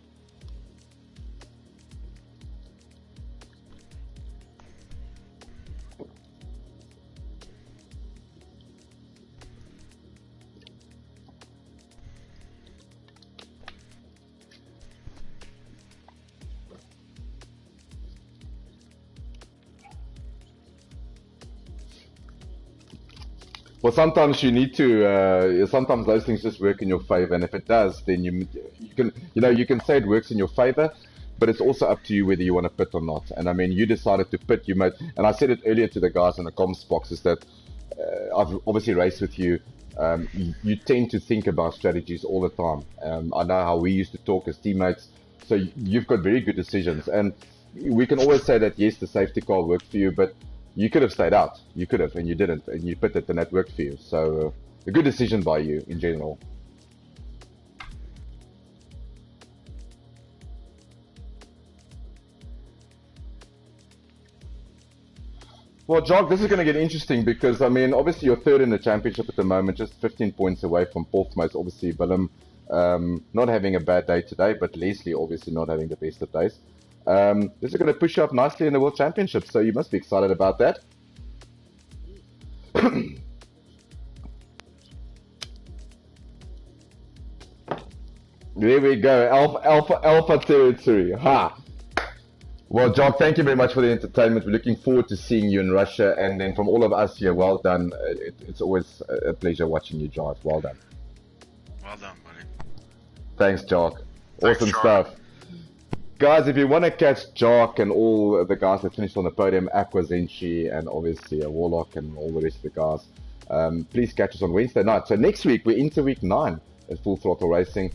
Well, sometimes you need to. Sometimes those things just work in your favor, and if it does, then you can say it works in your favor, but it's also up to you whether you want to pit or not. And I mean, you decided to pit. And I said it earlier to the guys in the comms box is that I've obviously raced with you. You tend to think about strategies all the time. I know how we used to talk as teammates, so you've got very good decisions. And we can always say that yes, the safety car worked for you, but you could have stayed out. You could have, and you didn't, and you pitted, and that worked for you. So, a good decision by you in general. Well, Jog, this is going to get interesting because, I mean, obviously you're third in the championship at the moment, just 15 points away from fourth most. Obviously, Willem not having a bad day today, but Leslie obviously not having the best of days. This is going to push you up nicely in the World Championship, so you must be excited about that. There we go, alpha territory. Ha! Well, Jock, thank you very much for the entertainment. We're looking forward to seeing you in Russia, and then from all of us here, well done. It's always a pleasure watching you drive. Well done. Well done, buddy. Thanks, Jock. Thanks, Awesome Jock. stuff. Guys, if you want to catch Jock and all the guys that finished on the podium, Aqua Zenchi, and obviously Warlock and all the rest of the guys, please catch us on Wednesday night. So next week, we're into week 9 at Full Throttle Racing.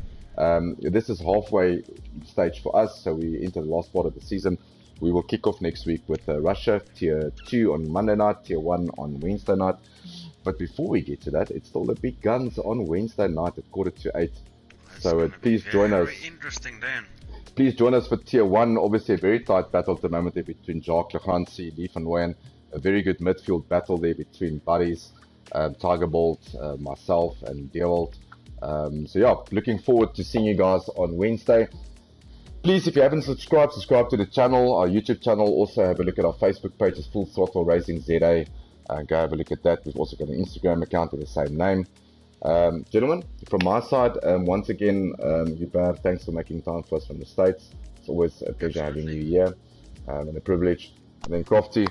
This is halfway stage for us, so we enter the last part of the season. We will kick off next week with Russia, Tier 2 on Monday night, Tier 1 on Wednesday night. But before we get to that, it's still the big guns on Wednesday night at 7:45. So please join us. Very interesting then. Please join us for Tier 1. Obviously a very tight battle at the moment there between Jacques Legancy, Lee van Rooyen. A very good midfield battle there between buddies, Tiger Bolt, myself and Deerwald. So yeah, looking forward to seeing you guys on Wednesday. Please, if you haven't subscribed, subscribe to the channel, our YouTube channel. Also have a look at our Facebook page, it's Full Throttle Racing ZA. Go have a look at that. We've also got an Instagram account with the same name. Gentlemen, from my side, once again, Hubert, thanks for making time for us from the States. It's always a pleasure having you here, and a privilege. And then Crofty,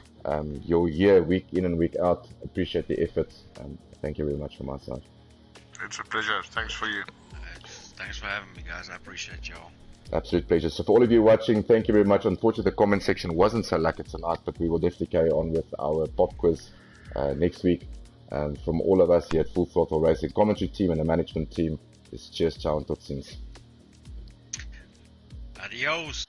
your year, week in and week out, appreciate the efforts. Thank you very much from my side. It's a pleasure. Thanks for you. Thanks for having me, guys. I appreciate y'all. Absolute pleasure. So for all of you watching, thank you very much. Unfortunately, the comment section wasn't so lucky tonight, but we will definitely carry on with our pop quiz next week. And from all of us here at Full Throttle Racing commentary team and the management team, it's cheers, ciao, and tot ziens. Adios.